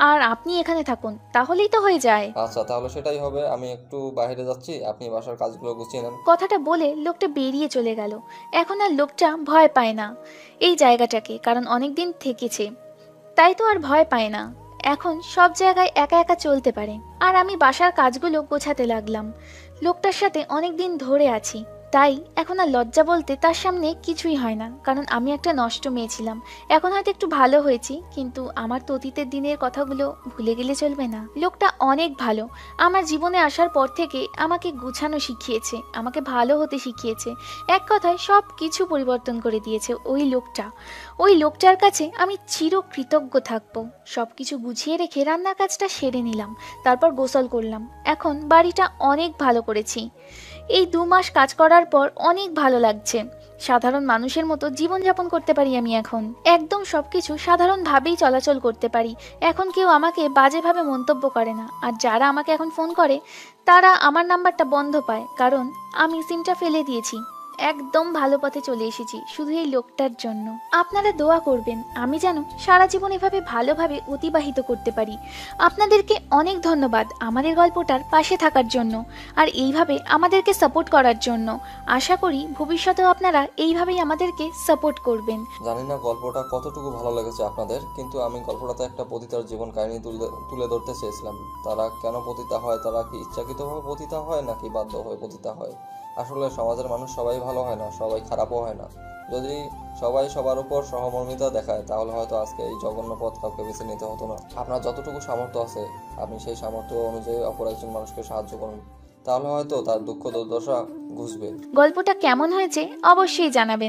আর আপনি এখানে থাকুন, তাহলেই তো হয়ে যায়। আচ্ছা, তাহলে সেটাই হবে। আমি একটু বাইরে যাচ্ছি, আপনি বাসার কাজগুলো গুছিয়ে নেন। কথাটা বলে লোকটা বেরিয়ে চলে গেল। এখন আর লোকটা ভয় পায় না এই জায়গাটাকে, কারণ অনেকদিন থেকেছে, তাই তো আর ভয় পায় না। এখন সব জায়গায় একা একা চলতে পারে। আর আমি বাসার কাজগুলো গোছাতে লাগলাম। লোকটার সাথে অনেক দিন ধরে আছি, তাই এখন আর লজ্জা বলতে তার সামনে কিছুই হয় না, কারণ আমি একটা নষ্ট মেয়ে ছিলাম। এখন হয়তো একটু ভালো হয়েছি, কিন্তু আমার তো অতীতের দিনের কথাগুলো ভুলে গেলে চলবে না। লোকটা অনেক ভালো। আমার জীবনে আসার পর থেকে আমাকে গুছানো শিখিয়েছে, আমাকে ভালো হতে শিখিয়েছে। এক কথায় সব কিছু পরিবর্তন করে দিয়েছে ওই লোকটা। ওই লোকটার কাছে আমি চিরকৃতজ্ঞ থাকবো। সব কিছু গুছিয়ে রেখে রান্নার কাজটা সেরে নিলাম, তারপর গোসল করলাম। এখন বাড়িটা অনেক ভালো করেছি। এই 2 মাস কাজ করার পর অনেক ভালো লাগছে। সাধারণ মানুষের মতো জীবনযাপন করতে পারি আমি এখন। একদম সবকিছু সাধারণভাবেই চলাচল করতে পারি। এখন কেউ আমাকে বাজেভাবে মন্তব্য করে না। আর যারা আমাকে এখন ফোন করে তারা আমার নাম্বারটা বন্ধ পায়, কারণ আমি সিমটা ফেলে দিয়েছি। একদম ভালো পথে চলে এসেছি শুধু এই লোকটার জন্য। আপনারা দোয়া করবেন আমি যেন সারা জীবন এভাবে ভালোভাবে অতিবাহিত করতে পারি। আপনাদেরকে অনেক ধন্যবাদ আমাদের গল্পটার পাশে থাকার জন্য আর এইভাবে আমাদেরকে সাপোর্ট করার জন্য। আশা করি ভবিষ্যতেও আপনারা এইভাবেই আমাদেরকে সাপোর্ট করবেন। জানি না গল্পটা কতটুকু ভালো লেগেছে আপনাদের, কিন্তু আমি গল্পটাতে একটা পতিতার জীবন কাহিনী তুলে ধরতে চেয়েছিলাম। তারা কেন পতিতা হয়, তারা কি ইচ্ছাকৃতভাবে পতিতা হয় নাকি বাধ্য হয়ে পতিতা হয়। আসলে সমাজের মানুষ সবাই ভালো হয় না, সবাই খারাপও হয় না। যদি সবাই সবার উপর সহমর্মিতা দেখায় তাহলে হয়তো আজকে এই জঘন্য পথ কাউকে বেছে নিতে হতো না। আপনার যতটুকু সামর্থ্য আছে আপনি সেই সামর্থ্য অনুযায়ী অপর একজন মানুষকে সাহায্য করুন, তাহলে হয়তো তার দুঃখ দুর্দশা ঘুচবে। গল্পটা কেমন হয়েছে অবশ্যই জানাবেন।